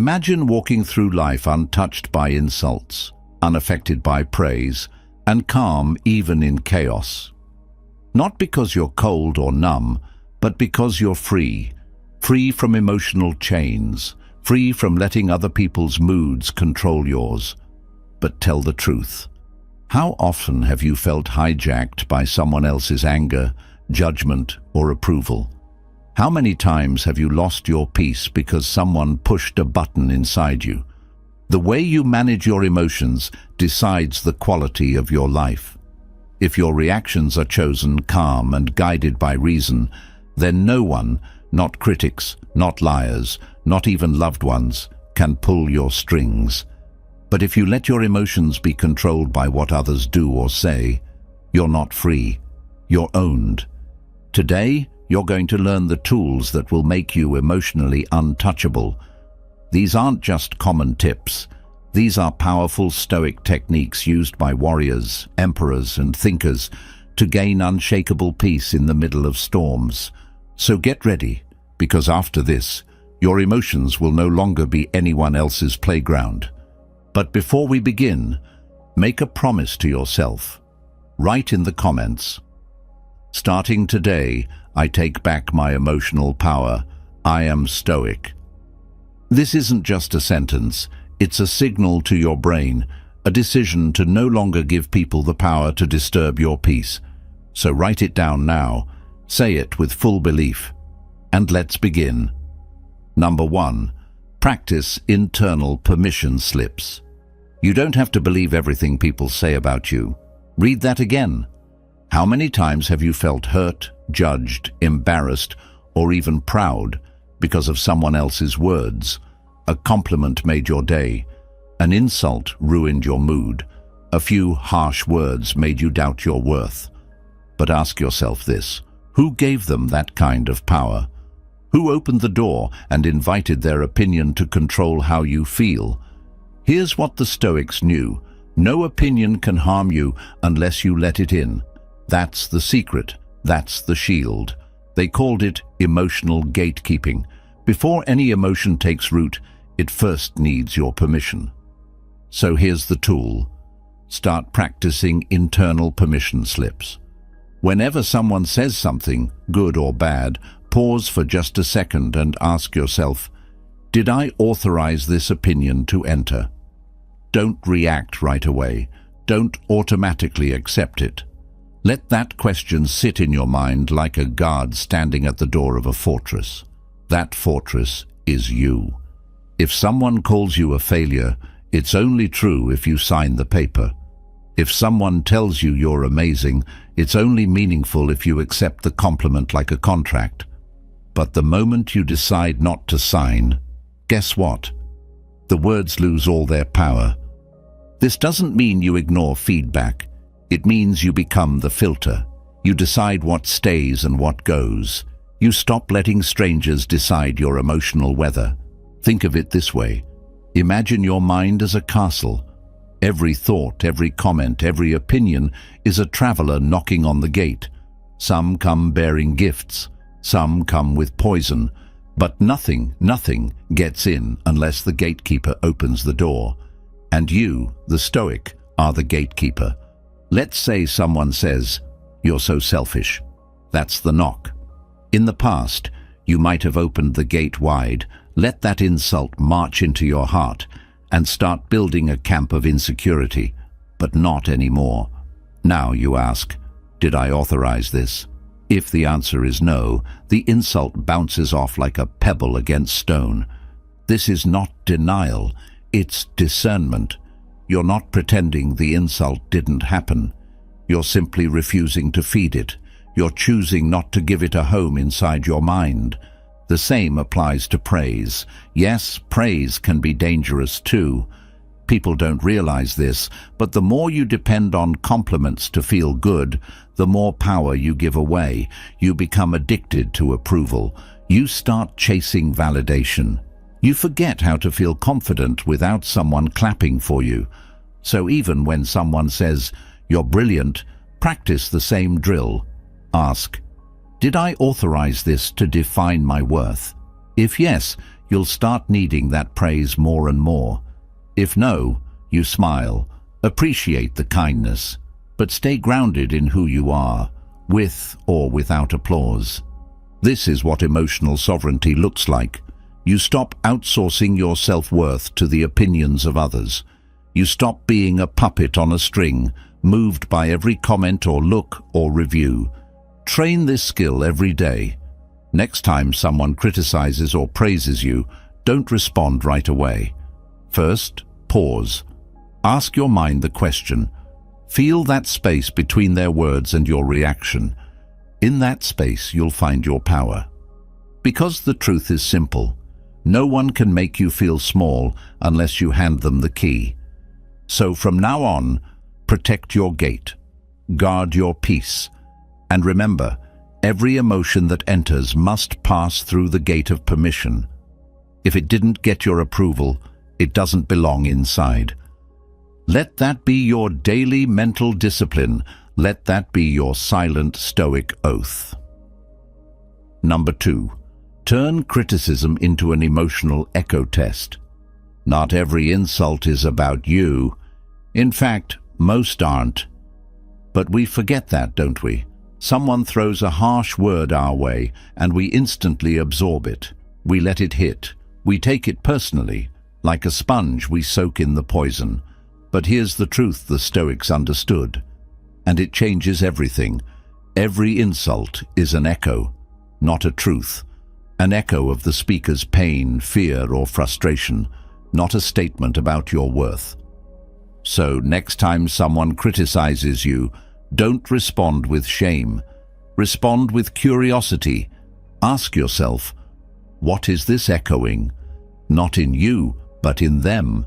Imagine walking through life untouched by insults, unaffected by praise, and calm even in chaos. Not because you're cold or numb, but because you're free. Free from emotional chains, free from letting other people's moods control yours. But tell the truth. How often have you felt hijacked by someone else's anger, judgment, or approval? How many times have you lost your peace because someone pushed a button inside you? The way you manage your emotions decides the quality of your life. If your reactions are chosen calm and guided by reason, then no one, not critics, not liars, not even loved ones, can pull your strings. But if you let your emotions be controlled by what others do or say, you're not free. You're owned. Today, you're going to learn the tools that will make you emotionally untouchable. These aren't just common tips. These are powerful Stoic techniques used by warriors, emperors, and thinkers to gain unshakable peace in the middle of storms. So get ready, because after this, your emotions will no longer be anyone else's playground. But before we begin, make a promise to yourself. Write in the comments, "Starting today, I take back my emotional power. I am Stoic." This isn't just a sentence, it's a signal to your brain, a decision to no longer give people the power to disturb your peace. So write it down now, say it with full belief, and let's begin. Number 1. Practice internal permission slips. You don't have to believe everything people say about you. Read that again. How many times have you felt hurt, judged, embarrassed, or even proud because of someone else's words? A compliment made your day. An insult ruined your mood. A few harsh words made you doubt your worth. But ask yourself this: who gave them that kind of power? Who opened the door and invited their opinion to control how you feel? Here's what the Stoics knew: no opinion can harm you unless you let it in. That's the secret. That's the shield. They called it emotional gatekeeping. Before any emotion takes root, it first needs your permission. So here's the tool. Start practicing internal permission slips. Whenever someone says something, good or bad, pause for just a second and ask yourself, did I authorize this opinion to enter? Don't react right away. Don't automatically accept it. Let that question sit in your mind like a guard standing at the door of a fortress. That fortress is you. If someone calls you a failure, it's only true if you sign the paper. If someone tells you you're amazing, it's only meaningful if you accept the compliment like a contract. But the moment you decide not to sign, guess what? The words lose all their power. This doesn't mean you ignore feedback. It means you become the filter. You decide what stays and what goes. You stop letting strangers decide your emotional weather. Think of it this way. Imagine your mind as a castle. Every thought, every comment, every opinion is a traveler knocking on the gate. Some come bearing gifts. Some come with poison. But nothing gets in unless the gatekeeper opens the door. And you, the Stoic, are the gatekeeper. Let's say someone says, "You're so selfish." That's the knock. In the past, you might have opened the gate wide, let that insult march into your heart, and start building a camp of insecurity. But not anymore. Now you ask, did I authorize this? If the answer is no, the insult bounces off like a pebble against stone. This is not denial, it's discernment. You're not pretending the insult didn't happen. You're simply refusing to feed it. You're choosing not to give it a home inside your mind. The same applies to praise. Yes, praise can be dangerous too. People don't realize this, but the more you depend on compliments to feel good, the more power you give away. You become addicted to approval. You start chasing validation. You forget how to feel confident without someone clapping for you. So even when someone says, "You're brilliant," practice the same drill. Ask, did I authorize this to define my worth? If yes, you'll start needing that praise more and more. If no, you smile, appreciate the kindness, but stay grounded in who you are, with or without applause. This is what emotional sovereignty looks like. You stop outsourcing your self-worth to the opinions of others. You stop being a puppet on a string, moved by every comment or look or review. Train this skill every day. Next time someone criticizes or praises you, don't respond right away. First, pause. Ask your mind the question. Feel that space between their words and your reaction. In that space, you'll find your power. Because the truth is simple. No one can make you feel small unless you hand them the key. So from now on, protect your gate, guard your peace, and remember, every emotion that enters must pass through the gate of permission. If it didn't get your approval, it doesn't belong inside. Let that be your daily mental discipline. Let that be your silent Stoic oath. Number 2. Turn criticism into an emotional echo test. Not every insult is about you. In fact, most aren't. But we forget that, don't we? Someone throws a harsh word our way, and we instantly absorb it. We let it hit. We take it personally. Like a sponge, we soak in the poison. But here's the truth the Stoics understood. And it changes everything. Every insult is an echo, not a truth. An echo of the speaker's pain, fear, or frustration, not a statement about your worth. So next time someone criticizes you, don't respond with shame. Respond with curiosity. Ask yourself, what is this echoing? Not in you, but in them.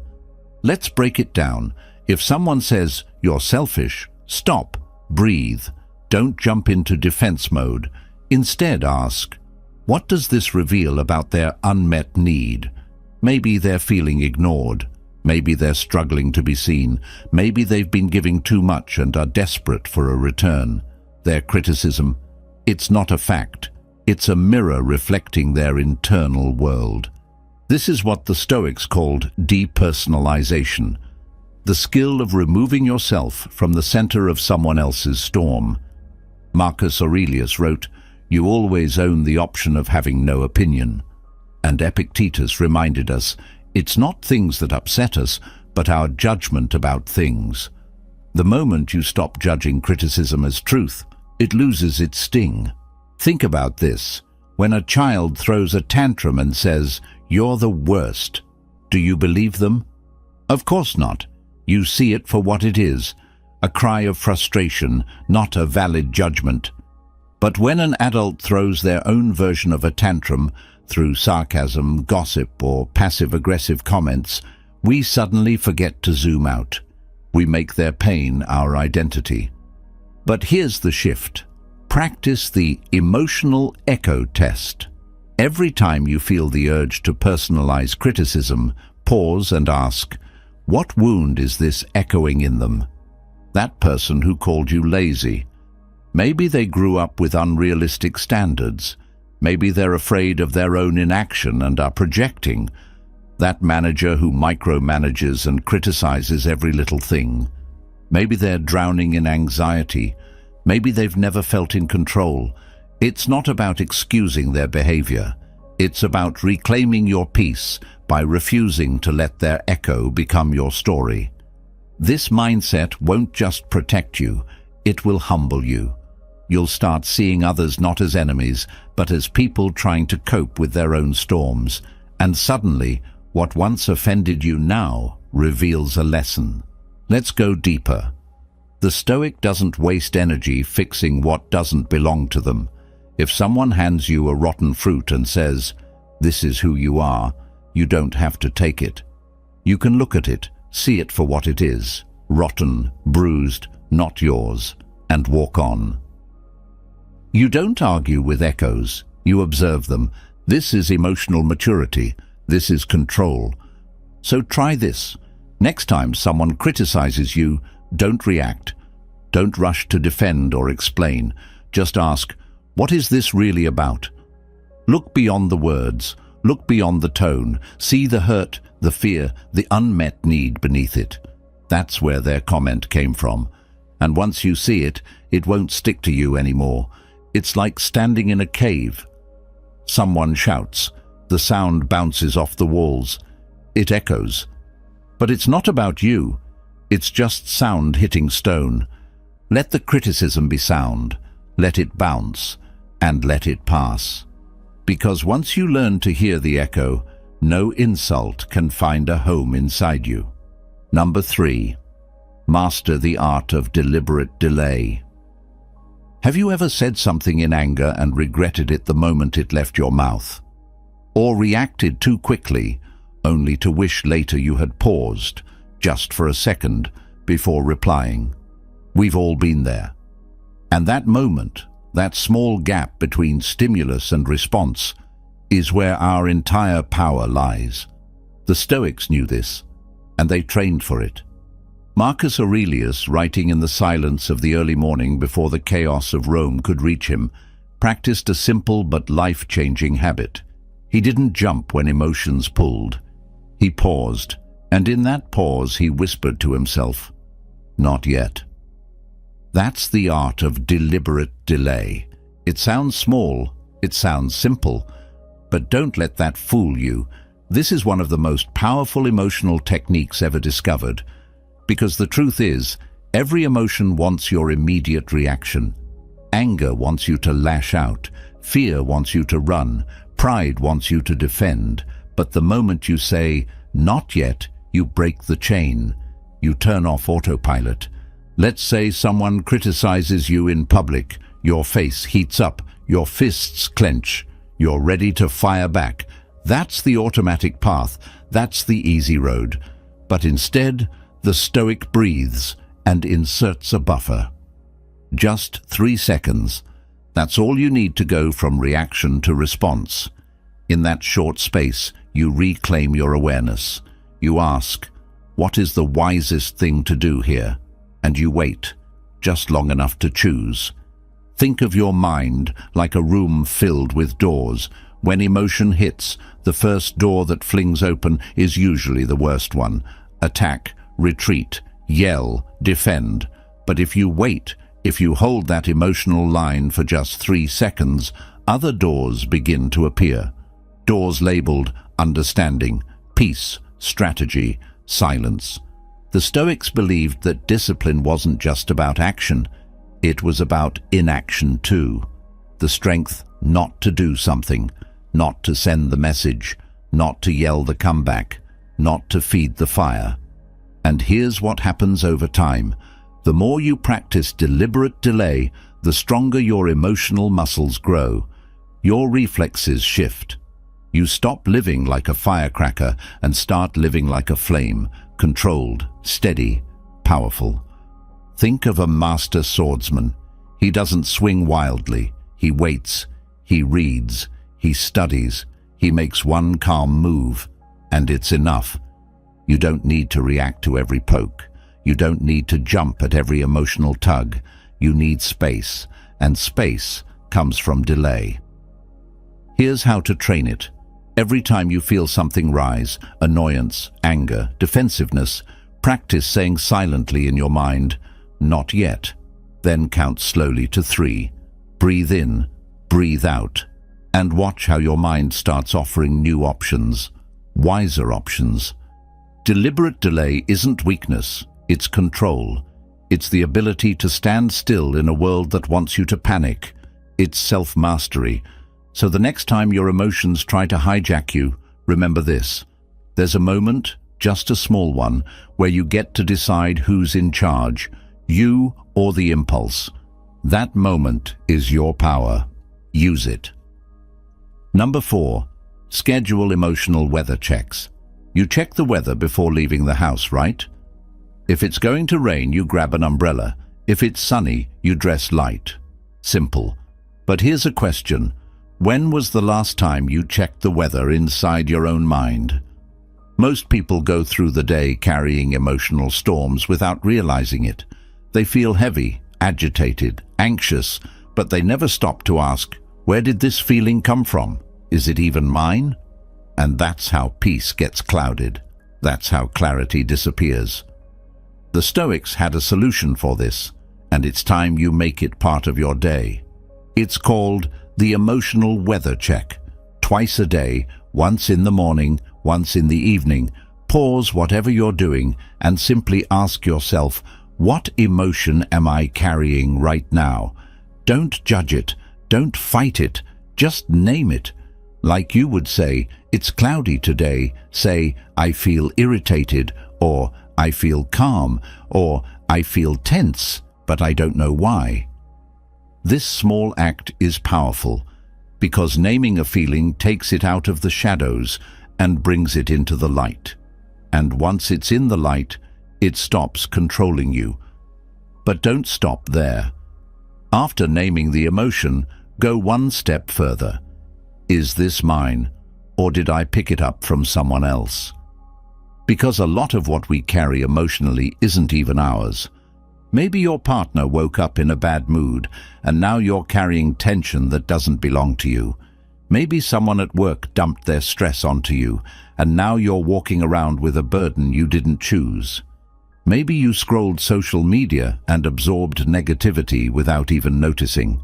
Let's break it down. If someone says, you're selfish, stop, breathe. Don't jump into defense mode. Instead ask, what does this reveal about their unmet need? Maybe they're feeling ignored. Maybe they're struggling to be seen. Maybe they've been giving too much and are desperate for a return. Their criticism, it's not a fact. It's a mirror reflecting their internal world. This is what the Stoics called depersonalization, the skill of removing yourself from the center of someone else's storm. Marcus Aurelius wrote, "You always own the option of having no opinion." And Epictetus reminded us, it's not things that upset us, but our judgment about things. The moment you stop judging criticism as truth, it loses its sting. Think about this. When a child throws a tantrum and says, "You're the worst," do you believe them? Of course not. You see it for what it is, a cry of frustration, not a valid judgment. But when an adult throws their own version of a tantrum, through sarcasm, gossip, or passive-aggressive comments, we suddenly forget to zoom out. We make their pain our identity. But here's the shift. Practice the emotional echo test. Every time you feel the urge to personalize criticism, pause and ask, what wound is this echoing in them? That person who called you lazy. Maybe they grew up with unrealistic standards. Maybe they're afraid of their own inaction and are projecting. That manager who micromanages and criticizes every little thing. Maybe they're drowning in anxiety. Maybe they've never felt in control. It's not about excusing their behavior. It's about reclaiming your peace by refusing to let their echo become your story. This mindset won't just protect you, it will humble you. You'll start seeing others not as enemies, but as people trying to cope with their own storms. And suddenly, what once offended you now reveals a lesson. Let's go deeper. The Stoic doesn't waste energy fixing what doesn't belong to them. If someone hands you a rotten fruit and says, "This is who you are," you don't have to take it. You can look at it, see it for what it is, rotten, bruised, not yours, and walk on. You don't argue with echoes, you observe them. This is emotional maturity. This is control. So try this. Next time someone criticizes you, don't react. Don't rush to defend or explain. Just ask, what is this really about? Look beyond the words. Look beyond the tone. See the hurt, the fear, the unmet need beneath it. That's where their comment came from. And once you see it, it won't stick to you anymore. It's like standing in a cave. Someone shouts. The sound bounces off the walls. It echoes. But it's not about you. It's just sound hitting stone. Let the criticism be sound. Let it bounce. And let it pass. Because once you learn to hear the echo, no insult can find a home inside you. Number 3. Master the art of deliberate delay. Have you ever said something in anger and regretted it the moment it left your mouth? Or reacted too quickly, only to wish later you had paused, just for a second, before replying? We've all been there. And that moment, that small gap between stimulus and response, is where our entire power lies. The Stoics knew this, and they trained for it. Marcus Aurelius, writing in the silence of the early morning before the chaos of Rome could reach him, practiced a simple but life-changing habit. He didn't jump when emotions pulled. He paused, and in that pause he whispered to himself, "Not yet." That's the art of deliberate delay. It sounds small, it sounds simple, but don't let that fool you. This is one of the most powerful emotional techniques ever discovered, because the truth is, every emotion wants your immediate reaction. Anger wants you to lash out, fear wants you to run, pride wants you to defend, but the moment you say, "Not yet," you break the chain. You turn off autopilot. Let's say someone criticizes you in public. Your face heats up, your fists clench, you're ready to fire back. That's the automatic path, that's the easy road. But instead, the Stoic breathes and inserts a buffer. Just 3 seconds. That's all you need to go from reaction to response. In that short space, you reclaim your awareness. You ask, what is the wisest thing to do here? And you wait, just long enough to choose. Think of your mind like a room filled with doors. When emotion hits, the first door that flings open is usually the worst one. Attack, retreat, yell, defend. But if you wait, if you hold that emotional line for just 3 seconds, other doors begin to appear. Doors labeled understanding, peace, strategy, silence. The Stoics believed that discipline wasn't just about action, it was about inaction too. The strength not to do something, not to send the message, not to yell the comeback, not to feed the fire. And here's what happens over time. The more you practice deliberate delay, the stronger your emotional muscles grow. Your reflexes shift. You stop living like a firecracker and start living like a flame, controlled, steady, powerful. Think of a master swordsman. He doesn't swing wildly. He waits, he reads, he studies, he makes one calm move, and it's enough. You don't need to react to every poke. You don't need to jump at every emotional tug. You need space, and space comes from delay. Here's how to train it. Every time you feel something rise, annoyance, anger, defensiveness, practice saying silently in your mind, "Not yet." Then count slowly to 3. Breathe in, breathe out, and watch how your mind starts offering new options, wiser options. Deliberate delay isn't weakness, it's control. It's the ability to stand still in a world that wants you to panic. It's self-mastery. So the next time your emotions try to hijack you, remember this. There's a moment, just a small one, where you get to decide who's in charge, you or the impulse. That moment is your power. Use it. Number 4, schedule emotional weather checks. You check the weather before leaving the house, right? If it's going to rain, you grab an umbrella. If it's sunny, you dress light. Simple. But here's a question. When was the last time you checked the weather inside your own mind? Most people go through the day carrying emotional storms without realizing it. They feel heavy, agitated, anxious, but they never stop to ask, where did this feeling come from? Is it even mine? And that's how peace gets clouded. That's how clarity disappears. The Stoics had a solution for this, and it's time you make it part of your day. It's called the emotional weather check. Twice a day, once in the morning, once in the evening, pause whatever you're doing and simply ask yourself, what emotion am I carrying right now? Don't judge it. Don't fight it. Just name it. Like you would say, it's cloudy today. Say, I feel irritated, or I feel calm, or I feel tense, but I don't know why. This small act is powerful because naming a feeling takes it out of the shadows and brings it into the light. And once it's in the light, it stops controlling you. But don't stop there. After naming the emotion, go one step further. Is this mine, or did I pick it up from someone else? Because a lot of what we carry emotionally isn't even ours. Maybe your partner woke up in a bad mood, and now you're carrying tension that doesn't belong to you. Maybe someone at work dumped their stress onto you, and now you're walking around with a burden you didn't choose. Maybe you scrolled social media and absorbed negativity without even noticing.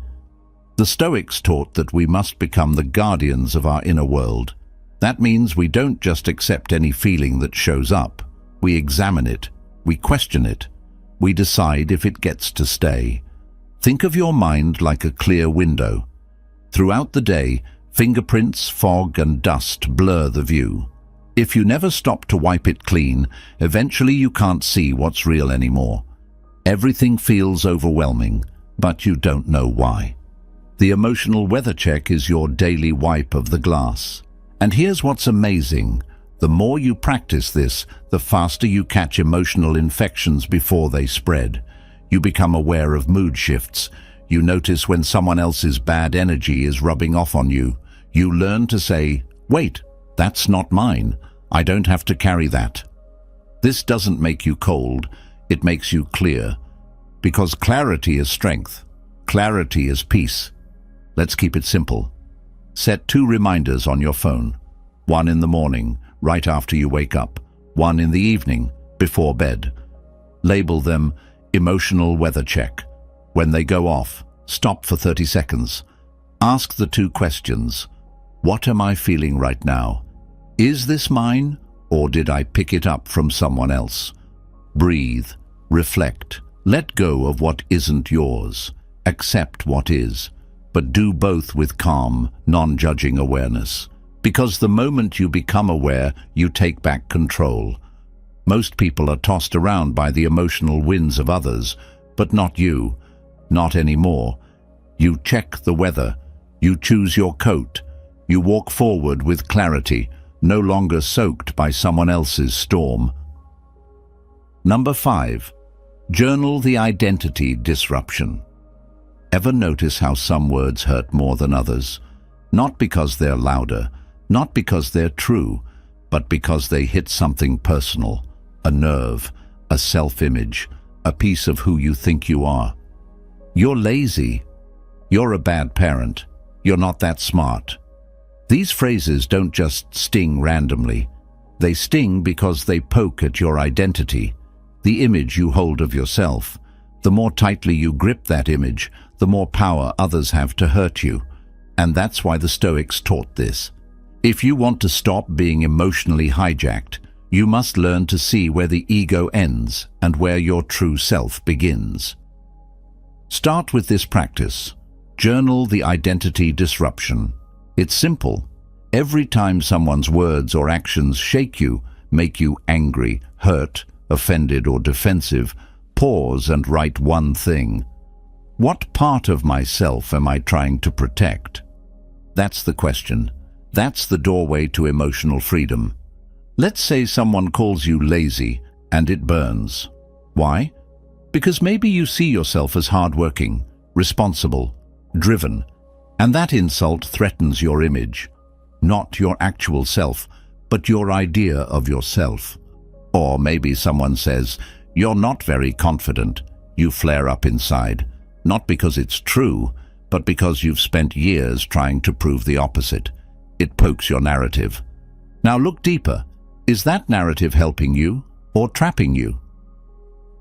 The Stoics taught that we must become the guardians of our inner world. That means we don't just accept any feeling that shows up. We examine it, we question it, we decide if it gets to stay. Think of your mind like a clear window. Throughout the day, fingerprints, fog, and dust blur the view. If you never stop to wipe it clean, eventually you can't see what's real anymore. Everything feels overwhelming, but you don't know why. The emotional weather check is your daily wipe of the glass. And here's what's amazing. The more you practice this, the faster you catch emotional infections before they spread. You become aware of mood shifts. You notice when someone else's bad energy is rubbing off on you. You learn to say, wait, that's not mine. I don't have to carry that. This doesn't make you cold. It makes you clear. Because clarity is strength. Clarity is peace. Let's keep it simple. Set 2 reminders on your phone. One in the morning, right after you wake up. One in the evening, before bed. Label them emotional weather check. When they go off, stop for 30 seconds. Ask the 2 questions. What am I feeling right now? Is this mine, or did I pick it up from someone else? Breathe, reflect, let go of what isn't yours. Accept what is. But do both with calm, non-judging awareness. Because the moment you become aware, you take back control. Most people are tossed around by the emotional winds of others, but not you. Not anymore. You check the weather. You choose your coat. You walk forward with clarity, no longer soaked by someone else's storm. Number 5. Journal the identity disruption. Ever notice how some words hurt more than others? Not because they're louder, not because they're true, but because they hit something personal, a nerve, a self-image, a piece of who you think you are. You're lazy. You're a bad parent. You're not that smart. These phrases don't just sting randomly. They sting because they poke at your identity, the image you hold of yourself. The more tightly you grip that image, the more power others have to hurt you. And that's why the Stoics taught this. If you want to stop being emotionally hijacked, you must learn to see where the ego ends and where your true self begins. Start with this practice. Journal the identity disruption. It's simple. Every time someone's words or actions shake you, make you angry, hurt, offended, or defensive, pause and write one thing. What part of myself am I trying to protect? That's the question. That's the doorway to emotional freedom. Let's say someone calls you lazy and it burns. Why? Because maybe you see yourself as hardworking, responsible, driven, and that insult threatens your image. Not your actual self, but your idea of yourself. Or maybe someone says, "You're not very confident." You flare up inside. Not because it's true, but because you've spent years trying to prove the opposite. It pokes your narrative. Now look deeper. Is that narrative helping you or trapping you?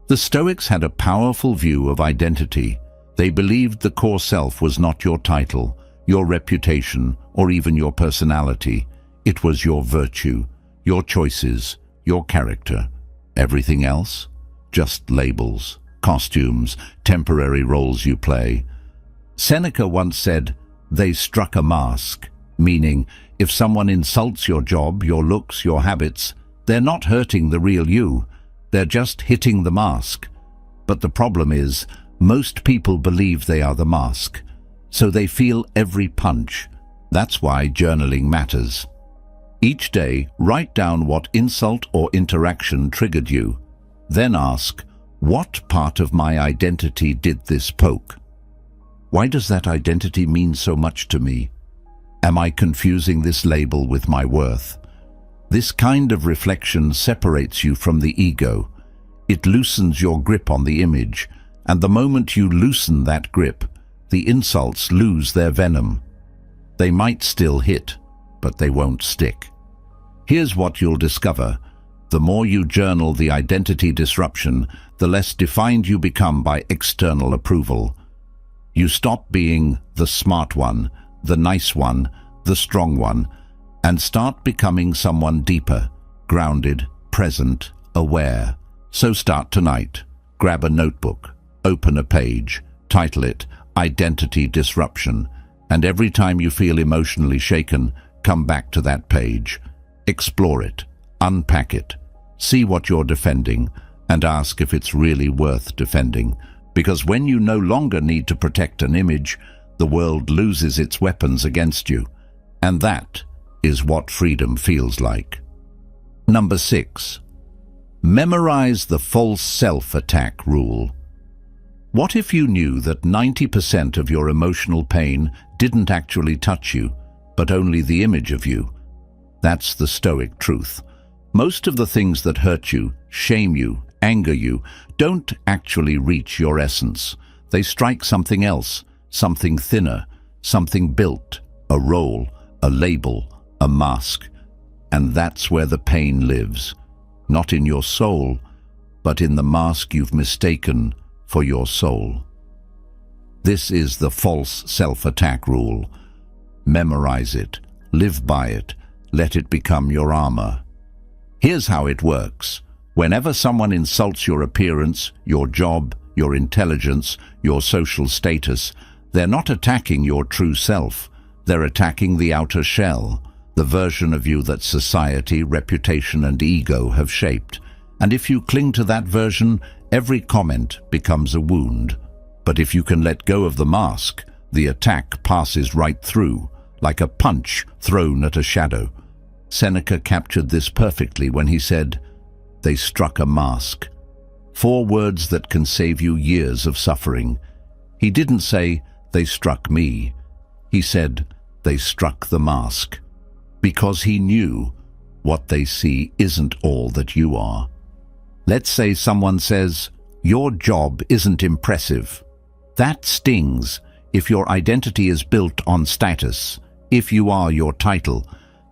The Stoics had a powerful view of identity. They believed the core self was not your title, your reputation, or even your personality. It was your virtue, your choices, your character. Everything else? Just labels, costumes, temporary roles you play. Seneca once said, "They struck a mask," meaning if someone insults your job, your looks, your habits, they're not hurting the real you. They're just hitting the mask. But the problem is, most people believe they are the mask, so they feel every punch. That's why journaling matters. Each day, write down what insult or interaction triggered you. Then ask, what part of my identity did this poke? Why does that identity mean so much to me? Am I confusing this label with my worth? This kind of reflection separates you from the ego. It loosens your grip on the image, and the moment you loosen that grip, the insults lose their venom. They might still hit, but they won't stick. Here's what you'll discover. The more you journal the identity disruption, the less defined you become by external approval. You stop being the smart one, the nice one, the strong one, and start becoming someone deeper, grounded, present, aware. So start tonight. Grab a notebook, open a page, title it Identity Disruption, and every time you feel emotionally shaken, come back to that page. Explore it, unpack it, see what you're defending, and ask if it's really worth defending. Because when you no longer need to protect an image, the world loses its weapons against you. And that is what freedom feels like. Number 6. Memorize the false self-attack rule. What if you knew that 90% of your emotional pain didn't actually touch you, but only the image of you? That's the Stoic truth. Most of the things that hurt you, shame you, anger you, don't actually reach your essence. They strike something else, something thinner, something built, a role, a label, a mask. And that's where the pain lives. Not in your soul, but in the mask you've mistaken for your soul. This is the false self-attack rule. Memorize it, live by it, let it become your armor. Here's how it works. Whenever someone insults your appearance, your job, your intelligence, your social status, they're not attacking your true self. They're attacking the outer shell, the version of you that society, reputation, and ego have shaped. And if you cling to that version, every comment becomes a wound. But if you can let go of the mask, the attack passes right through, like a punch thrown at a shadow. Seneca captured this perfectly when he said, "They struck a mask." 4 words that can save you years of suffering. He didn't say, "They struck me." He said, "They struck the mask." Because he knew what they see isn't all that you are. Let's say someone says, "Your job isn't impressive." That stings if your identity is built on status, if you are your title.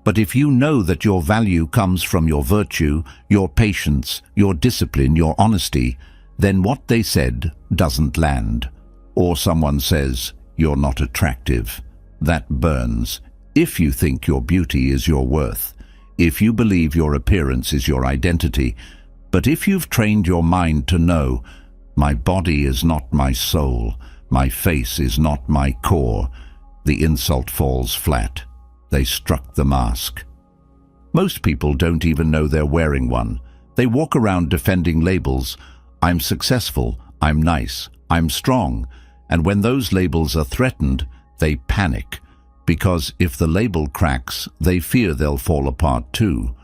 But if you know that your value comes from your virtue, your patience, your discipline, your honesty, then what they said doesn't land. Or someone says, "You're not attractive." That burns. If you think your beauty is your worth, if you believe your appearance is your identity, but if you've trained your mind to know, my body is not my soul, my face is not my core, the insult falls flat. They struck the mask. Most people don't even know they're wearing one. They walk around defending labels. I'm successful, I'm nice, I'm strong. And when those labels are threatened, they panic. Because if the label cracks, they fear they'll fall apart too.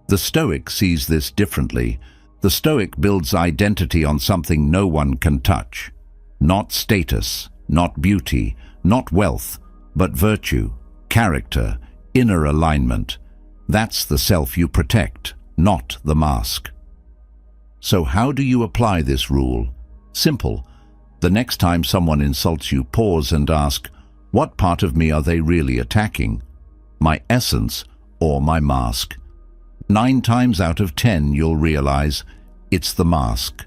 The Stoic sees this differently. The Stoic builds identity on something no one can touch. Not status, not beauty, not wealth, but virtue, character, inner alignment. That's the self you protect, not the mask. So how do you apply this rule? Simple. The next time someone insults you, pause and ask, what part of me are they really attacking? My essence or my mask. 9 times out of 10 you'll realize it's the mask,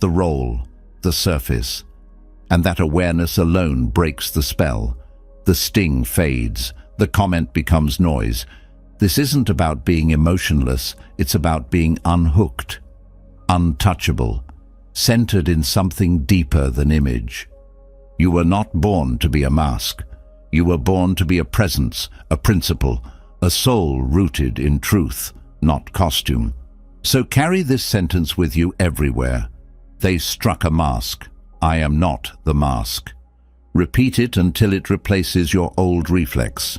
the role, the surface. And that awareness alone breaks the spell. The sting fades, the comment becomes noise. This isn't about being emotionless, it's about being unhooked, untouchable, centered in something deeper than image. You were not born to be a mask. You were born to be a presence, a principle, a soul rooted in truth, not costume. So carry this sentence with you everywhere. They struck a mask. I am not the mask. Repeat it until it replaces your old reflex,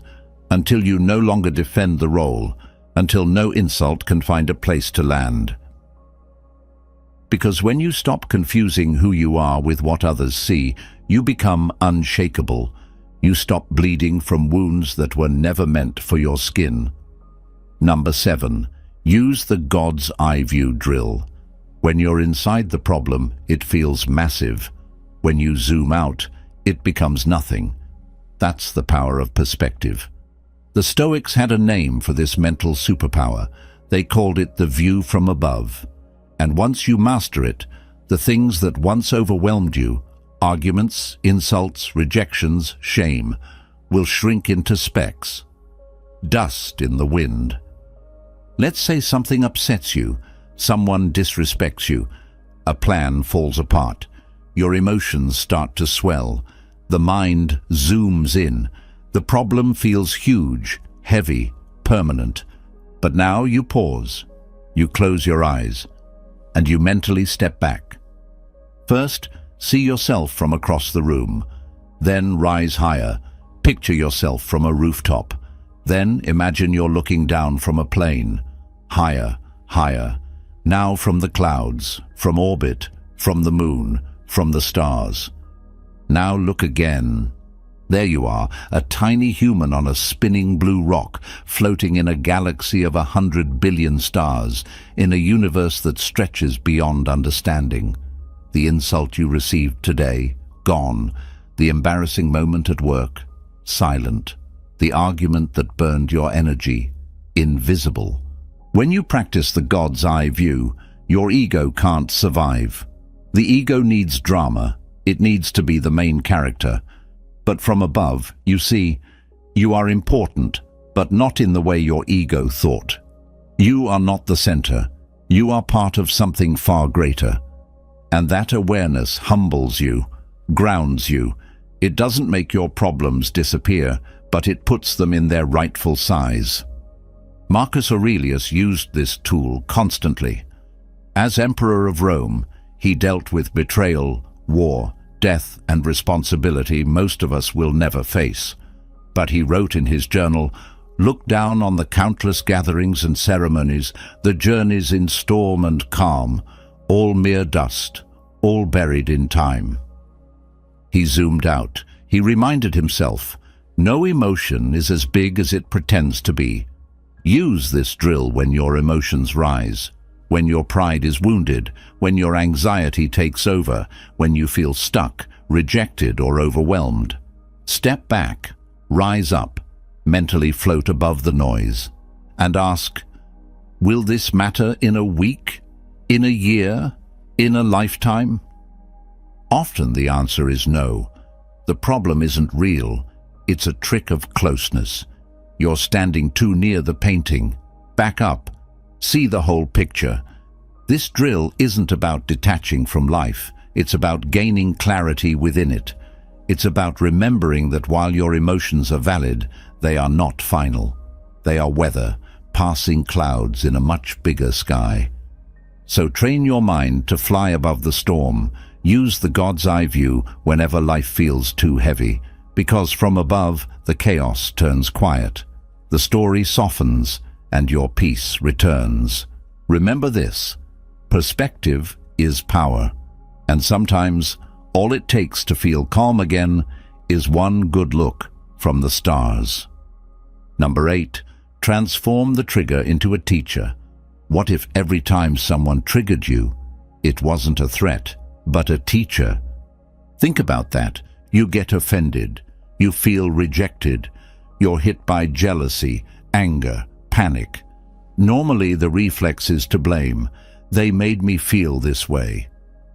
until you no longer defend the role, until no insult can find a place to land. Because when you stop confusing who you are with what others see, you become unshakable. You stop bleeding from wounds that were never meant for your skin. Number 7. Use the God's eye view drill. When you're inside the problem, it feels massive. When you zoom out, it becomes nothing. That's the power of perspective. The Stoics had a name for this mental superpower. They called it the view from above. And once you master it, the things that once overwhelmed you, arguments, insults, rejections, shame, will shrink into specks. Dust in the wind. Let's say something upsets you, someone disrespects you, a plan falls apart, your emotions start to swell, the mind zooms in, the problem feels huge, heavy, permanent. But now you pause, you close your eyes, and you mentally step back. First, see yourself from across the room. Then rise higher. Picture yourself from a rooftop. Then imagine you're looking down from a plane. Higher, higher. Now from the clouds, from orbit, from the moon, from the stars. Now look again. There you are, a tiny human on a spinning blue rock, floating in a galaxy of 100 billion stars, in a universe that stretches beyond understanding. The insult you received today, gone. The embarrassing moment at work, silent. The argument that burned your energy, invisible. When you practice the God's eye view, your ego can't survive. The ego needs drama. It needs to be the main character. But from above, you see, you are important, but not in the way your ego thought. You are not the center. You are part of something far greater. And that awareness humbles you, grounds you. It doesn't make your problems disappear, but it puts them in their rightful size. Marcus Aurelius used this tool constantly. As Emperor of Rome, he dealt with betrayal, war, death, and responsibility most of us will never face. But he wrote in his journal, "Look down on the countless gatherings and ceremonies, the journeys in storm and calm, all mere dust, all buried in time." He zoomed out. He reminded himself, no emotion is as big as it pretends to be. Use this drill when your emotions rise, when your pride is wounded, when your anxiety takes over, when you feel stuck, rejected, or overwhelmed. Step back, rise up, mentally float above the noise, and ask, will this matter in a week, in a year, in a lifetime? Often the answer is no. The problem isn't real, it's a trick of closeness. You're standing too near the painting. Back up. See the whole picture. This drill isn't about detaching from life. It's about gaining clarity within it. It's about remembering that while your emotions are valid, they are not final. They are weather, passing clouds in a much bigger sky. So train your mind to fly above the storm. Use the God's eye view whenever life feels too heavy, because from above, the chaos turns quiet. The story softens, and your peace returns. Remember this, perspective is power, and sometimes all it takes to feel calm again is one good look from the stars. Number 8, transform the trigger into a teacher. What if every time someone triggered you, it wasn't a threat, but a teacher? Think about that. You get offended. You feel rejected. You're hit by jealousy, anger, panic. Normally the reflex is to blame. They made me feel this way.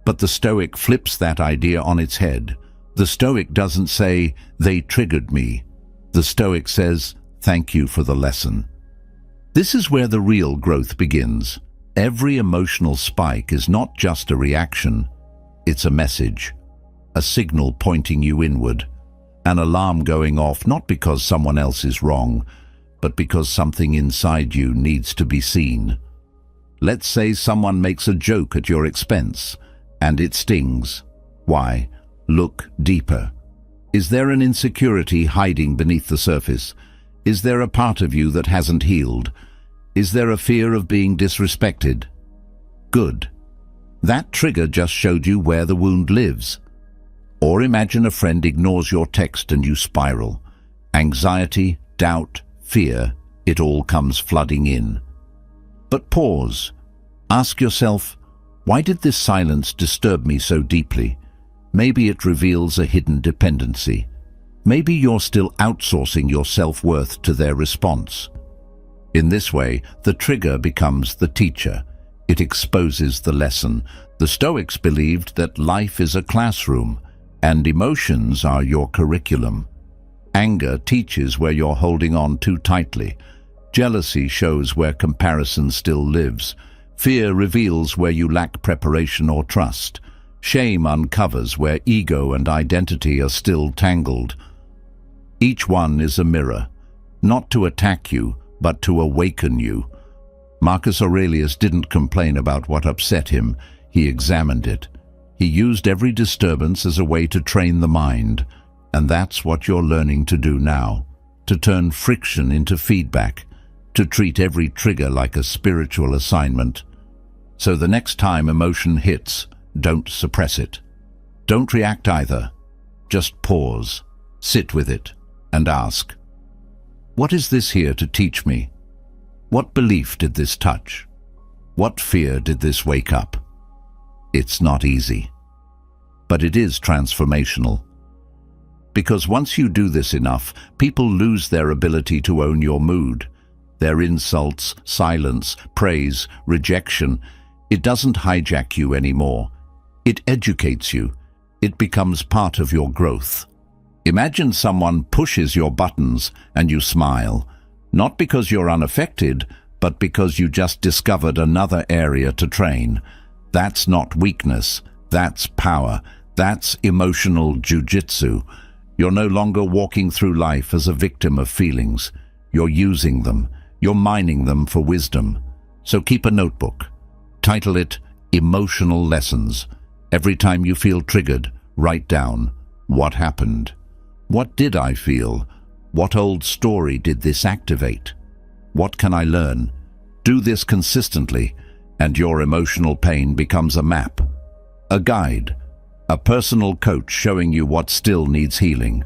But the Stoic flips that idea on its head. The Stoic doesn't say, they triggered me. The Stoic says, thank you for the lesson. This is where the real growth begins. Every emotional spike is not just a reaction, it's a message, a signal pointing you inward, an alarm going off not because someone else is wrong, but because something inside you needs to be seen. Let's say someone makes a joke at your expense, and it stings. Why? Look deeper. Is there an insecurity hiding beneath the surface? Is there a part of you that hasn't healed? Is there a fear of being disrespected? Good. That trigger just showed you where the wound lives. Or imagine a friend ignores your text and you spiral. Anxiety, doubt, fear, it all comes flooding in. But pause. Ask yourself, why did this silence disturb me so deeply? Maybe it reveals a hidden dependency. Maybe you're still outsourcing your self-worth to their response. In this way, the trigger becomes the teacher. It exposes the lesson. The Stoics believed that life is a classroom, and emotions are your curriculum. Anger teaches where you're holding on too tightly. Jealousy shows where comparison still lives. Fear reveals where you lack preparation or trust. Shame uncovers where ego and identity are still tangled. Each one is a mirror, not to attack you, but to awaken you. Marcus Aurelius didn't complain about what upset him, he examined it. He used every disturbance as a way to train the mind, and that's what you're learning to do now, to turn friction into feedback, to treat every trigger like a spiritual assignment. So the next time emotion hits, don't suppress it. Don't react either. Just pause, sit with it, and ask, what is this here to teach me? What belief did this touch? What fear did this wake up? It's not easy, but it is transformational. Because once you do this enough, people lose their ability to own your mood. Their insults, silence, praise, rejection, it doesn't hijack you anymore. It educates you. It becomes part of your growth. Imagine someone pushes your buttons and you smile, not because you're unaffected, but because you just discovered another area to train. That's not weakness, that's power, that's emotional jujitsu. You're no longer walking through life as a victim of feelings. You're using them, you're mining them for wisdom. So keep a notebook. Title it Emotional Lessons. Every time you feel triggered, write down, what happened? What did I feel? What old story did this activate? What can I learn? Do this consistently, and your emotional pain becomes a map, a guide, a personal coach showing you what still needs healing.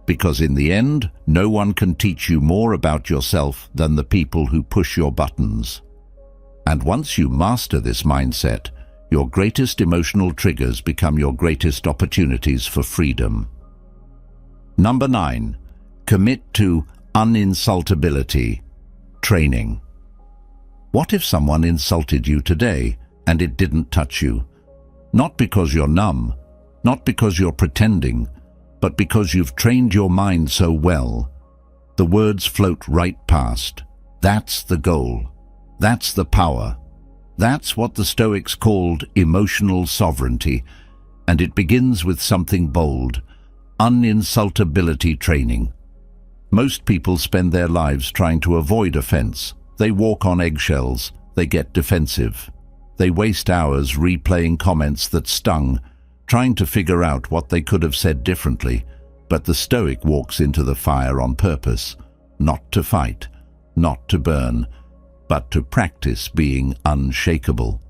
Because in the end, no one can teach you more about yourself than the people who push your buttons. And once you master this mindset, your greatest emotional triggers become your greatest opportunities for freedom. Number 9. Commit to uninsultability training. What if someone insulted you today and it didn't touch you? Not because you're numb, not because you're pretending, but because you've trained your mind so well. The words float right past. That's the goal. That's the power. That's what the Stoics called emotional sovereignty, and it begins with something bold, uninsultability training. Most people spend their lives trying to avoid offense. They walk on eggshells, they get defensive. They waste hours replaying comments that stung, trying to figure out what they could have said differently. But the Stoic walks into the fire on purpose, not to fight, not to burn, but to practice being unshakable.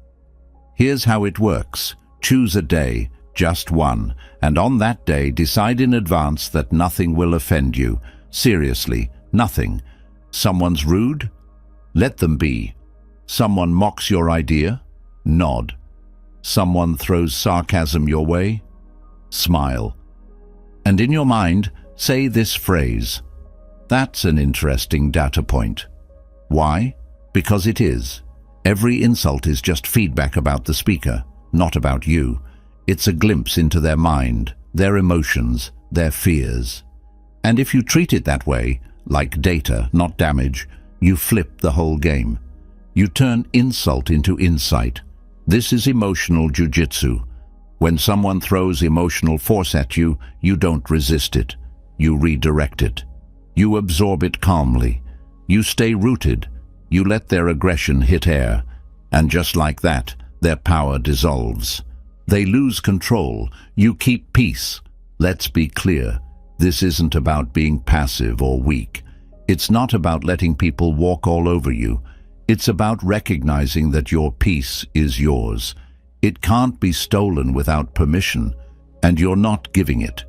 Here's how it works. Choose a day, just one, and on that day decide in advance that nothing will offend you. Seriously, nothing. Someone's rude? Let them be. Someone mocks your idea? Nod. Someone throws sarcasm your way? Smile. And in your mind, say this phrase. That's an interesting data point. Why? Because it is. Every insult is just feedback about the speaker, not about you. It's a glimpse into their mind, their emotions, their fears. And if you treat it that way, like data, not damage, you flip the whole game. You turn insult into insight. This is emotional jujitsu. When someone throws emotional force at you, you don't resist it. You redirect it. You absorb it calmly. You stay rooted. You let their aggression hit air. And just like that, their power dissolves. They lose control. You keep peace. Let's be clear. This isn't about being passive or weak. It's not about letting people walk all over you. It's about recognizing that your peace is yours. It can't be stolen without permission, and you're not giving it.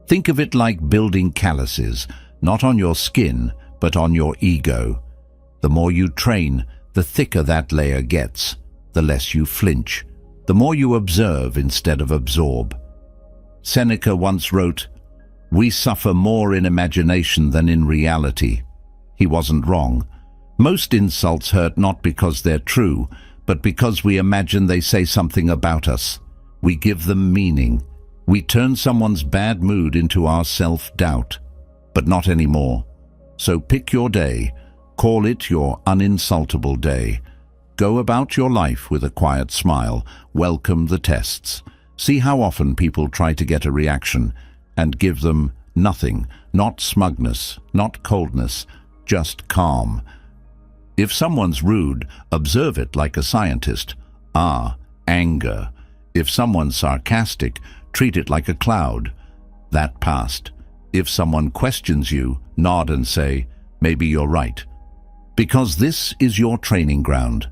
Think of it like building calluses, not on your skin, but on your ego. The more you train, the thicker that layer gets, the less you flinch, the more you observe instead of absorb. Seneca once wrote, "We suffer more in imagination than in reality." He wasn't wrong. Most insults hurt not because they're true, but because we imagine they say something about us. We give them meaning. We turn someone's bad mood into our self-doubt. But not anymore. So pick your day. Call it your uninsultable day. Go about your life with a quiet smile. Welcome the tests. See how often people try to get a reaction, and give them nothing, not smugness, not coldness, just calm. If someone's rude, observe it like a scientist. Anger. If someone's sarcastic, treat it like a cloud. That passed. If someone questions you, nod and say, "Maybe you're right." Because this is your training ground.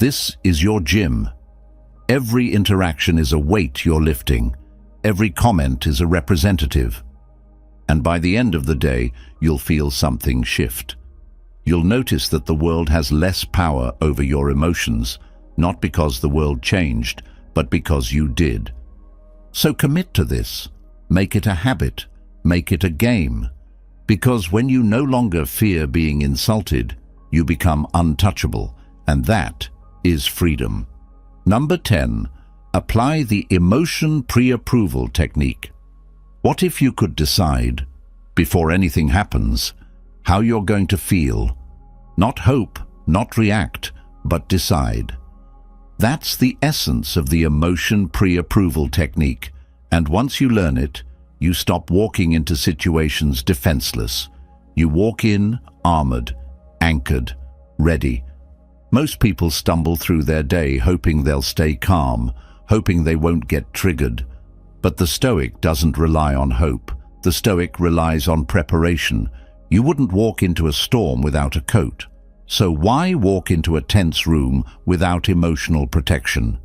This is your gym. Every interaction is a weight you're lifting. Every comment is a representative. And by the end of the day, you'll feel something shift. You'll notice that the world has less power over your emotions, not because the world changed, but because you did. So commit to this. Make it a habit. Make it a game. Because when you no longer fear being insulted, you become untouchable, and that is freedom. Number 10. Apply the emotion pre-approval technique. What if you could decide, before anything happens, how you're going to feel? Not hope, not react, but decide. That's the essence of the emotion pre-approval technique, and once you learn it, you stop walking into situations defenseless. You walk in armored, anchored, ready. Most people stumble through their day hoping they'll stay calm, hoping they won't get triggered. But the Stoic doesn't rely on hope. The Stoic relies on preparation. You wouldn't walk into a storm without a coat. So why walk into a tense room without emotional protection?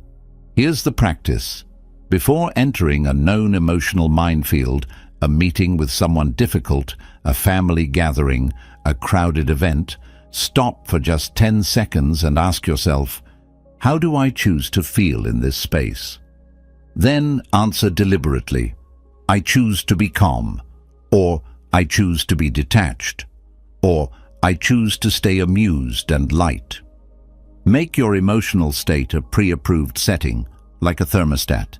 Here's the practice. Before entering a known emotional minefield, a meeting with someone difficult, a family gathering, a crowded event, stop for just 10 seconds and ask yourself, how do I choose to feel in this space? Then answer deliberately, I choose to be calm, or I choose to be detached, or I choose to stay amused and light. Make your emotional state a pre-approved setting, like a thermostat.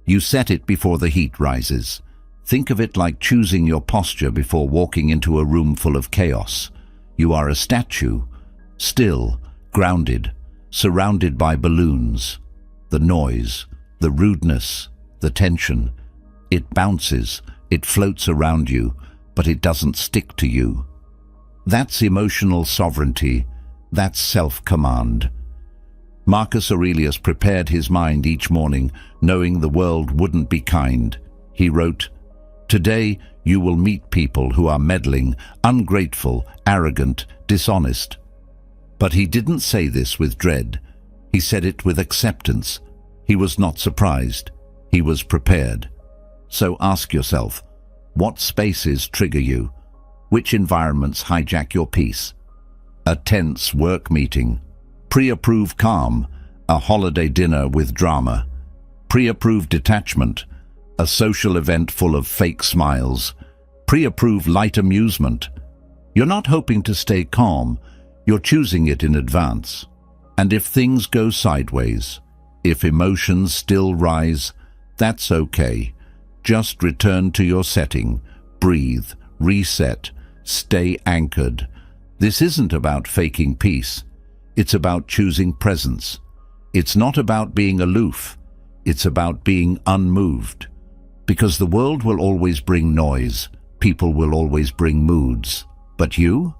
You set it before the heat rises. Think of it like choosing your posture before walking into a room full of chaos. You are a statue, still, grounded, surrounded by balloons. The noise, the rudeness, the tension. It bounces, it floats around you, but it doesn't stick to you. That's emotional sovereignty. That's self-command. Marcus Aurelius prepared his mind each morning, knowing the world wouldn't be kind. He wrote, "Today you will meet people who are meddling, ungrateful, arrogant, dishonest." But he didn't say this with dread. He said it with acceptance. He was not surprised. He was prepared. So ask yourself, what spaces trigger you? Which environments hijack your peace? A tense work meeting. Pre-approve calm, a holiday dinner with drama. Pre-approve detachment, a social event full of fake smiles. Pre-approve light amusement. You're not hoping to stay calm, You're choosing it in advance. And if things go sideways, if emotions still rise, that's okay. Just return to your setting, breathe, reset, stay anchored. This isn't about faking peace. It's about choosing presence. It's not about being aloof. It's about being unmoved. Because the world will always bring noise. People will always bring moods. But you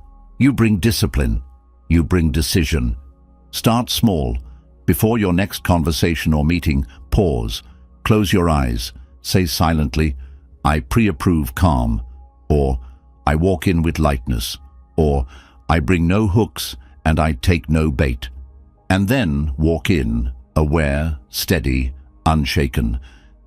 bring discipline. You bring decision. Start small. Before your next conversation or meeting, pause. Close your eyes. Say silently, I pre-approve calm. Or, I walk in with lightness. Or, I bring no hooks and I take no bait. And then walk in, aware, steady, unshaken.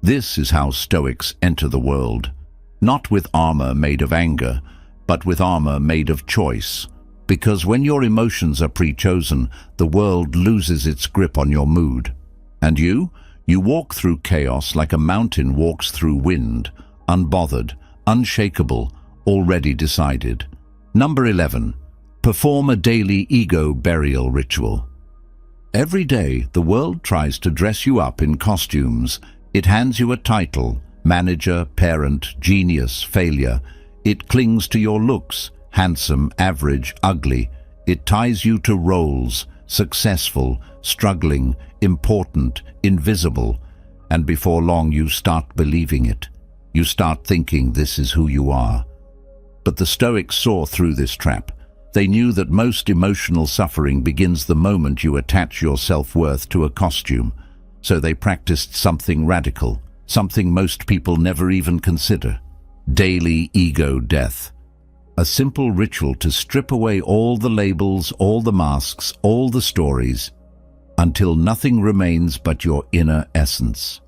This is how Stoics enter the world. Not with armor made of anger, but with armor made of choice. Because when your emotions are pre-chosen, the world loses its grip on your mood. And you walk through chaos like a mountain walks through wind, unbothered, unshakable, already decided. Number 11. Perform a daily ego burial ritual. Every day, the world tries to dress you up in costumes. It hands you a title, manager, parent, genius, failure. It clings to your looks, handsome, average, ugly. It ties you to roles, successful, struggling, important, invisible. And before long, you start believing it. You start thinking this is who you are. But the Stoics saw through this trap. They knew that most emotional suffering begins the moment you attach your self-worth to a costume. So they practiced something radical, something most people never even consider. Daily ego death. A simple ritual to strip away all the labels, all the masks, all the stories, until nothing remains but your inner essence.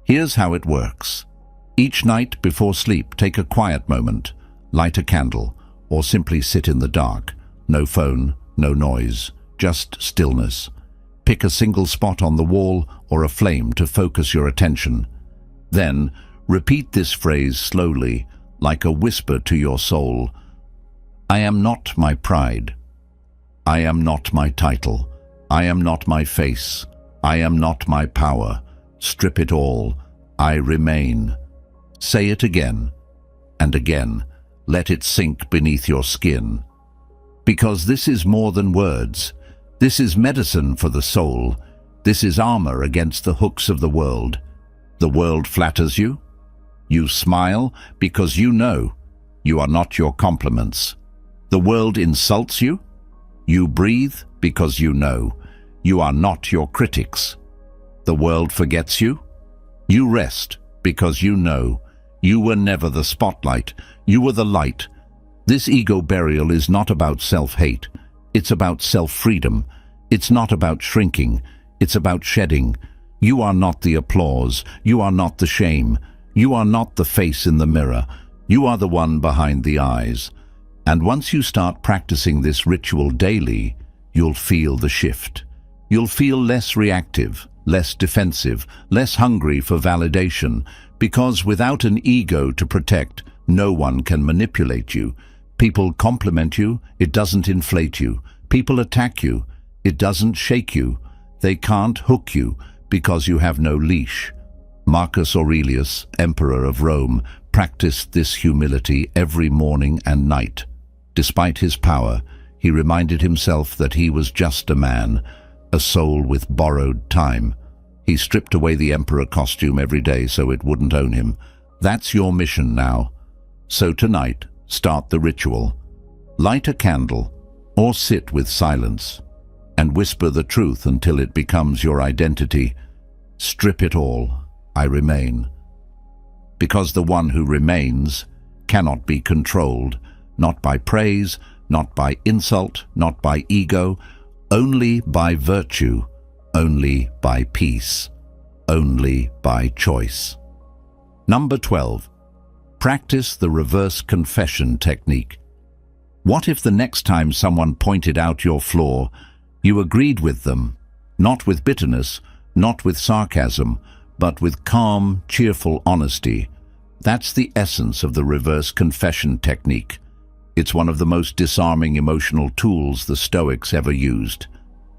Here's how it works. Each night before sleep, take a quiet moment, light a candle, or simply sit in the dark. No phone, no noise, just stillness. Pick a single spot on the wall or a flame to focus your attention. Then, repeat this phrase slowly, like a whisper to your soul. I am not my pride. I am not my title. I am not my face. I am not my power. Strip it all. I remain. Say it again and again. Let it sink beneath your skin. Because this is more than words. This is medicine for the soul. This is armor against the hooks of the world. The world flatters you. You smile because you know you are not your compliments. The world insults you. You breathe because you know you are not your critics. The world forgets you. You rest because you know you were never the spotlight. You were the light. This ego burial is not about self-hate. It's about self-freedom. It's not about shrinking. It's about shedding. You are not the applause. You are not the shame. You are not the face in the mirror. You are the one behind the eyes. And once you start practicing this ritual daily, you'll feel the shift. You'll feel less reactive, less defensive, less hungry for validation, because without an ego to protect, no one can manipulate you. People compliment you, it doesn't inflate you. People attack you, it doesn't shake you. They can't hook you because you have no leash. Marcus Aurelius, Emperor of Rome, practiced this humility every morning and night. Despite his power, he reminded himself that he was just a man, a soul with borrowed time. He stripped away the emperor costume every day so it wouldn't own him. That's your mission now. So tonight, start the ritual. Light a candle, or sit with silence, and whisper the truth until it becomes your identity. Strip it all. I remain. Because the one who remains cannot be controlled, not by praise, not by insult, not by ego, only by virtue, only by peace, only by choice. Number 12. Practice the reverse confession technique. What if the next time someone pointed out your flaw, you agreed with them, not with bitterness, not with sarcasm, but with calm, cheerful honesty? That's the essence of the reverse confession technique. It's one of the most disarming emotional tools the Stoics ever used.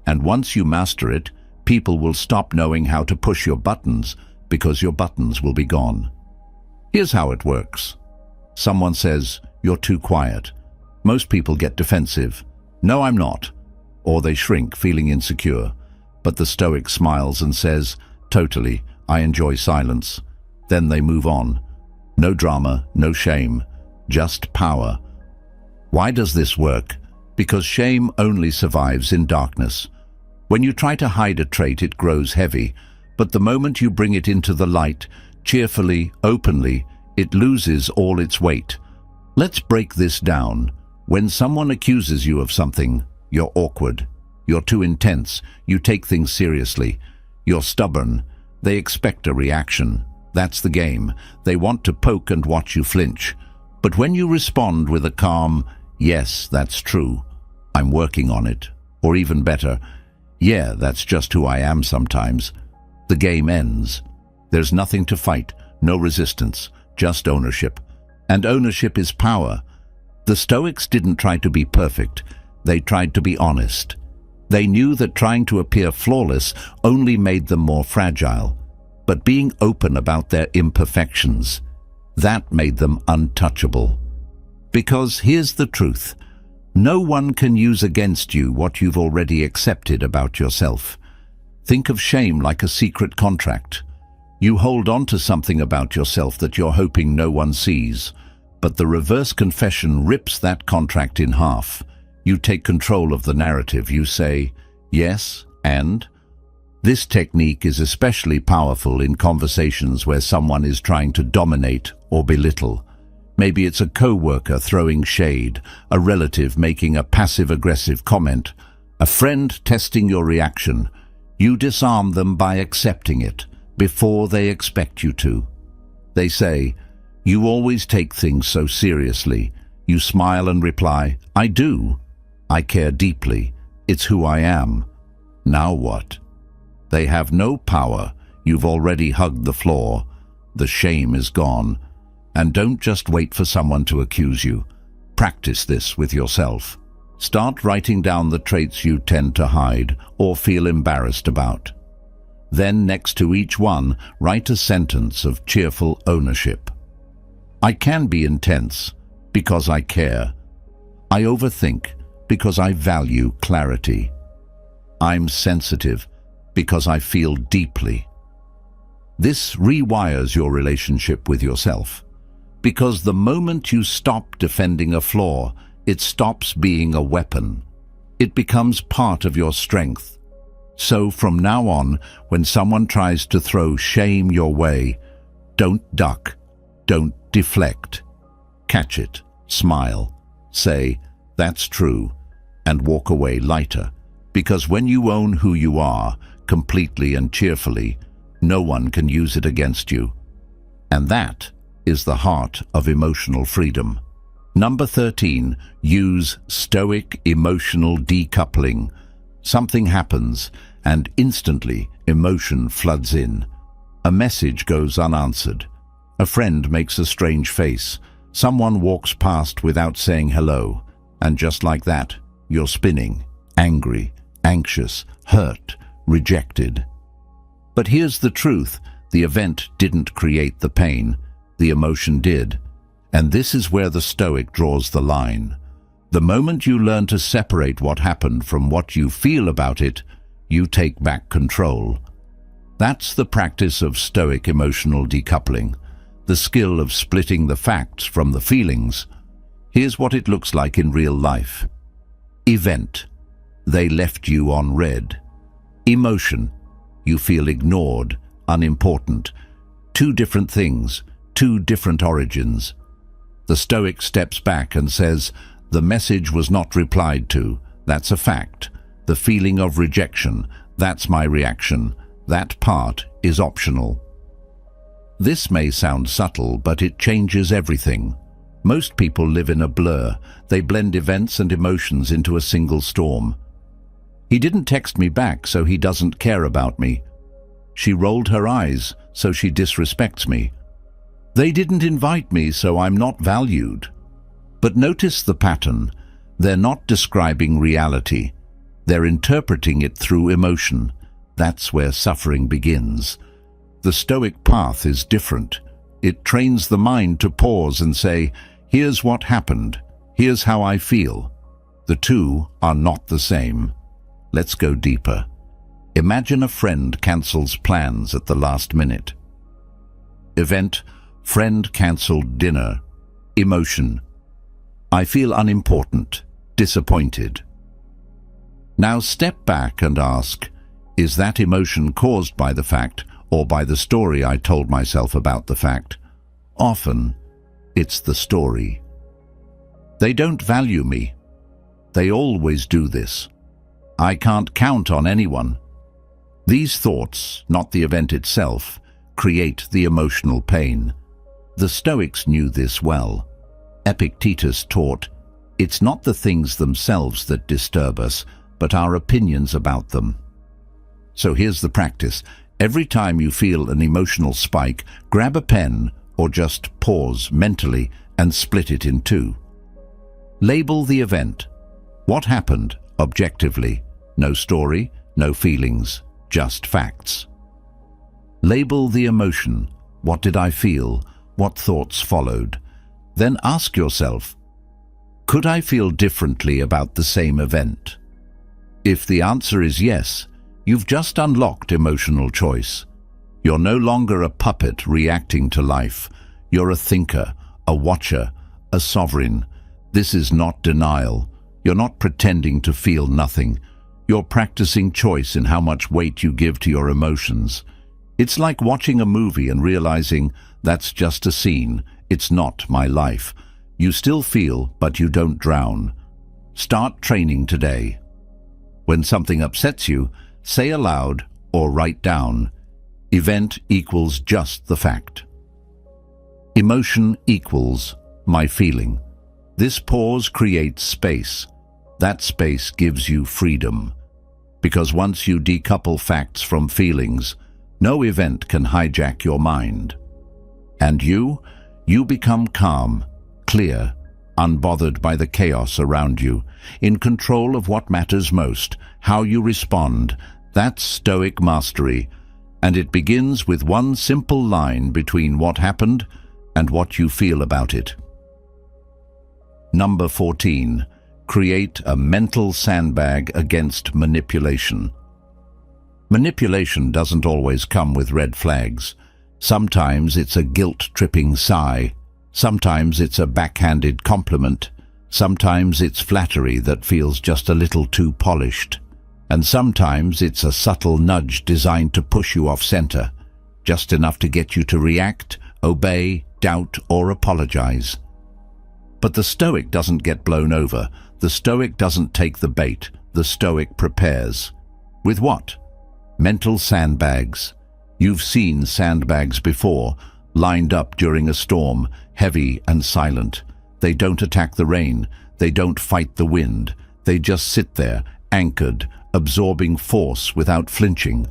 And once you master it, people will stop knowing how to push your buttons because your buttons will be gone. Here's how it works. Someone says, "You're too quiet." Most people get defensive. "No, I'm not." Or they shrink, feeling insecure. But the Stoic smiles and says, "Totally, I enjoy silence." Then they move on. No drama, no shame, just power. Why does this work? Because shame only survives in darkness. When you try to hide a trait, it grows heavy. But the moment you bring it into the light, cheerfully, openly, it loses all its weight. Let's break this down. When someone accuses you of something, you're awkward. You're too intense. You take things seriously. You're stubborn. They expect a reaction. That's the game. They want to poke and watch you flinch. But when you respond with a calm, "Yes, that's true. I'm working on it." Or even better, "Yeah, that's just who I am sometimes," the game ends. There's nothing to fight, no resistance, just ownership. And ownership is power. The Stoics didn't try to be perfect. They tried to be honest. They knew that trying to appear flawless only made them more fragile. But being open about their imperfections, that made them untouchable. Because here's the truth. No one can use against you what you've already accepted about yourself. Think of shame like a secret contract. You hold on to something about yourself that you're hoping no one sees, but the reverse confession rips that contract in half. You take control of the narrative. You say, "Yes, and?" This technique is especially powerful in conversations where someone is trying to dominate or belittle. Maybe it's a co-worker throwing shade, a relative making a passive-aggressive comment, a friend testing your reaction. You disarm them by accepting it before they expect you to. They say, "You always take things so seriously." You smile and reply, "I do. I care deeply. It's who I am." Now what? They have no power. You've already hugged the floor. The shame is gone. And don't just wait for someone to accuse you. Practice this with yourself. Start writing down the traits you tend to hide or feel embarrassed about. Then, next to each one, write a sentence of cheerful ownership. I can be intense because I care. I overthink because I value clarity. I'm sensitive because I feel deeply. This rewires your relationship with yourself, because the moment you stop defending a flaw, it stops being a weapon. It becomes part of your strength. So from now on, when someone tries to throw shame your way, don't duck, don't deflect. Catch it, smile, say, "That's true," and walk away lighter. Because when you own who you are, completely and cheerfully, no one can use it against you. And that is the heart of emotional freedom. Number 13, use Stoic emotional decoupling. Something happens, and instantly emotion floods in. A message goes unanswered. A friend makes a strange face. Someone walks past without saying hello. And just like that, you're spinning, angry, anxious, hurt, rejected. But here's the truth. The event didn't create the pain. The emotion did. And this is where the Stoic draws the line. The moment you learn to separate what happened from what you feel about it, you take back control. That's the practice of Stoic emotional decoupling, the skill of splitting the facts from the feelings. Here's what it looks like in real life. Event: they left you on red. Emotion: you feel ignored, unimportant. Two different things, two different origins. The Stoic steps back and says, the message was not replied to. That's a fact. The feeling of rejection, that's my reaction. That part is optional. This may sound subtle, but it changes everything. Most people live in a blur. They blend events and emotions into a single storm. He didn't text me back, so he doesn't care about me. She rolled her eyes, so she disrespects me. They didn't invite me, so I'm not valued. But notice the pattern. They're not describing reality. They're interpreting it through emotion. That's where suffering begins. The Stoic path is different. It trains the mind to pause and say, here's what happened. Here's how I feel. The two are not the same. Let's go deeper. Imagine a friend cancels plans at the last minute. Event: friend cancelled dinner. Emotion: I feel unimportant, disappointed. Now step back and ask, is that emotion caused by the fact or by the story I told myself about the fact? Often, it's the story. They don't value me. They always do this. I can't count on anyone. These thoughts, not the event itself, create the emotional pain. The Stoics knew this well. Epictetus taught, it's not the things themselves that disturb us, but our opinions about them. So here's the practice. Every time you feel an emotional spike, grab a pen or just pause mentally and split it in two. Label the event. What happened, objectively? No story, no feelings, just facts. Label the emotion. What did I feel? What thoughts followed? Then ask yourself, could I feel differently about the same event? If the answer is yes, you've just unlocked emotional choice. You're no longer a puppet reacting to life. You're a thinker, a watcher, a sovereign. This is not denial. You're not pretending to feel nothing. You're practicing choice in how much weight you give to your emotions. It's like watching a movie and realizing that's just a scene. It's not my life. You still feel, but you don't drown. Start training today. When something upsets you, say aloud or write down, event equals just the fact. Emotion equals my feeling. This pause creates space. That space gives you freedom. Because once you decouple facts from feelings, no event can hijack your mind. And you become calm, clear, unbothered by the chaos around you, in control of what matters most, how you respond. That's Stoic mastery, and it begins with one simple line between what happened and what you feel about it. Number 14. Create a mental sandbag against manipulation. Manipulation doesn't always come with red flags. Sometimes it's a guilt-tripping sigh. Sometimes it's a backhanded compliment. Sometimes it's flattery that feels just a little too polished. And sometimes it's a subtle nudge designed to push you off center, just enough to get you to react, obey, doubt, or apologize. But the Stoic doesn't get blown over. The Stoic doesn't take the bait. The Stoic prepares. With what? Mental sandbags. You've seen sandbags before, lined up during a storm, heavy and silent. They don't attack the rain. They don't fight the wind. They just sit there, anchored, absorbing force without flinching.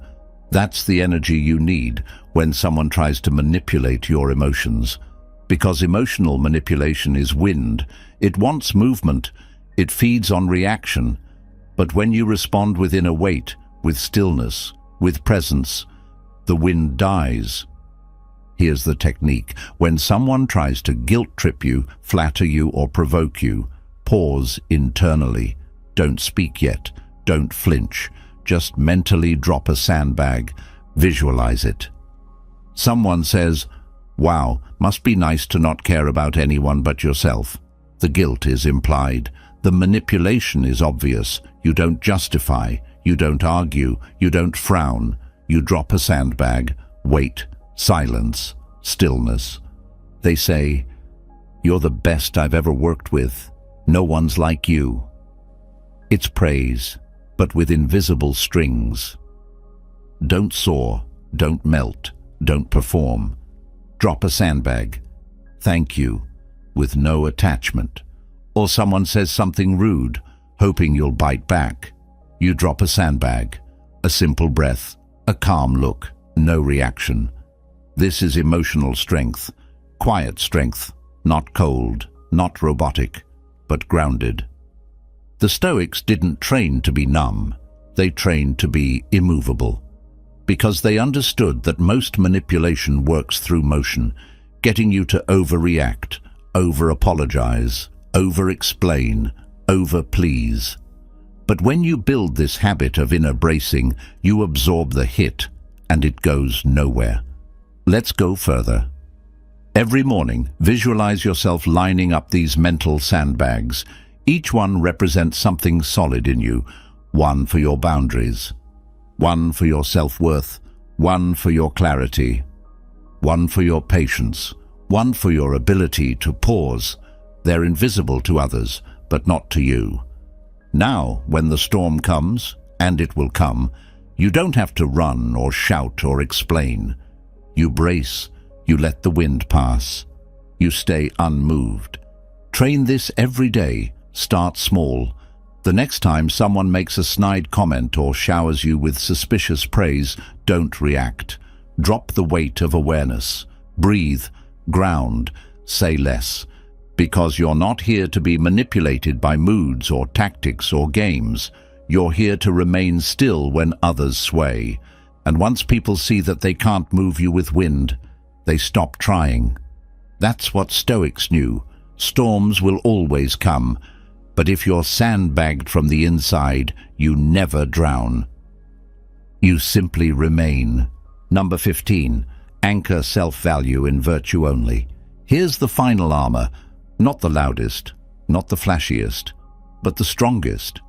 That's the energy you need when someone tries to manipulate your emotions. Because emotional manipulation is wind. It wants movement. It feeds on reaction. But when you respond with inner weight, with stillness, with presence, the wind dies. Here's the technique. When someone tries to guilt-trip you, flatter you, or provoke you, pause internally. Don't speak yet. Don't flinch. Just mentally drop a sandbag. Visualize it. Someone says, "Wow, must be nice to not care about anyone but yourself." The guilt is implied. The manipulation is obvious. You don't justify. You don't argue. You don't frown. You drop a sandbag. Wait. Silence. Stillness. They say, "You're the best I've ever worked with. No one's like you." It's praise, but with invisible strings. Don't soar. Don't melt. Don't perform. Drop a sandbag. Thank you, with no attachment. Or someone says something rude, hoping you'll bite back. You drop a sandbag. A simple breath. A calm look. No reaction. This is emotional strength. Quiet strength. Not cold. not robotic, but grounded. The Stoics didn't train to be numb, they trained to be immovable, because they understood that most manipulation works through motion, getting you to overreact, over-apologize, over-explain, over-please. But when you build this habit of inner bracing, you absorb the hit, and it goes nowhere. Let's go further. Every morning, visualize yourself lining up these mental sandbags. Each one represents something solid in you. One for your boundaries, one for your self-worth, one for your clarity, one for your patience, one for your ability to pause. They're invisible to others, but not to you. Now, when the storm comes, and it will come, you don't have to run or shout or explain. You brace, you let the wind pass. You stay unmoved. Train this every day. Start small. The next time someone makes a snide comment or showers you with suspicious praise, don't react. Drop the weight of awareness. Breathe, ground, say less. Because you're not here to be manipulated by moods or tactics or games. You're here to remain still when others sway. And once people see that they can't move you with wind, they stop trying. That's what Stoics knew. Storms will always come. But if you're sandbagged from the inside, you never drown. You simply remain. Number 15. Anchor self-value in virtue only. Here's the final armor. Not the loudest, not the flashiest, but the strongest.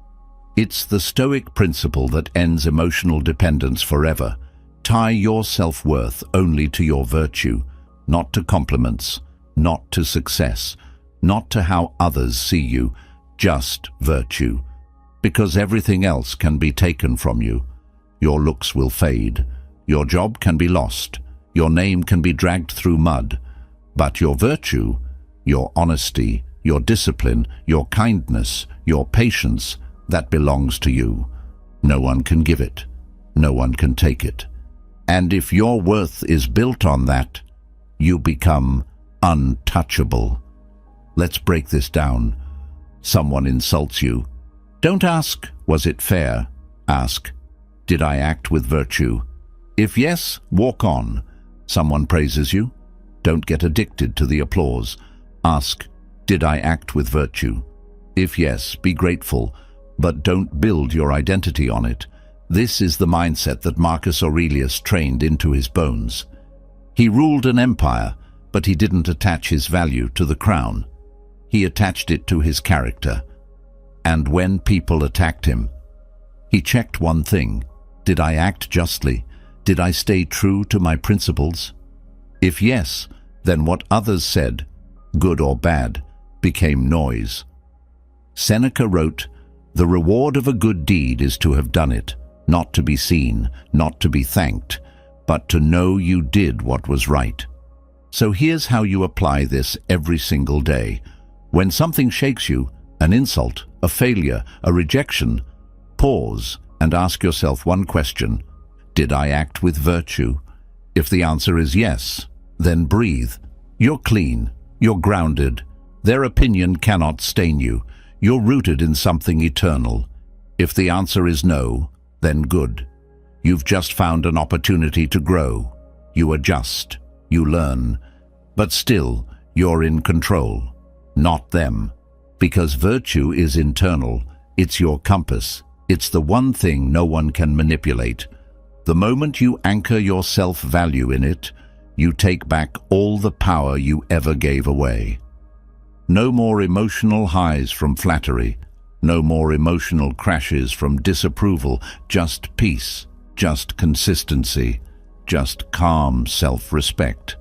It's the Stoic principle that ends emotional dependence forever. Tie your self-worth only to your virtue, not to compliments, not to success, not to how others see you, just virtue. Because everything else can be taken from you. Your looks will fade, your job can be lost, your name can be dragged through mud, but your virtue, your honesty, your discipline, your kindness, your patience, that belongs to you. No one can give it. No one can take it. And if your worth is built on that, you become untouchable. Let's break this down. Someone insults you. Don't ask, was it fair? Ask, did I act with virtue? If yes, walk on. Someone praises you. Don't get addicted to the applause. Ask, did I act with virtue? If yes, be grateful, but don't build your identity on it. This is the mindset that Marcus Aurelius trained into his bones. He ruled an empire, but he didn't attach his value to the crown. He attached it to his character. And when people attacked him, he checked one thing. Did I act justly? Did I stay true to my principles? If yes, then what others said, good or bad, became noise. Seneca wrote, "The reward of a good deed is to have done it, not to be seen, not to be thanked, but to know you did what was right." So here's how you apply this every single day. When something shakes you, an insult, a failure, a rejection, pause and ask yourself one question. Did I act with virtue? If the answer is yes, then breathe. You're clean, you're grounded. Their opinion cannot stain you. You're rooted in something eternal. If the answer is no, then good. You've just found an opportunity to grow. You adjust, you learn, but still you're in control, not them. Because virtue is internal, it's your compass, it's the one thing no one can manipulate. The moment you anchor your self-value in it, you take back all the power you ever gave away. No more emotional highs from flattery, no more emotional crashes from disapproval, just peace, just consistency, just calm self-respect.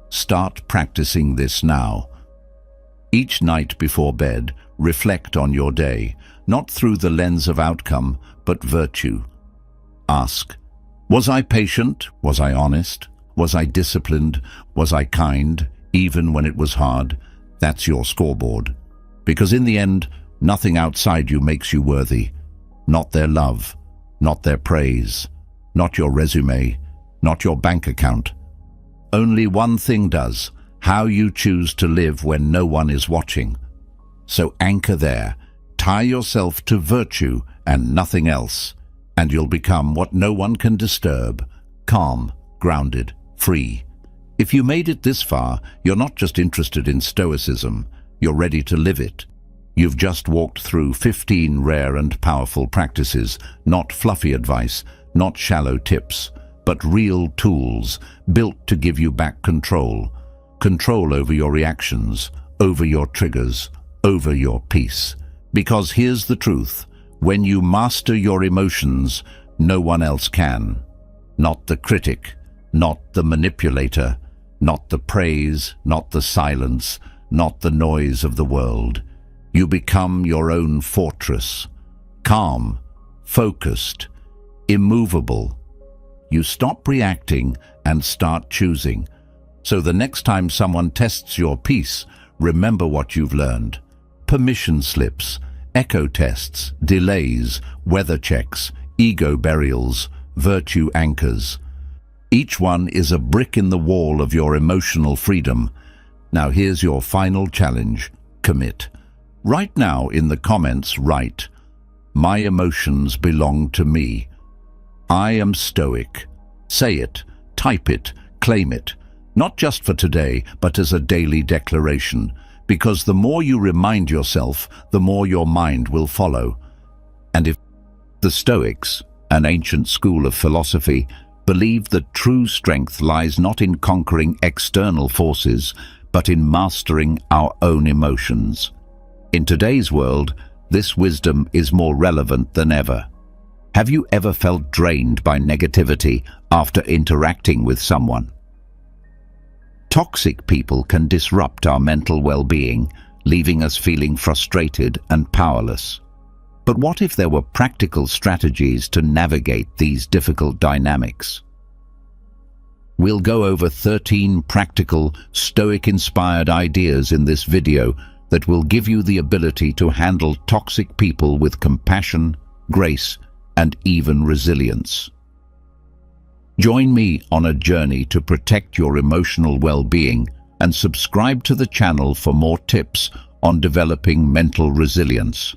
Start practicing this now. Each night before bed, reflect on your day, not through the lens of outcome, but virtue. Ask, was I patient? Was I honest? Was I disciplined? Was I kind, even when it was hard? That's your scoreboard. Because in the end, nothing outside you makes you worthy. Not their love, not their praise, not your resume, not your bank account. Only one thing does, how you choose to live when no one is watching. So anchor there, tie yourself to virtue and nothing else, and you'll become what no one can disturb, calm, grounded, free. If you made it this far, you're not just interested in Stoicism, you're ready to live it. You've just walked through 15 rare and powerful practices, not fluffy advice, not shallow tips, but real tools built to give you back control. Control over your reactions, over your triggers, over your peace. Because here's the truth, when you master your emotions, no one else can. Not the critic, not the manipulator, not the praise, not the silence, not the noise of the world. You become your own fortress, calm, focused, immovable. You stop reacting and start choosing. So the next time someone tests your peace, remember what you've learned. Permission slips, echo tests, delays, weather checks, ego burials, virtue anchors. Each one is a brick in the wall of your emotional freedom. Now here's your final challenge. Commit. Right now in the comments write, "My emotions belong to me. I am stoic." Say it, type it, claim it. Not just for today, but as a daily declaration. Because the more you remind yourself, the more your mind will follow. And if the Stoics, an ancient school of philosophy, believed that true strength lies not in conquering external forces, but in mastering our own emotions. In today's world, this wisdom is more relevant than ever. Have you ever felt drained by negativity after interacting with someone? Toxic people can disrupt our mental well-being, leaving us feeling frustrated and powerless. But what if there were practical strategies to navigate these difficult dynamics? We'll go over 13 practical, Stoic-inspired ideas in this video that will give you the ability to handle toxic people with compassion, grace, and even resilience. Join me on a journey to protect your emotional well-being and subscribe to the channel for more tips on developing mental resilience.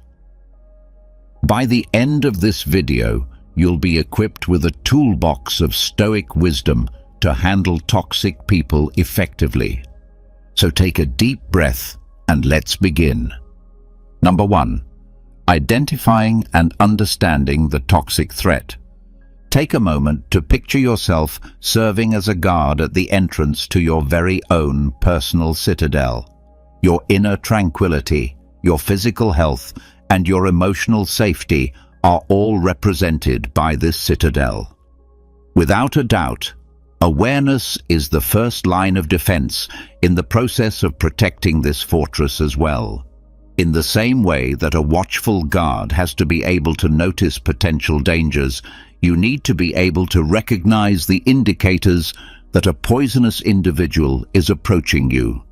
By the end of this video, you'll be equipped with a toolbox of Stoic wisdom to handle toxic people effectively. So take a deep breath and let's begin. Number 1. Identifying and understanding the toxic threat. Take a moment to picture yourself serving as a guard at the entrance to your very own personal citadel. Your inner tranquility, your physical health, and your emotional safety are all represented by this citadel. Without a doubt, awareness is the first line of defense in the process of protecting this fortress as well. In the same way that a watchful guard has to be able to notice potential dangers, you need to be able to recognize the indicators that a poisonous individual is approaching you.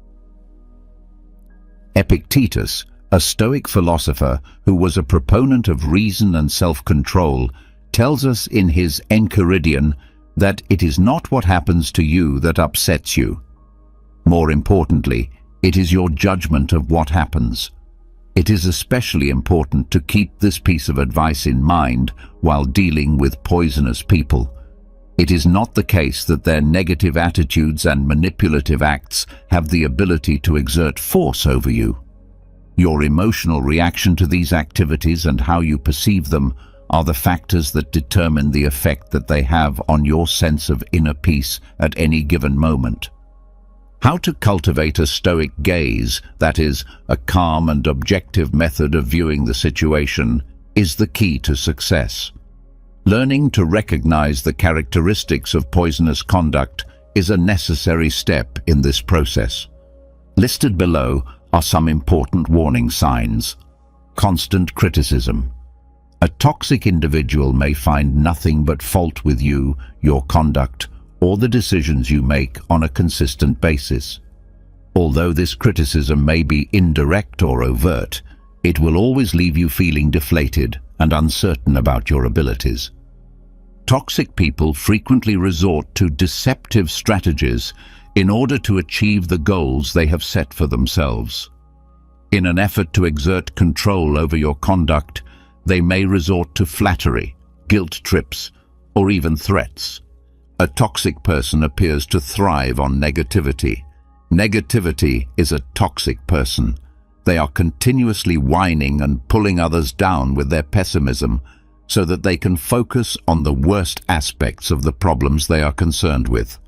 Epictetus, a Stoic philosopher who was a proponent of reason and self-control, tells us in his Enchiridion that it is not what happens to you that upsets you. More importantly, it is your judgment of what happens. It is especially important to keep this piece of advice in mind while dealing with poisonous people. It is not the case that their negative attitudes and manipulative acts have the ability to exert force over you. Your emotional reaction to these activities and how you perceive them are the factors that determine the effect that they have on your sense of inner peace at any given moment. How to cultivate a Stoic gaze, that is, a calm and objective method of viewing the situation, is the key to success. Learning to recognize the characteristics of poisonous conduct is a necessary step in this process. Listed below are some important warning signs. Constant criticism. A toxic individual may find nothing but fault with you, your conduct, or the decisions you make on a consistent basis. Although this criticism may be indirect or overt, it will always leave you feeling deflated and uncertain about your abilities. Toxic people frequently resort to deceptive strategies, in order to achieve the goals they have set for themselves. In an effort to exert control over your conduct, they may resort to flattery, guilt trips, or even threats. A toxic person appears to thrive on negativity. Negativity is a toxic person. They are continuously whining and pulling others down with their pessimism so that they can focus on the worst aspects of the problems they are concerned with.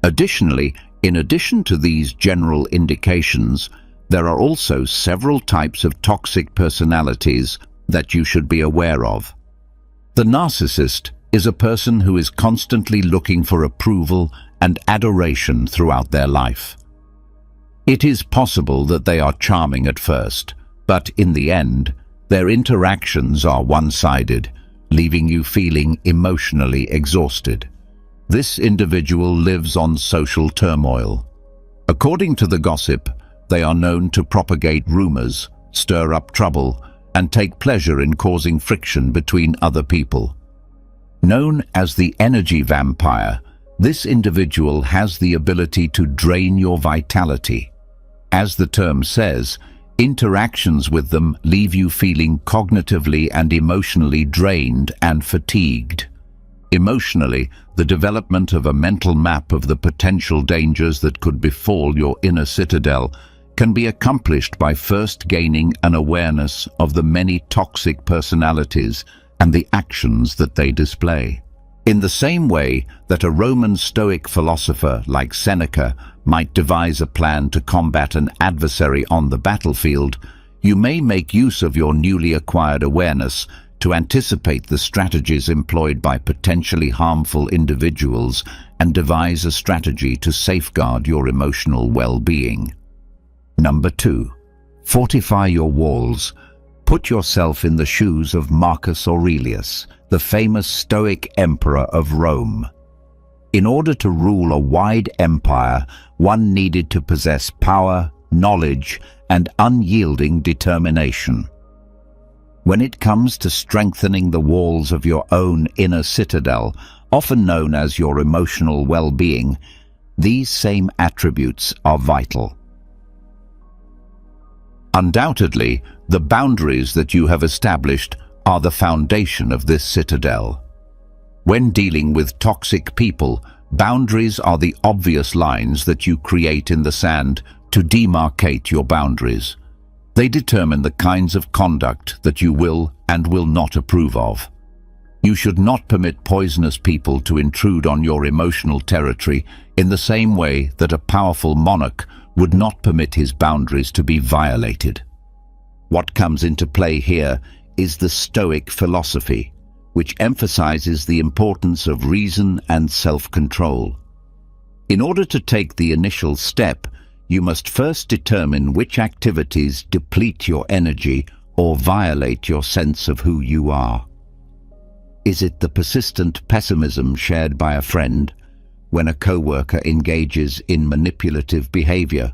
Additionally, in addition to these general indications, there are also several types of toxic personalities that you should be aware of. The narcissist is a person who is constantly looking for approval and adoration throughout their life. It is possible that they are charming at first, but in the end, their interactions are one-sided, leaving you feeling emotionally exhausted. This individual lives on social turmoil. According to the gossip, they are known to propagate rumors, stir up trouble, and take pleasure in causing friction between other people. Known as the energy vampire, this individual has the ability to drain your vitality. As the term says, interactions with them leave you feeling cognitively and emotionally drained and fatigued. Emotionally, the development of a mental map of the potential dangers that could befall your inner citadel can be accomplished by first gaining an awareness of the many toxic personalities and the actions that they display. In the same way that a Roman Stoic philosopher like Seneca might devise a plan to combat an adversary on the battlefield, you may make use of your newly acquired awareness to anticipate the strategies employed by potentially harmful individuals and devise a strategy to safeguard your emotional well-being. Number 2. Fortify your walls. Put yourself in the shoes of Marcus Aurelius, the famous Stoic emperor of Rome. In order to rule a wide empire, one needed to possess power, knowledge, and unyielding determination. When it comes to strengthening the walls of your own inner citadel, often known as your emotional well-being, these same attributes are vital. Undoubtedly, the boundaries that you have established are the foundation of this citadel. When dealing with toxic people, boundaries are the obvious lines that you create in the sand to demarcate your boundaries. They determine the kinds of conduct that you will and will not approve of. You should not permit poisonous people to intrude on your emotional territory in the same way that a powerful monarch would not permit his boundaries to be violated. What comes into play here is the Stoic philosophy, which emphasizes the importance of reason and self-control. In order to take the initial step, you must first determine which activities deplete your energy or violate your sense of who you are. Is it the persistent pessimism shared by a friend when a coworker engages in manipulative behavior,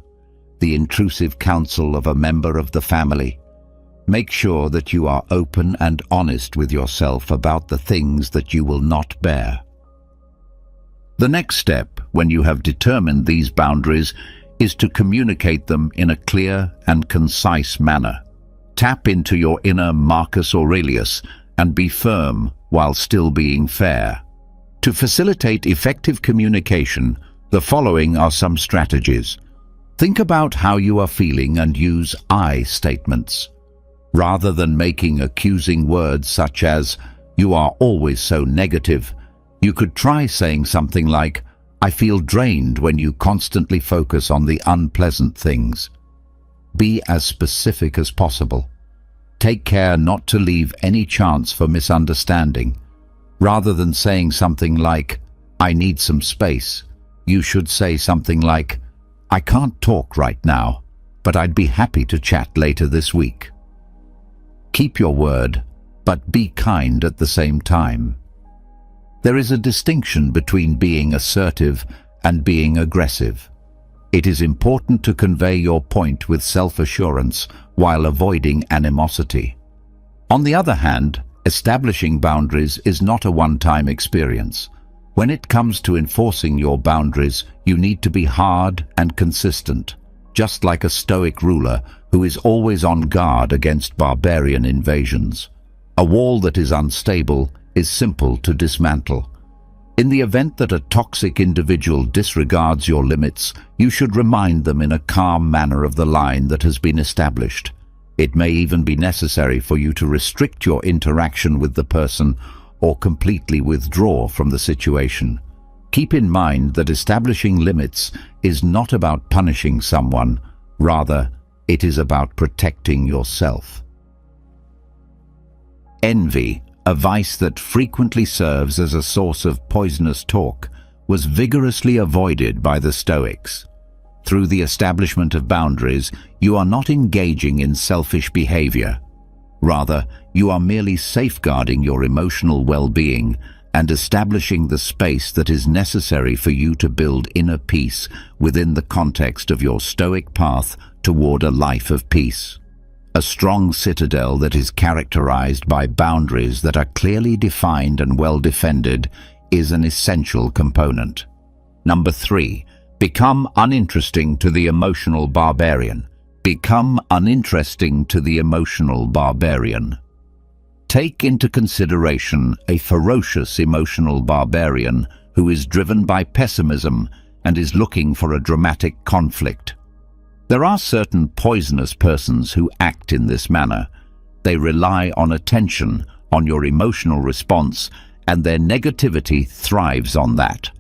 the intrusive counsel of a member of the family? Make sure that you are open and honest with yourself about the things that you will not bear. The next step, when you have determined these boundaries, is to communicate them in a clear and concise manner. Tap into your inner Marcus Aurelius and be firm while still being fair. To facilitate effective communication, the following are some strategies. Think about how you are feeling and use I statements. Rather than making accusing words such as, "You are always so negative," you could try saying something like, "I feel drained when you constantly focus on the unpleasant things." Be as specific as possible. Take care not to leave any chance for misunderstanding. Rather than saying something like, "I need some space," you should say something like, "I can't talk right now, but I'd be happy to chat later this week." Keep your word, but be kind at the same time. There is a distinction between being assertive and being aggressive. It is important to convey your point with self-assurance while avoiding animosity. On the other hand, establishing boundaries is not a one-time experience. When it comes to enforcing your boundaries, you need to be hard and consistent, just like a Stoic ruler who is always on guard against barbarian invasions. A wall that is unstable is simple to dismantle. In the event that a toxic individual disregards your limits, you should remind them in a calm manner of the line that has been established. It may even be necessary for you to restrict your interaction with the person or completely withdraw from the situation. Keep in mind that establishing limits is not about punishing someone, rather, it is about protecting yourself. Envy, a vice that frequently serves as a source of poisonous talk, was vigorously avoided by the Stoics. Through the establishment of boundaries, you are not engaging in selfish behavior. Rather, you are merely safeguarding your emotional well-being and establishing the space that is necessary for you to build inner peace within the context of your Stoic path toward a life of peace. A strong citadel that is characterized by boundaries that are clearly defined and well defended is an essential component. Number 3, become uninteresting to the emotional barbarian. Become uninteresting to the emotional barbarian. Take into consideration a ferocious emotional barbarian who is driven by pessimism and is looking for a dramatic conflict. There are certain poisonous persons who act in this manner. They rely on attention, on your emotional response, and their negativity thrives on that.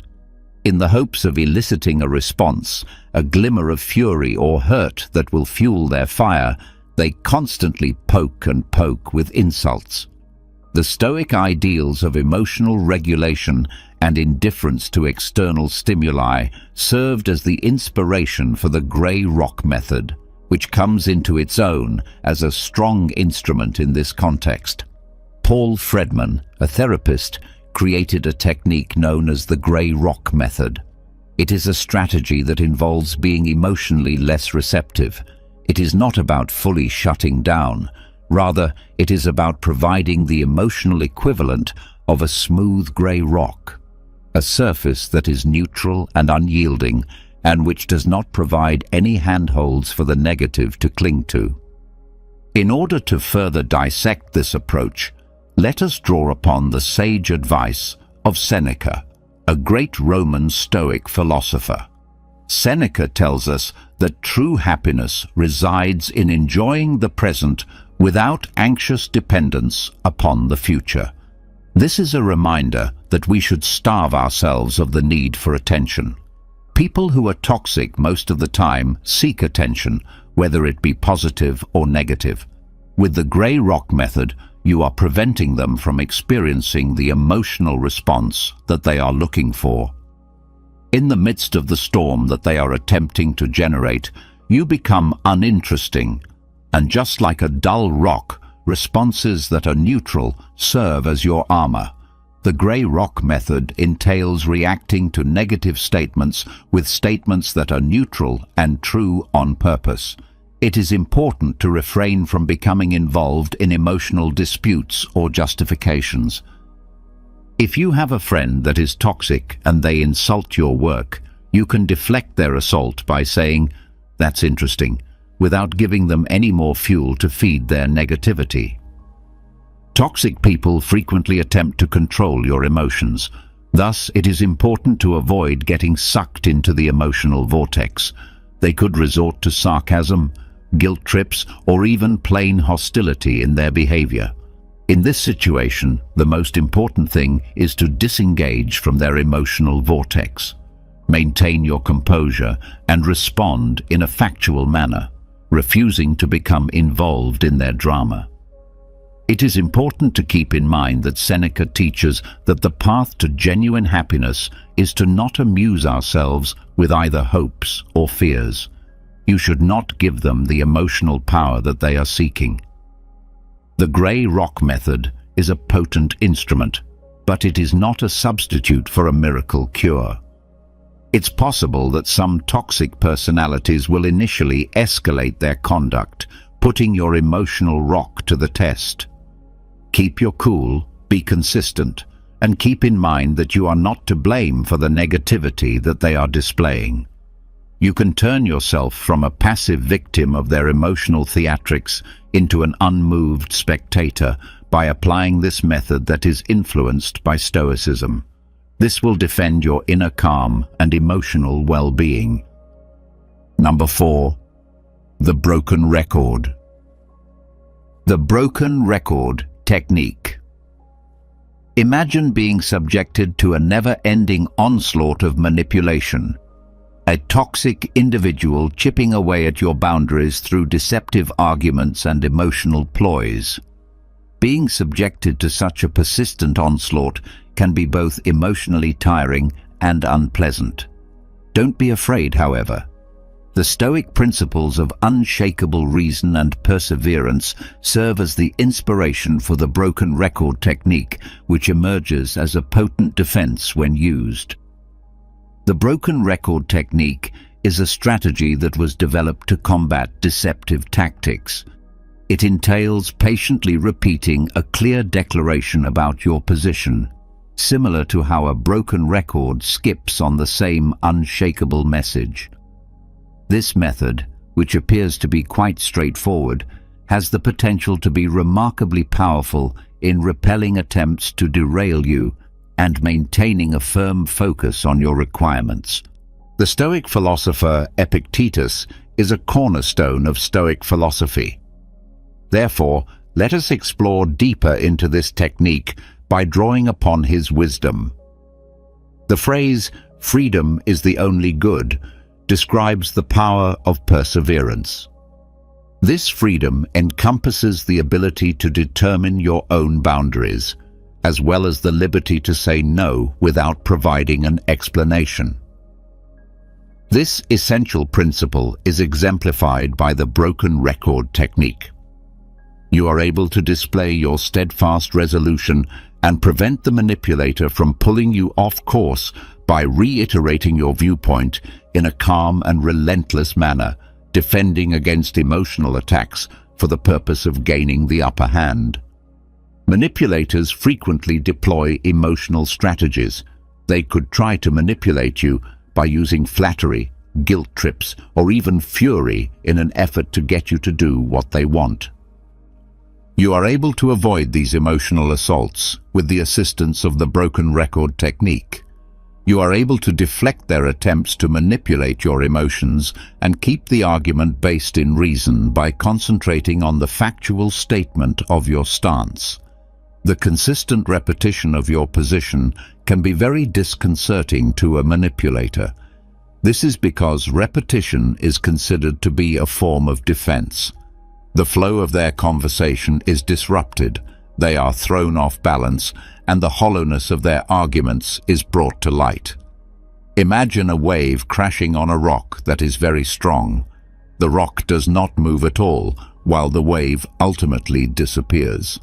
In the hopes of eliciting a response, a glimmer of fury or hurt that will fuel their fire, they constantly poke and poke with insults. The Stoic ideals of emotional regulation and indifference to external stimuli served as the inspiration for the grey rock method, which comes into its own as a strong instrument in this context. Paul Fredman, a therapist, created a technique known as the grey rock method. It is a strategy that involves being emotionally less receptive. It is not about fully shutting down. Rather, it is about providing the emotional equivalent of a smooth grey rock, a surface that is neutral and unyielding and which does not provide any handholds for the negative to cling to. In order to further dissect this approach, let us draw upon the sage advice of Seneca, a great Roman Stoic philosopher. Seneca tells us that true happiness resides in enjoying the present without anxious dependence upon the future. This is a reminder that we should starve ourselves of the need for attention. People who are toxic most of the time seek attention, whether it be positive or negative. With the grey rock method, you are preventing them from experiencing the emotional response that they are looking for. In the midst of the storm that they are attempting to generate, you become uninteresting, and just like a dull rock, responses that are neutral serve as your armor. The grey rock method entails reacting to negative statements with statements that are neutral and true on purpose. It is important to refrain from becoming involved in emotional disputes or justifications. If you have a friend that is toxic and they insult your work, you can deflect their assault by saying, "That's interesting," without giving them any more fuel to feed their negativity. Toxic people frequently attempt to control your emotions. Thus, it is important to avoid getting sucked into the emotional vortex. They could resort to sarcasm, guilt trips, or even plain hostility in their behavior. In this situation, the most important thing is to disengage from their emotional vortex. Maintain your composure and respond in a factual manner, refusing to become involved in their drama. It is important to keep in mind that Seneca teaches that the path to genuine happiness is to not amuse ourselves with either hopes or fears. You should not give them the emotional power that they are seeking. The grey rock method is a potent instrument, but it is not a substitute for a miracle cure. It's possible that some toxic personalities will initially escalate their conduct, putting your emotional rock to the test. Keep your cool, be consistent, and keep in mind that you are not to blame for the negativity that they are displaying. You can turn yourself from a passive victim of their emotional theatrics into an unmoved spectator by applying this method that is influenced by Stoicism. This will defend your inner calm and emotional well-being. Number 4. The broken record. The broken record technique. Imagine being subjected to a never-ending onslaught of manipulation. A toxic individual chipping away at your boundaries through deceptive arguments and emotional ploys. Being subjected to such a persistent onslaught can be both emotionally tiring and unpleasant. Don't be afraid, however. The Stoic principles of unshakable reason and perseverance serve as the inspiration for the broken record technique, which emerges as a potent defense when used. The broken record technique is a strategy that was developed to combat deceptive tactics. It entails patiently repeating a clear declaration about your position, similar to how a broken record skips on the same unshakable message. This method, which appears to be quite straightforward, has the potential to be remarkably powerful in repelling attempts to derail you and maintaining a firm focus on your requirements. The Stoic philosopher Epictetus is a cornerstone of Stoic philosophy. Therefore, let us explore deeper into this technique by drawing upon his wisdom. The phrase, "freedom is the only good," describes the power of perseverance. This freedom encompasses the ability to determine your own boundaries, as well as the liberty to say no without providing an explanation. This essential principle is exemplified by the broken record technique. You are able to display your steadfast resolution and prevent the manipulator from pulling you off course by reiterating your viewpoint in a calm and relentless manner, defending against emotional attacks for the purpose of gaining the upper hand. Manipulators frequently deploy emotional strategies. They could try to manipulate you by using flattery, guilt trips, or even fury in an effort to get you to do what they want. You are able to avoid these emotional assaults with the assistance of the broken record technique. You are able to deflect their attempts to manipulate your emotions and keep the argument based in reason by concentrating on the factual statement of your stance. The consistent repetition of your position can be very disconcerting to a manipulator. This is because repetition is considered to be a form of defense. The flow of their conversation is disrupted, they are thrown off balance, and the hollowness of their arguments is brought to light. Imagine a wave crashing on a rock that is very strong. The rock does not move at all, while the wave ultimately disappears.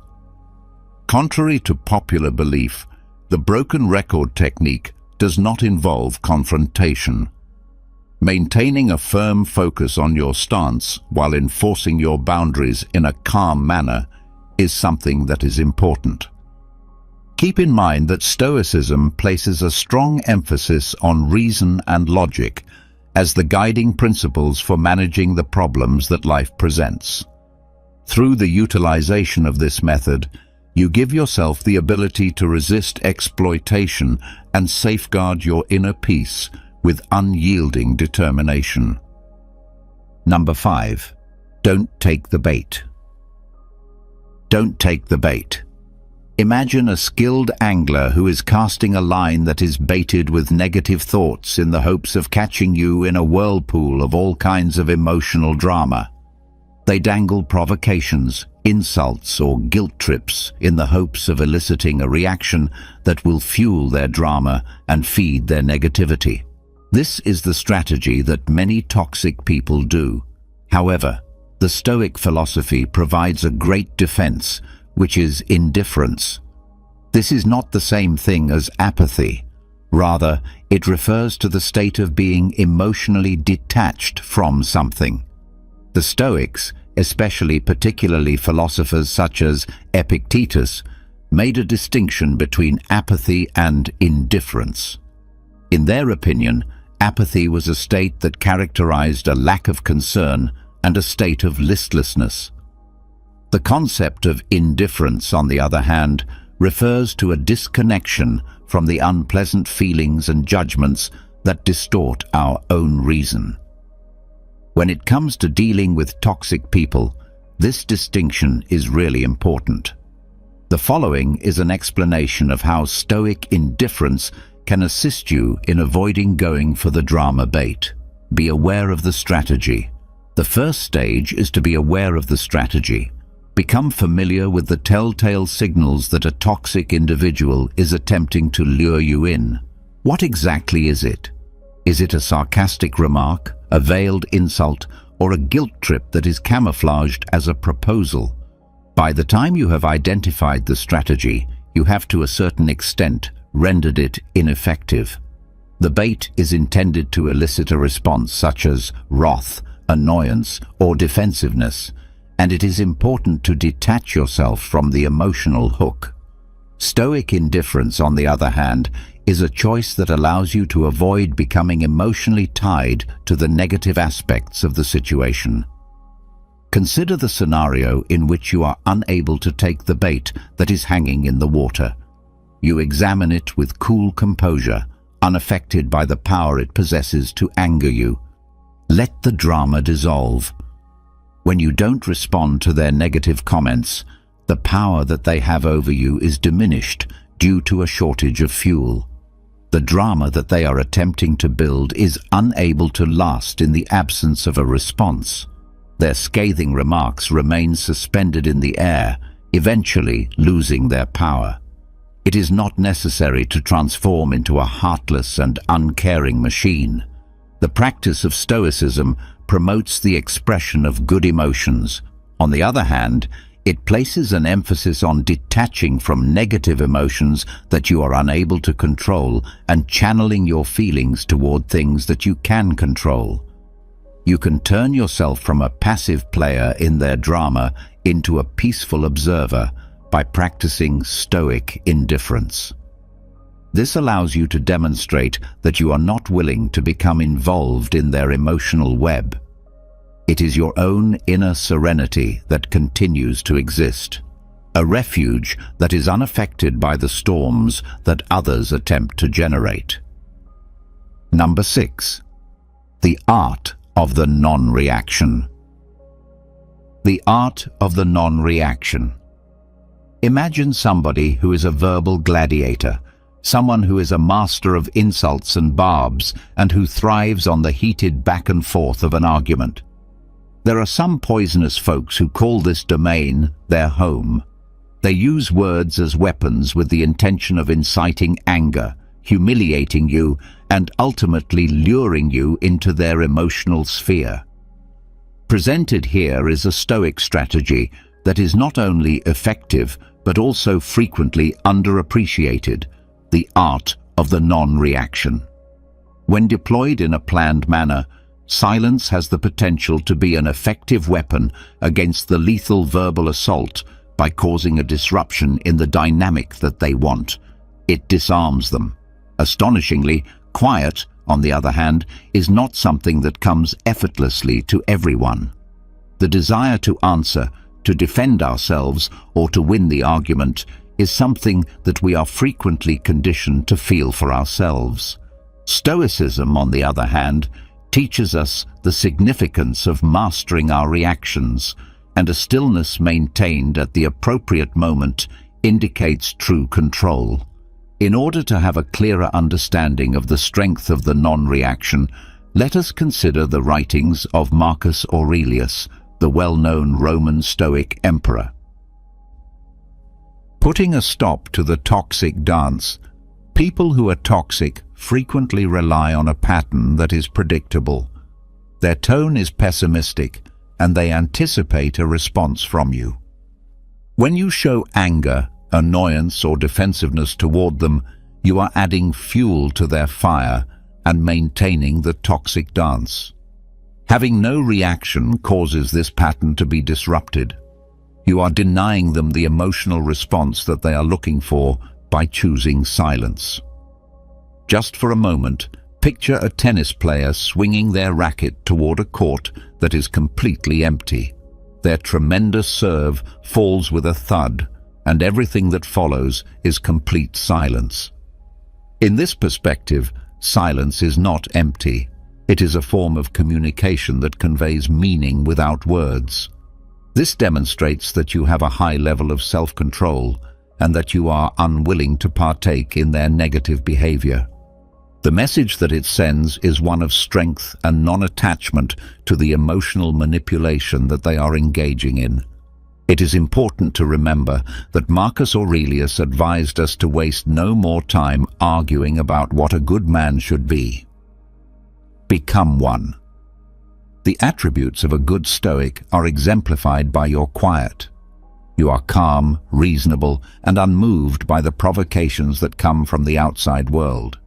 Contrary to popular belief, the broken record technique does not involve confrontation. Maintaining a firm focus on your stance while enforcing your boundaries in a calm manner is something that is important. Keep in mind that Stoicism places a strong emphasis on reason and logic as the guiding principles for managing the problems that life presents. Through the utilization of this method, you give yourself the ability to resist exploitation and safeguard your inner peace with unyielding determination. Number 5. Don't take the bait. Don't take the bait. Imagine a skilled angler who is casting a line that is baited with negative thoughts in the hopes of catching you in a whirlpool of all kinds of emotional drama. They dangle provocations, insults, or guilt trips in the hopes of eliciting a reaction that will fuel their drama and feed their negativity. This is the strategy that many toxic people do. However, the Stoic philosophy provides a great defense, which is indifference. This is not the same thing as apathy. Rather, it refers to the state of being emotionally detached from something. The Stoics, particularly philosophers such as Epictetus, made a distinction between apathy and indifference. In their opinion, apathy was a state that characterized a lack of concern and a state of listlessness. The concept of indifference, on the other hand, refers to a disconnection from the unpleasant feelings and judgments that distort our own reason. When it comes to dealing with toxic people, this distinction is really important. The following is an explanation of how Stoic indifference can assist you in avoiding going for the drama bait. Be aware of the strategy. The first stage is to be aware of the strategy. Become familiar with the telltale signals that a toxic individual is attempting to lure you in. What exactly is it? Is it a sarcastic remark, a veiled insult, or a guilt trip that is camouflaged as a proposal? By the time you have identified the strategy, you have to a certain extent rendered it ineffective. The bait is intended to elicit a response such as wrath, annoyance, or defensiveness, and it is important to detach yourself from the emotional hook. Stoic indifference, on the other hand, is a choice that allows you to avoid becoming emotionally tied to the negative aspects of the situation. Consider the scenario in which you are unable to take the bait that is hanging in the water. You examine it with cool composure, unaffected by the power it possesses to anger you. Let the drama dissolve. When you don't respond to their negative comments, the power that they have over you is diminished due to a shortage of fuel. The drama that they are attempting to build is unable to last in the absence of a response. Their scathing remarks remain suspended in the air, eventually losing their power. It is not necessary to transform into a heartless and uncaring machine. The practice of Stoicism promotes the expression of good emotions. On the other hand, it places an emphasis on detaching from negative emotions that you are unable to control and channeling your feelings toward things that you can control. You can turn yourself from a passive player in their drama into a peaceful observer by practicing Stoic indifference. This allows you to demonstrate that you are not willing to become involved in their emotional web. It is your own inner serenity that continues to exist, a refuge that is unaffected by the storms that others attempt to generate. Number 6. The art of the non-reaction. The art of the non-reaction. Imagine somebody who is a verbal gladiator, someone who is a master of insults and barbs and who thrives on the heated back and forth of an argument. There are some poisonous folks who call this domain their home. They use words as weapons with the intention of inciting anger, humiliating you, and ultimately luring you into their emotional sphere. Presented here is a Stoic strategy that is not only effective but also frequently underappreciated: the art of the non-reaction. When deployed in a planned manner, silence has the potential to be an effective weapon against the lethal verbal assault by causing a disruption in the dynamic that they want. It disarms them. Astonishingly, quiet, on the other hand, is not something that comes effortlessly to everyone. The desire to answer, to defend ourselves, or to win the argument is something that we are frequently conditioned to feel for ourselves. Stoicism, on the other hand, teaches us the significance of mastering our reactions, and a stillness maintained at the appropriate moment indicates true control. In order to have a clearer understanding of the strength of the non-reaction, let us consider the writings of Marcus Aurelius, the well-known Roman Stoic emperor. Putting a stop to the toxic dance. People who are toxic frequently rely on a pattern that is predictable. Their tone is pessimistic, and they anticipate a response from you. When you show anger, annoyance, or defensiveness toward them, you are adding fuel to their fire and maintaining the toxic dance. Having no reaction causes this pattern to be disrupted. You are denying them the emotional response that they are looking for by choosing silence. Just for a moment, picture a tennis player swinging their racket toward a court that is completely empty. Their tremendous serve falls with a thud, and everything that follows is complete silence. In this perspective, silence is not empty. It is a form of communication that conveys meaning without words. This demonstrates that you have a high level of self-control and that you are unwilling to partake in their negative behavior. The message that it sends is one of strength and non-attachment to the emotional manipulation that they are engaging in. It is important to remember that Marcus Aurelius advised us to waste no more time arguing about what a good man should be. Become one. The attributes of a good Stoic are exemplified by your quiet. You are calm, reasonable, and unmoved by the provocations that come from the outside world.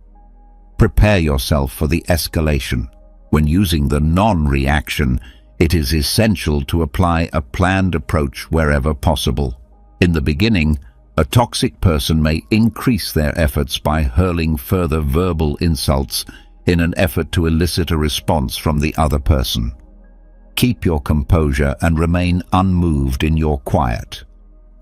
Prepare yourself for the escalation. When using the non-reaction, it is essential to apply a planned approach wherever possible. In the beginning, a toxic person may increase their efforts by hurling further verbal insults in an effort to elicit a response from the other person. Keep your composure and remain unmoved in your quiet.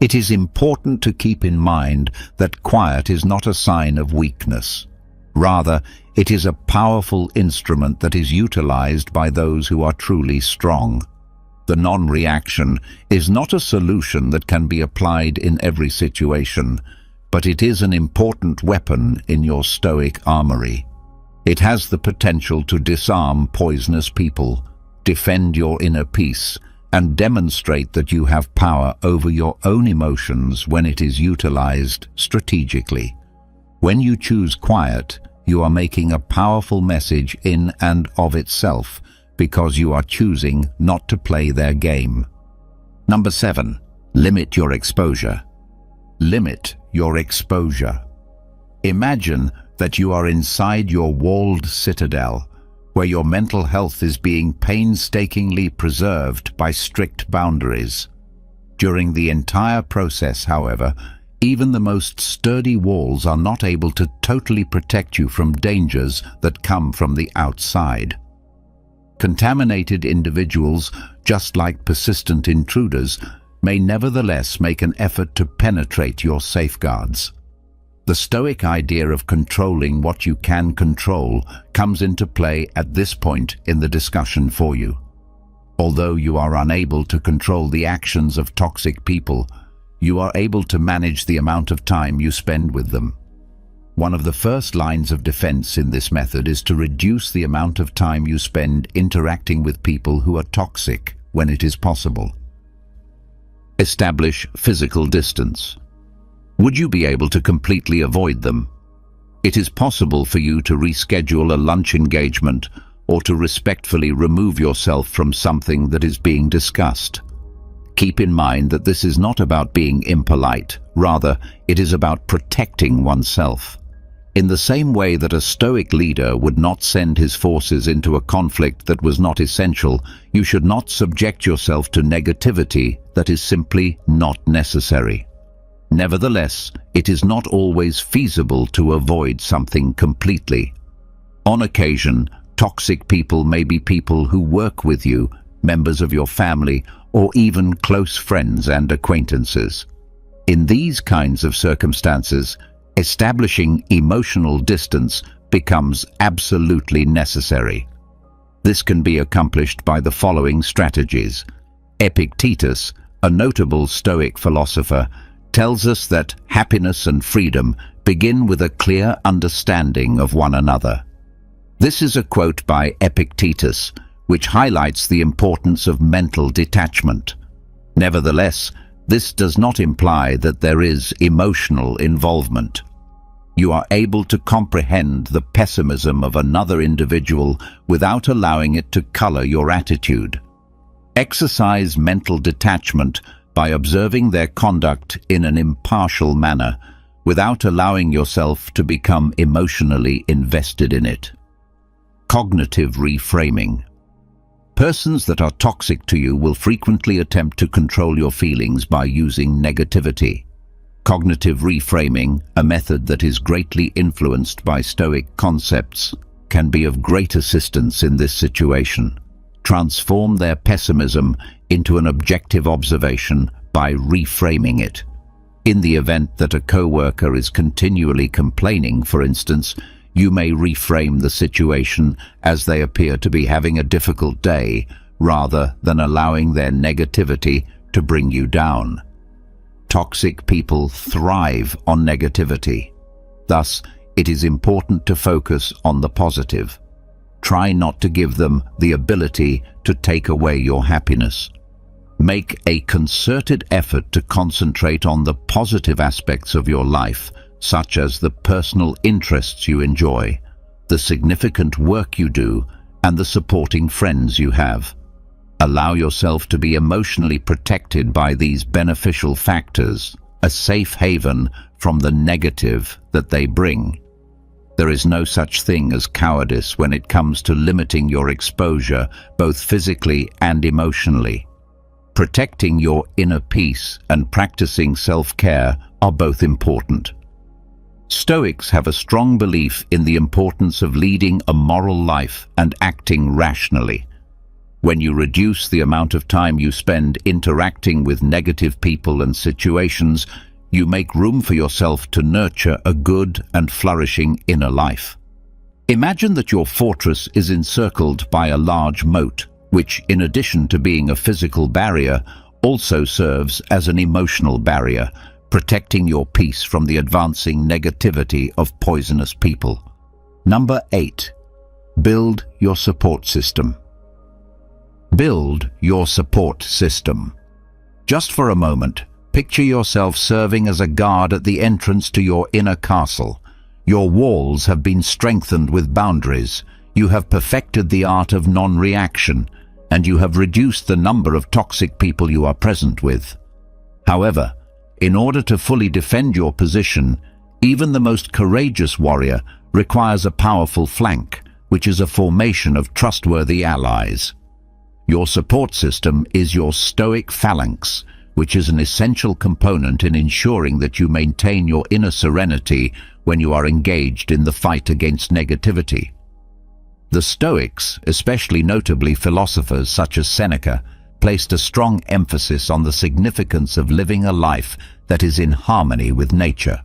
It is important to keep in mind that quiet is not a sign of weakness. Rather, it is a powerful instrument that is utilized by those who are truly strong. The non-reaction is not a solution that can be applied in every situation, but it is an important weapon in your Stoic armory. It has the potential to disarm poisonous people, defend your inner peace, and demonstrate that you have power over your own emotions when it is utilized strategically. When you choose quiet, you are making a powerful message in and of itself because you are choosing not to play their game. Number 7. Limit your exposure. Limit your exposure. Imagine that you are inside your walled citadel, where your mental health is being painstakingly preserved by strict boundaries. During the entire process, however, even the most sturdy walls are not able to totally protect you from dangers that come from the outside. Contaminated individuals, just like persistent intruders, may nevertheless make an effort to penetrate your safeguards. The Stoic idea of controlling what you can control comes into play at this point in the discussion for you. Although you are unable to control the actions of toxic people, you are able to manage the amount of time you spend with them. One of the first lines of defense in this method is to reduce the amount of time you spend interacting with people who are toxic when it is possible. Establish physical distance. Would you be able to completely avoid them? It is possible for you to reschedule a lunch engagement or to respectfully remove yourself from something that is being discussed. Keep in mind that this is not about being impolite, rather, it is about protecting oneself. In the same way that a Stoic leader would not send his forces into a conflict that was not essential, you should not subject yourself to negativity that is simply not necessary. Nevertheless, it is not always feasible to avoid something completely. On occasion, toxic people may be people who work with you, members of your family, or even close friends and acquaintances. In these kinds of circumstances, establishing emotional distance becomes absolutely necessary. This can be accomplished by the following strategies. Epictetus, a notable Stoic philosopher, tells us that happiness and freedom begin with a clear understanding of one another. This is a quote by Epictetus, which highlights the importance of mental detachment. Nevertheless, this does not imply that there is emotional involvement. You are able to comprehend the pessimism of another individual without allowing it to color your attitude. Exercise mental detachment by observing their conduct in an impartial manner, without allowing yourself to become emotionally invested in it. Cognitive reframing. Persons that are toxic to you will frequently attempt to control your feelings by using negativity. Cognitive reframing, a method that is greatly influenced by Stoic concepts, can be of great assistance in this situation. Transform their pessimism into an objective observation by reframing it. In the event that a coworker is continually complaining, for instance, you may reframe the situation as they appear to be having a difficult day, rather than allowing their negativity to bring you down. Toxic people thrive on negativity. Thus, it is important to focus on the positive. Try not to give them the ability to take away your happiness. Make a concerted effort to concentrate on the positive aspects of your life, such as the personal interests you enjoy, the significant work you do, and the supporting friends you have. Allow yourself to be emotionally protected by these beneficial factors, a safe haven from the negative that they bring. There is no such thing as cowardice when it comes to limiting your exposure, both physically and emotionally. Protecting your inner peace and practicing self-care are both important. Stoics have a strong belief in the importance of leading a moral life and acting rationally. When you reduce the amount of time you spend interacting with negative people and situations, you make room for yourself to nurture a good and flourishing inner life. Imagine that your fortress is encircled by a large moat, which, in addition to being a physical barrier, also serves as an emotional barrier, protecting your peace from the advancing negativity of poisonous people. Number 8. Build your support system. Build your support system. Just for a moment, picture yourself serving as a guard at the entrance to your inner castle. Your walls have been strengthened with boundaries. You have perfected the art of non-reaction, and you have reduced the number of toxic people you are present with. However, in order to fully defend your position, even the most courageous warrior requires a powerful flank, which is a formation of trustworthy allies. Your support system is your Stoic phalanx, which is an essential component in ensuring that you maintain your inner serenity when you are engaged in the fight against negativity. The Stoics, especially notably philosophers such as Seneca, placed a strong emphasis on the significance of living a life that is in harmony with nature.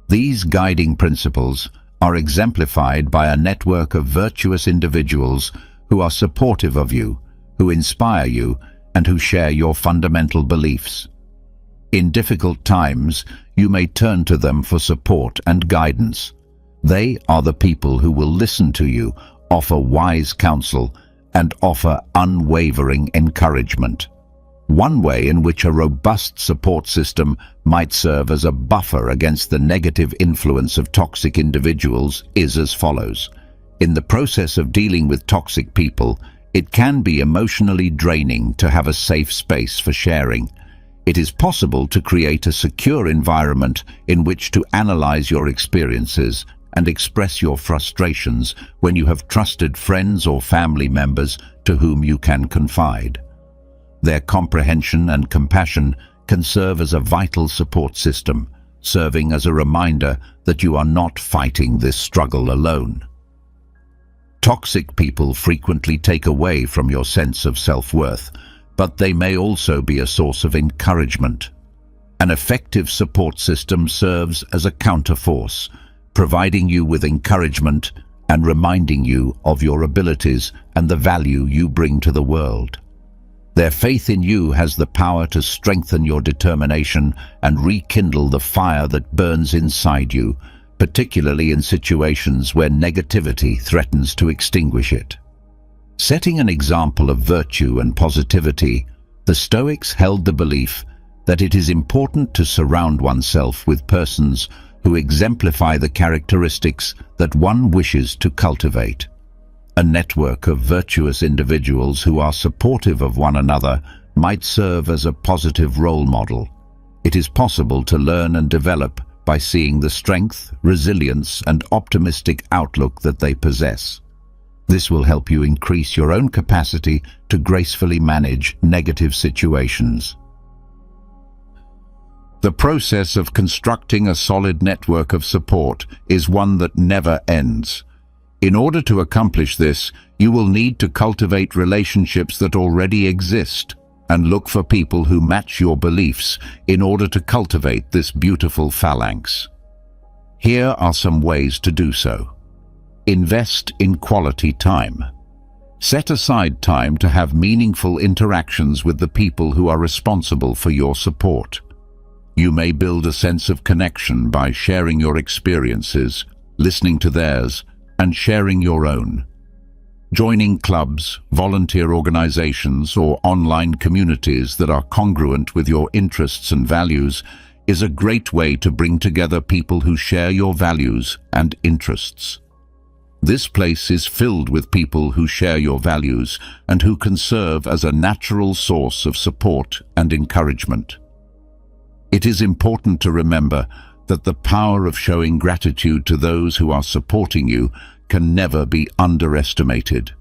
These guiding principles are exemplified by a network of virtuous individuals who are supportive of you, who inspire you, and who share your fundamental beliefs. In difficult times, you may turn to them for support and guidance. They are the people who will listen to you, offer wise counsel, and offer unwavering encouragement. One way in which a robust support system might serve as a buffer against the negative influence of toxic individuals is as follows. In the process of dealing with toxic people, it can be emotionally draining to have a safe space for sharing. It is possible to create a secure environment in which to analyze your experiences and express your frustrations when you have trusted friends or family members to whom you can confide. Their comprehension and compassion can serve as a vital support system, serving as a reminder that you are not fighting this struggle alone. Toxic people frequently take away from your sense of self-worth, but they may also be a source of encouragement. An effective support system serves as a counterforce, providing you with encouragement and reminding you of your abilities and the value you bring to the world. Their faith in you has the power to strengthen your determination and rekindle the fire that burns inside you, particularly in situations where negativity threatens to extinguish it. Setting an example of virtue and positivity, the Stoics held the belief that it is important to surround oneself with persons who exemplify the characteristics that one wishes to cultivate. A network of virtuous individuals who are supportive of one another might serve as a positive role model. It is possible to learn and develop by seeing the strength, resilience, and optimistic outlook that they possess. This will help you increase your own capacity to gracefully manage negative situations. The process of constructing a solid network of support is one that never ends. In order to accomplish this, you will need to cultivate relationships that already exist and look for people who match your beliefs in order to cultivate this beautiful phalanx. Here are some ways to do so. Invest in quality time. Set aside time to have meaningful interactions with the people who are responsible for your support. You may build a sense of connection by sharing your experiences, listening to theirs, and sharing your own. Joining clubs, volunteer organizations, or online communities that are congruent with your interests and values is a great way to bring together people who share your values and interests. This place is filled with people who share your values and who can serve as a natural source of support and encouragement. It is important to remember that the power of showing gratitude to those who are supporting you can never be underestimated.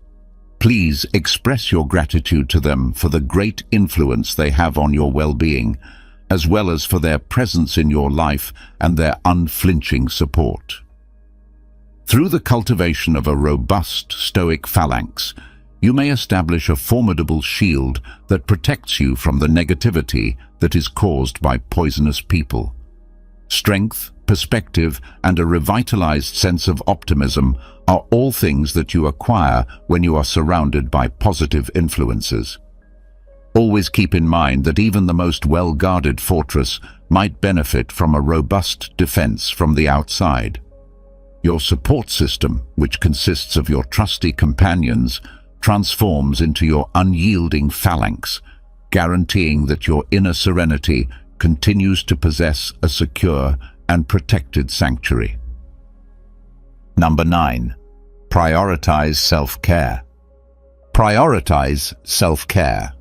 Please express your gratitude to them for the great influence they have on your well-being, as well as for their presence in your life and their unflinching support. Through the cultivation of a robust Stoic phalanx, you may establish a formidable shield that protects you from the negativity that is caused by poisonous people. Strength, perspective, and a revitalized sense of optimism are all things that you acquire when you are surrounded by positive influences. Always keep in mind that even the most well-guarded fortress might benefit from a robust defense from the outside. Your support system, which consists of your trusty companions, transforms into your unyielding phalanx, guaranteeing that your inner serenity continues to possess a secure and protected sanctuary. Number 9. Prioritize self-care. Prioritize self-care.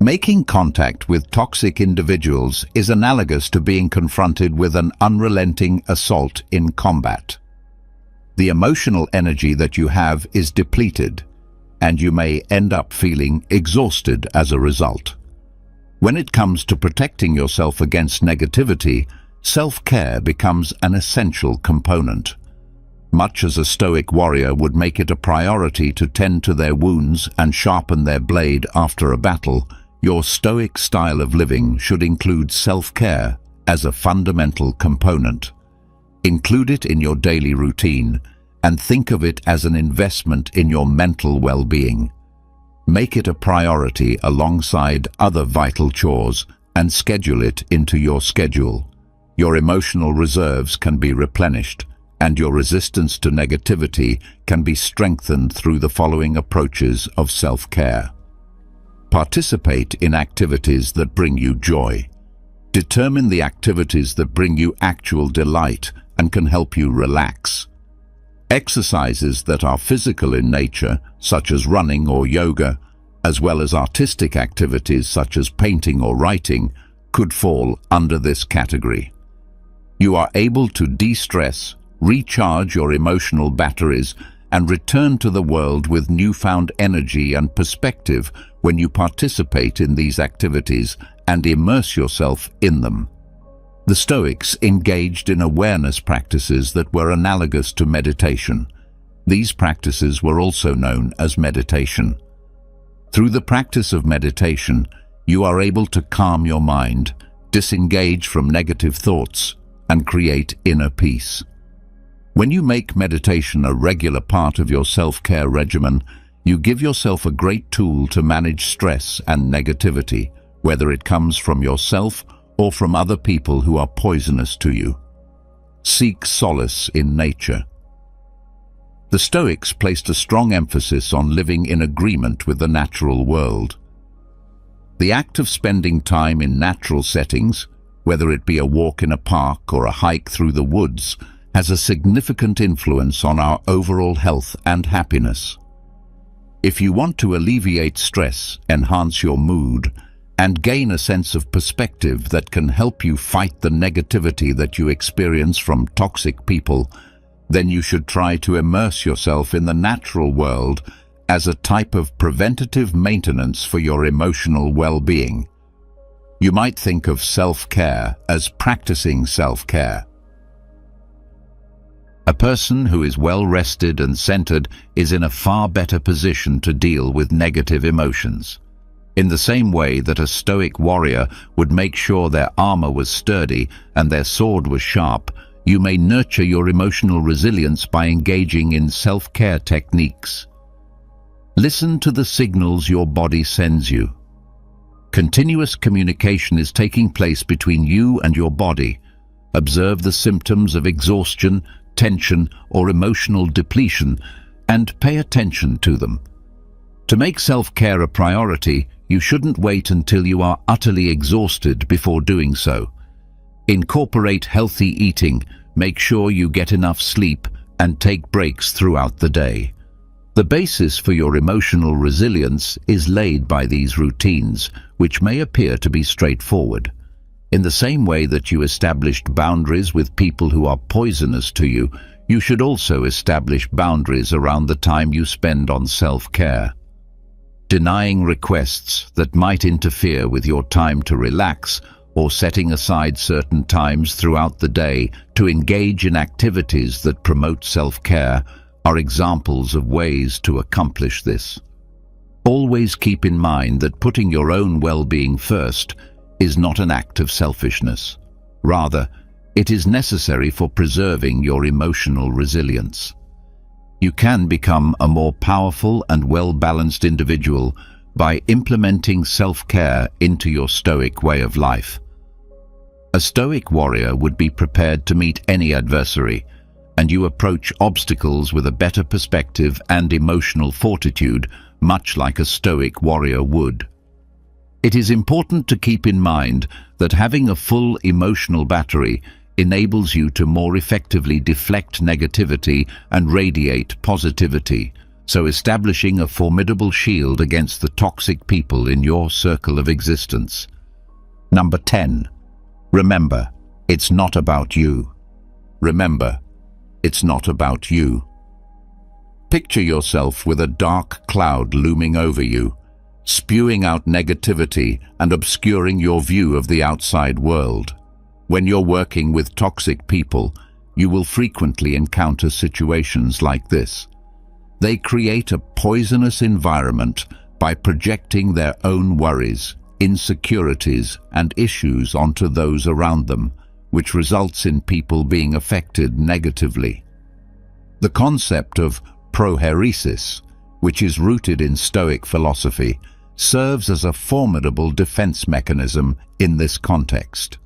Making contact with toxic individuals is analogous to being confronted with an unrelenting assault in combat. The emotional energy that you have is depleted, and you may end up feeling exhausted as a result. When it comes to protecting yourself against negativity, self-care becomes an essential component. Much as a Stoic warrior would make it a priority to tend to their wounds and sharpen their blade after a battle, your Stoic style of living should include self-care as a fundamental component. Include it in your daily routine and think of it as an investment in your mental well-being. Make it a priority alongside other vital chores and schedule it into your schedule. Your emotional reserves can be replenished, and your resistance to negativity can be strengthened through the following approaches of self-care. Participate in activities that bring you joy. Determine the activities that bring you actual delight and can help you relax. Exercises that are physical in nature, such as running or yoga, as well as artistic activities such as painting or writing, could fall under this category. You are able to de-stress, recharge your emotional batteries, and return to the world with newfound energy and perspective when you participate in these activities and immerse yourself in them. The Stoics engaged in awareness practices that were analogous to meditation. These practices were also known as meditation. Through the practice of meditation, you are able to calm your mind, disengage from negative thoughts, and create inner peace. When you make meditation a regular part of your self-care regimen, you give yourself a great tool to manage stress and negativity, whether it comes from yourself or from other people who are poisonous to you. Seek solace in nature. The Stoics placed a strong emphasis on living in agreement with the natural world. The act of spending time in natural settings, whether it be a walk in a park or a hike through the woods, has a significant influence on our overall health and happiness. If you want to alleviate stress, enhance your mood, and gain a sense of perspective that can help you fight the negativity that you experience from toxic people, then you should try to immerse yourself in the natural world as a type of preventative maintenance for your emotional well-being. You might think of self-care as practicing self-care. A person who is well-rested and centered is in a far better position to deal with negative emotions. In the same way that a Stoic warrior would make sure their armor was sturdy and their sword was sharp, you may nurture your emotional resilience by engaging in self-care techniques. Listen to the signals your body sends you. Continuous communication is taking place between you and your body. Observe the symptoms of exhaustion, tension, or emotional depletion, and pay attention to them. To make self-care a priority, you shouldn't wait until you are utterly exhausted before doing so. Incorporate healthy eating, make sure you get enough sleep, and take breaks throughout the day. The basis for your emotional resilience is laid by these routines, which may appear to be straightforward. In the same way that you established boundaries with people who are poisonous to you, you should also establish boundaries around the time you spend on self-care. Denying requests that might interfere with your time to relax, or setting aside certain times throughout the day to engage in activities that promote self-care, are examples of ways to accomplish this. Always keep in mind that putting your own well-being first is not an act of selfishness. Rather, it is necessary for preserving your emotional resilience. You can become a more powerful and well-balanced individual by implementing self-care into your Stoic way of life. A Stoic warrior would be prepared to meet any adversary, and you approach obstacles with a better perspective and emotional fortitude, much like a Stoic warrior would. It is important to keep in mind that having a full emotional battery enables you to more effectively deflect negativity and radiate positivity, so establishing a formidable shield against the toxic people in your circle of existence. Number 10. Remember, it's not about you. Remember, it's not about you. Picture yourself with a dark cloud looming over you, spewing out negativity and obscuring your view of the outside world. When you're working with toxic people, you will frequently encounter situations like this. They create a poisonous environment by projecting their own worries, insecurities, and issues onto those around them, which results in people being affected negatively. The concept of prohairesis, which is rooted in Stoic philosophy, serves as a formidable defense mechanism in this context.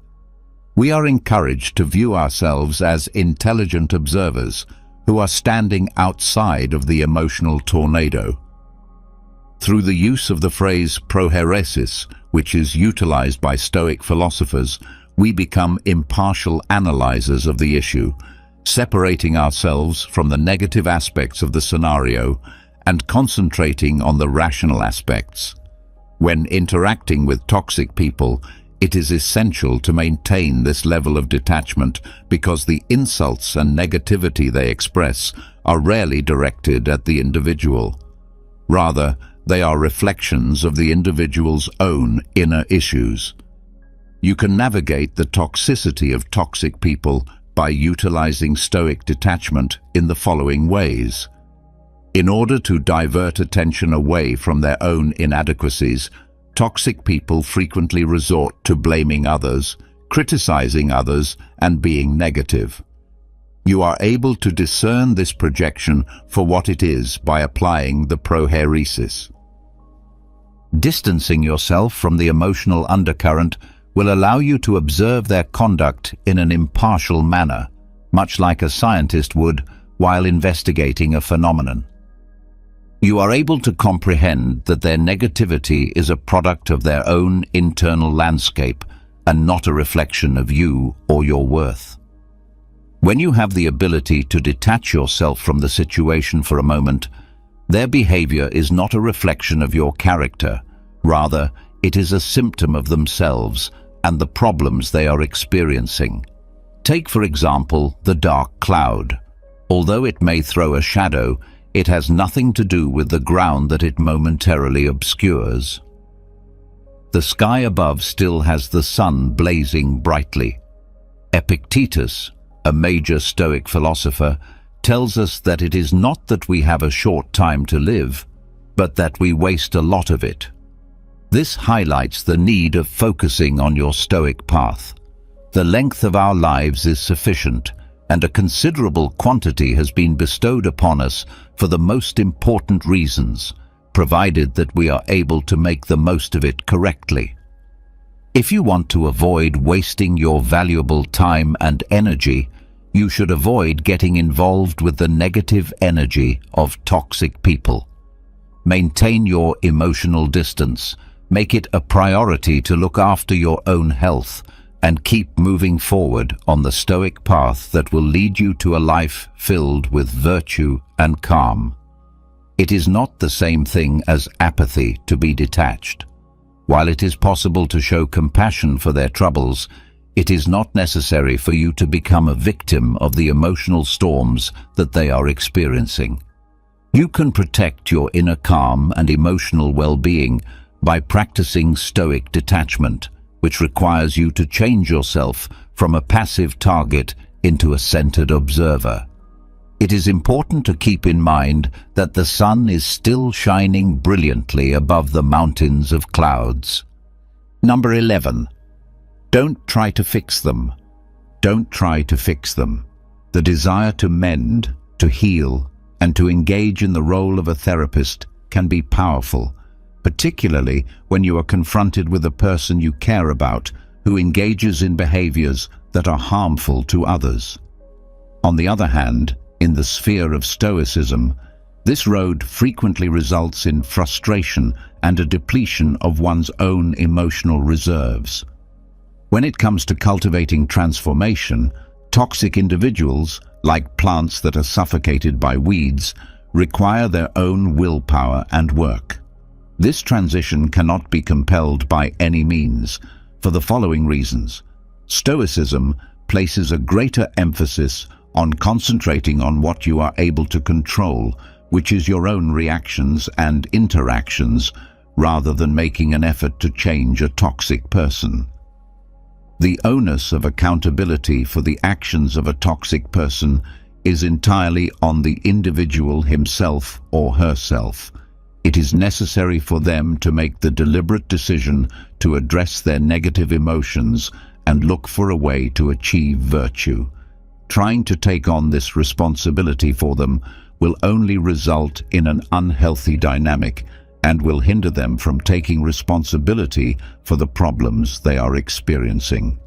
We are encouraged to view ourselves as intelligent observers who are standing outside of the emotional tornado. Through the use of the phrase prohairesis, which is utilized by Stoic philosophers, we become impartial analyzers of the issue, separating ourselves from the negative aspects of the scenario and concentrating on the rational aspects. When interacting with toxic people, it is essential to maintain this level of detachment because the insults and negativity they express are rarely directed at the individual. Rather, they are reflections of the individual's own inner issues. You can navigate the toxicity of toxic people by utilizing Stoic detachment in the following ways. In order to divert attention away from their own inadequacies, toxic people frequently resort to blaming others, criticizing others, and being negative. You are able to discern this projection for what it is by applying the prohairesis. Distancing yourself from the emotional undercurrent will allow you to observe their conduct in an impartial manner, much like a scientist would while investigating a phenomenon. You are able to comprehend that their negativity is a product of their own internal landscape and not a reflection of you or your worth. When you have the ability to detach yourself from the situation for a moment, their behavior is not a reflection of your character. Rather, it is a symptom of themselves and the problems they are experiencing. Take, for example, the dark cloud. Although it may throw a shadow, it has nothing to do with the ground that it momentarily obscures. The sky above still has the sun blazing brightly. Epictetus, a major Stoic philosopher, tells us that it is not that we have a short time to live, but that we waste a lot of it. This highlights the need of focusing on your Stoic path. The length of our lives is sufficient, and a considerable quantity has been bestowed upon us for the most important reasons, provided that we are able to make the most of it correctly. If you want to avoid wasting your valuable time and energy, you should avoid getting involved with the negative energy of toxic people. Maintain your emotional distance, make it a priority to look after your own health, and keep moving forward on the Stoic path that will lead you to a life filled with virtue and calm. It is not the same thing as apathy to be detached. While it is possible to show compassion for their troubles, it is not necessary for you to become a victim of the emotional storms that they are experiencing. You can protect your inner calm and emotional well-being by practicing Stoic detachment, which requires you to change yourself from a passive target into a centered observer. It is important to keep in mind that the sun is still shining brilliantly above the mountains of clouds. Number 11. Don't try to fix them. Don't try to fix them. The desire to mend, to heal, and to engage in the role of a therapist can be powerful, particularly when you are confronted with a person you care about who engages in behaviors that are harmful to others. On the other hand, in the sphere of Stoicism, this road frequently results in frustration and a depletion of one's own emotional reserves. When it comes to cultivating transformation, toxic individuals, like plants that are suffocated by weeds, require their own willpower and work. This transition cannot be compelled by any means, for the following reasons. Stoicism places a greater emphasis on concentrating on what you are able to control, which is your own reactions and interactions, rather than making an effort to change a toxic person. The onus of accountability for the actions of a toxic person is entirely on the individual himself or herself. It is necessary for them to make the deliberate decision to address their negative emotions and look for a way to achieve virtue. Trying to take on this responsibility for them will only result in an unhealthy dynamic and will hinder them from taking responsibility for the problems they are experiencing.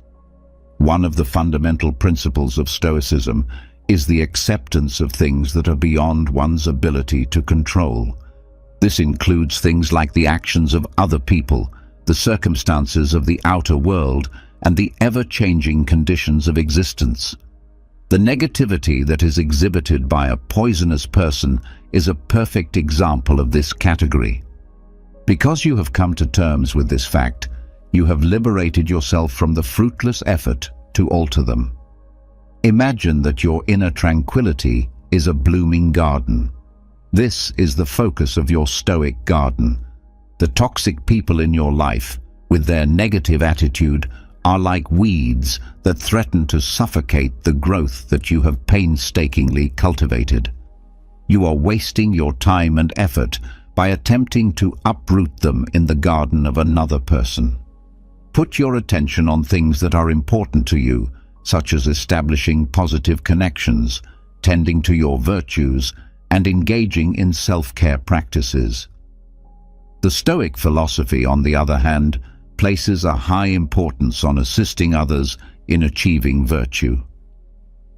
One of the fundamental principles of Stoicism is the acceptance of things that are beyond one's ability to control. This includes things like the actions of other people, the circumstances of the outer world, and the ever-changing conditions of existence. The negativity that is exhibited by a poisonous person is a perfect example of this category. Because you have come to terms with this fact, you have liberated yourself from the fruitless effort to alter them. Imagine that your inner tranquility is a blooming garden. This is the focus of your Stoic garden. The toxic people in your life, with their negative attitude, are like weeds that threaten to suffocate the growth that you have painstakingly cultivated. You are wasting your time and effort by attempting to uproot them in the garden of another person. Put your attention on things that are important to you, such as establishing positive connections, tending to your virtues, and engaging in self-care practices. The Stoic philosophy, on the other hand, places a high importance on assisting others in achieving virtue.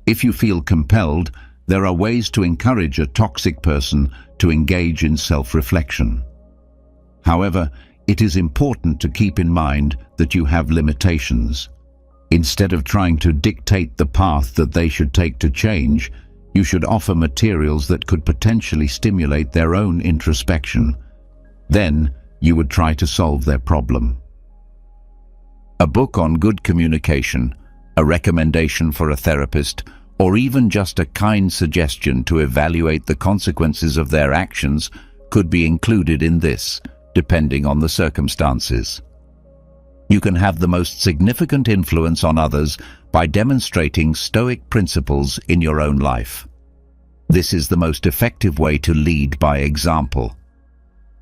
If you feel compelled, there are ways to encourage a toxic person to engage in self-reflection. However, it is important to keep in mind that you have limitations. Instead of trying to dictate the path that they should take to change, you should offer materials that could potentially stimulate their own introspection. Then, you would try to solve their problem. A book on good communication, a recommendation for a therapist, or even just a kind suggestion to evaluate the consequences of their actions could be included in this, depending on the circumstances. You can have the most significant influence on others by demonstrating Stoic principles in your own life. This is the most effective way to lead by example.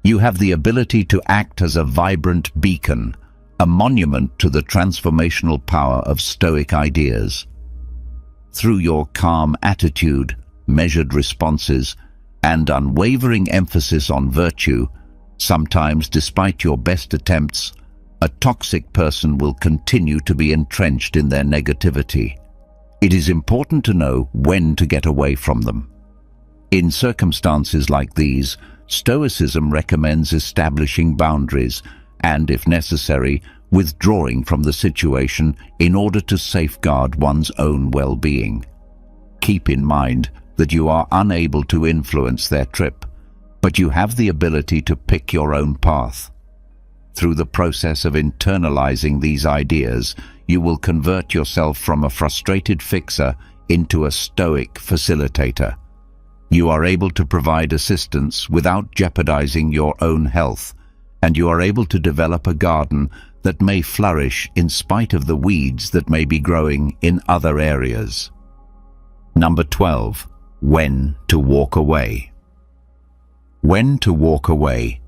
You have the ability to act as a vibrant beacon, a monument to the transformational power of Stoic ideas. Through your calm attitude, measured responses, and unwavering emphasis on virtue, sometimes despite your best attempts, a toxic person will continue to be entrenched in their negativity. It is important to know when to get away from them. In circumstances like these, Stoicism recommends establishing boundaries and, if necessary, withdrawing from the situation in order to safeguard one's own well-being. Keep in mind that you are unable to influence their trip, but you have the ability to pick your own path. Through the process of internalizing these ideas, you will convert yourself from a frustrated fixer into a Stoic facilitator. You are able to provide assistance without jeopardizing your own health, and you are able to develop a garden that may flourish in spite of the weeds that may be growing in other areas. Number 12. When to walk away. When to walk away.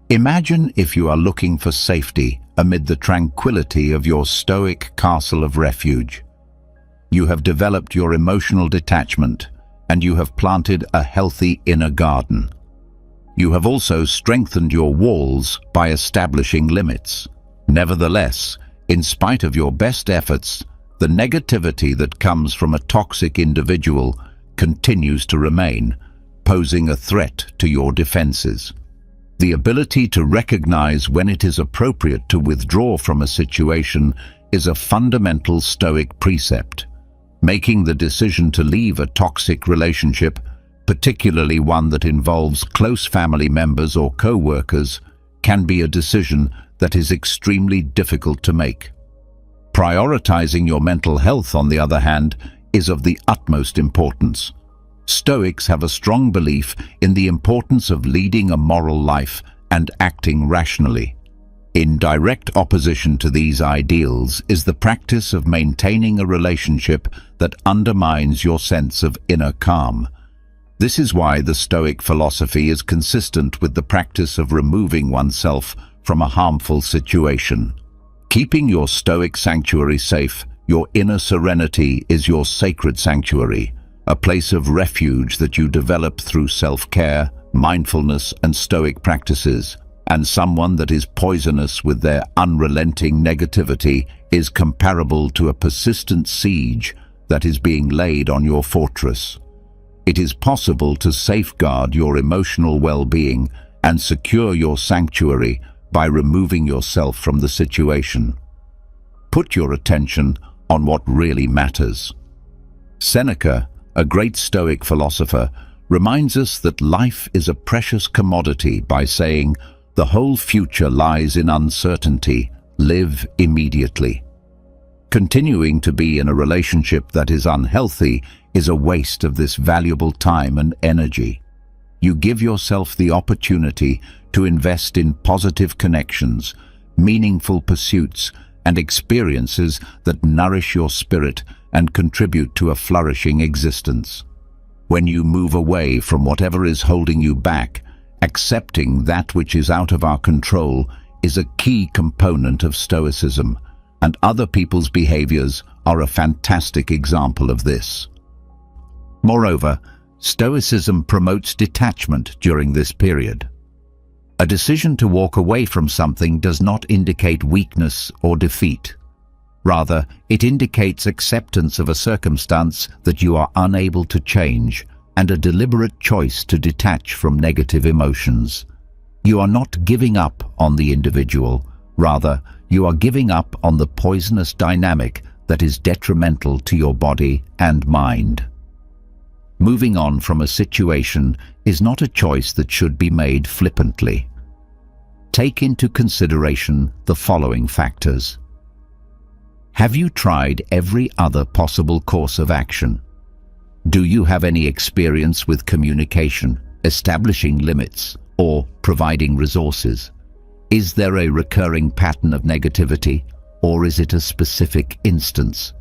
Imagine if you are looking for safety amid the tranquility of your Stoic castle of refuge. You have developed your emotional detachment, and you have planted a healthy inner garden. You have also strengthened your walls by establishing limits. Nevertheless, in spite of your best efforts, the negativity that comes from a toxic individual continues to remain, posing a threat to your defenses. The ability to recognize when it is appropriate to withdraw from a situation is a fundamental Stoic precept. Making the decision to leave a toxic relationship, particularly one that involves close family members or co-workers, can be a decision that is extremely difficult to make. Prioritizing your mental health, on the other hand, is of the utmost importance. Stoics have a strong belief in the importance of leading a moral life and acting rationally. In direct opposition to these ideals is the practice of maintaining a relationship that undermines your sense of inner calm. This is why the Stoic philosophy is consistent with the practice of removing oneself from a harmful situation. Keeping your Stoic sanctuary safe, your inner serenity is your sacred sanctuary, a place of refuge that you develop through self-care, mindfulness, and Stoic practices. And someone that is poisonous with their unrelenting negativity is comparable to a persistent siege that is being laid on your fortress. It is possible to safeguard your emotional well-being and secure your sanctuary by removing yourself from the situation. Put your attention on what really matters. Seneca, a great Stoic philosopher, reminds us that life is a precious commodity by saying, "The whole future lies in uncertainty. Live immediately." Continuing to be in a relationship that is unhealthy is a waste of this valuable time and energy. You give yourself the opportunity to invest in positive connections, meaningful pursuits, and experiences that nourish your spirit and contribute to a flourishing existence. When you move away from whatever is holding you back, accepting that which is out of our control is a key component of Stoicism, and other people's behaviors are a fantastic example of this. Moreover, Stoicism promotes detachment during this period. A decision to walk away from something does not indicate weakness or defeat. Rather, it indicates acceptance of a circumstance that you are unable to change and a deliberate choice to detach from negative emotions. You are not giving up on the individual. Rather, you are giving up on the poisonous dynamic that is detrimental to your body and mind. Moving on from a situation is not a choice that should be made flippantly. Take into consideration the following factors. Have you tried every other possible course of action? Do you have any experience with communication, establishing limits, or providing resources? Is there a recurring pattern of negativity, or is it a specific instance?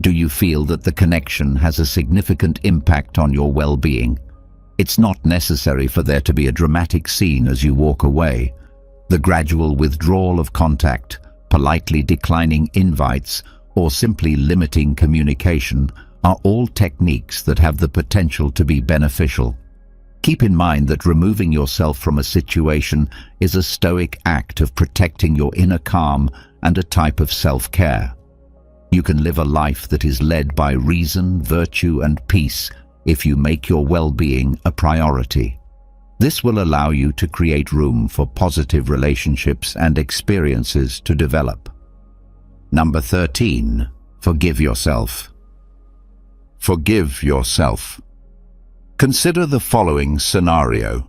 Do you feel that the connection has a significant impact on your well-being? It's not necessary for there to be a dramatic scene as you walk away. The gradual withdrawal of contact, politely declining invites, or simply limiting communication are all techniques that have the potential to be beneficial. Keep in mind that removing yourself from a situation is a stoic act of protecting your inner calm and a type of self-care. You can live a life that is led by reason, virtue, and peace if you make your well-being a priority. This will allow you to create room for positive relationships and experiences to develop. Number 13. Forgive yourself. Forgive yourself. Consider the following scenario.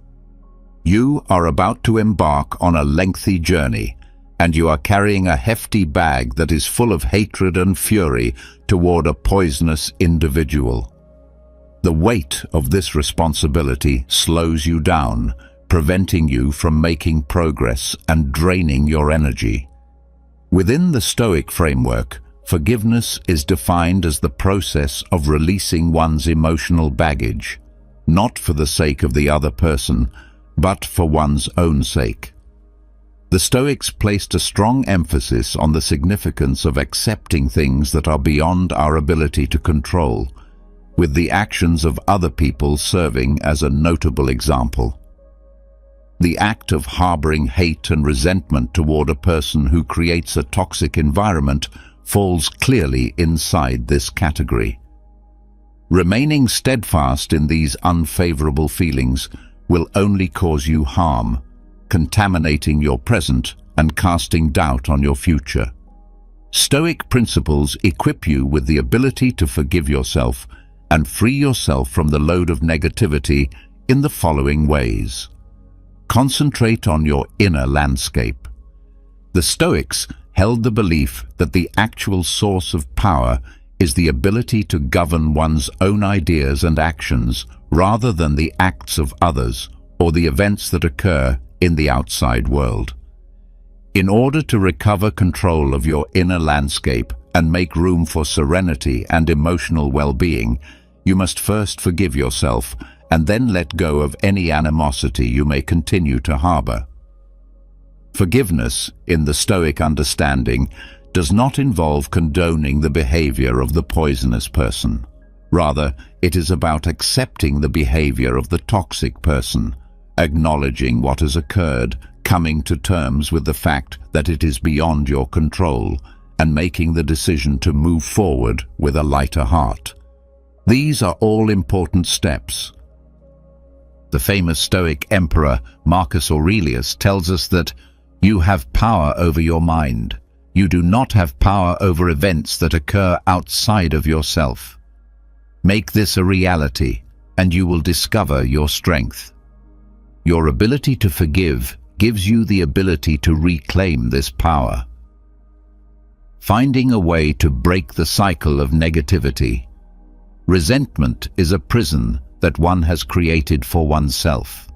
You are about to embark on a lengthy journey, and you are carrying a hefty bag that is full of hatred and fury toward a poisonous individual. The weight of this responsibility slows you down, preventing you from making progress and draining your energy. Within the Stoic framework, forgiveness is defined as the process of releasing one's emotional baggage, not for the sake of the other person, but for one's own sake. The Stoics placed a strong emphasis on the significance of accepting things that are beyond our ability to control, with the actions of other people serving as a notable example. The act of harboring hate and resentment toward a person who creates a toxic environment falls clearly inside this category. Remaining steadfast in these unfavorable feelings will only cause you harm, contaminating your present and casting doubt on your future. Stoic principles equip you with the ability to forgive yourself and free yourself from the load of negativity in the following ways. Concentrate on your inner landscape. The Stoics held the belief that the actual source of power is the ability to govern one's own ideas and actions rather than the acts of others or the events that occur in the outside world. In order to recover control of your inner landscape and make room for serenity and emotional well-being, you must first forgive yourself and then let go of any animosity you may continue to harbor. Forgiveness, in the Stoic understanding, does not involve condoning the behavior of the poisonous person. Rather, it is about accepting the behavior of the toxic person, acknowledging what has occurred, coming to terms with the fact that it is beyond your control, and making the decision to move forward with a lighter heart. These are all important steps. The famous Stoic emperor Marcus Aurelius tells us that you have power over your mind. You do not have power over events that occur outside of yourself. Make this a reality, and you will discover your strength. Your ability to forgive gives you the ability to reclaim this power. Finding a way to break the cycle of negativity. Resentment is a prison that one has created for oneself.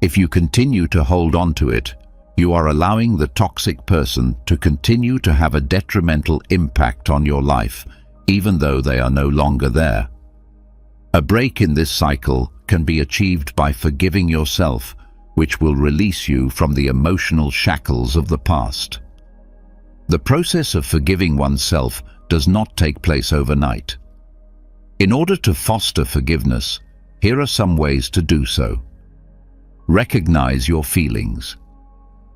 If you continue to hold on to it, you are allowing the toxic person to continue to have a detrimental impact on your life, even though they are no longer there. A break in this cycle can be achieved by forgiving yourself, which will release you from the emotional shackles of the past. The process of forgiving oneself does not take place overnight. In order to foster forgiveness, here are some ways to do so. Recognize your feelings.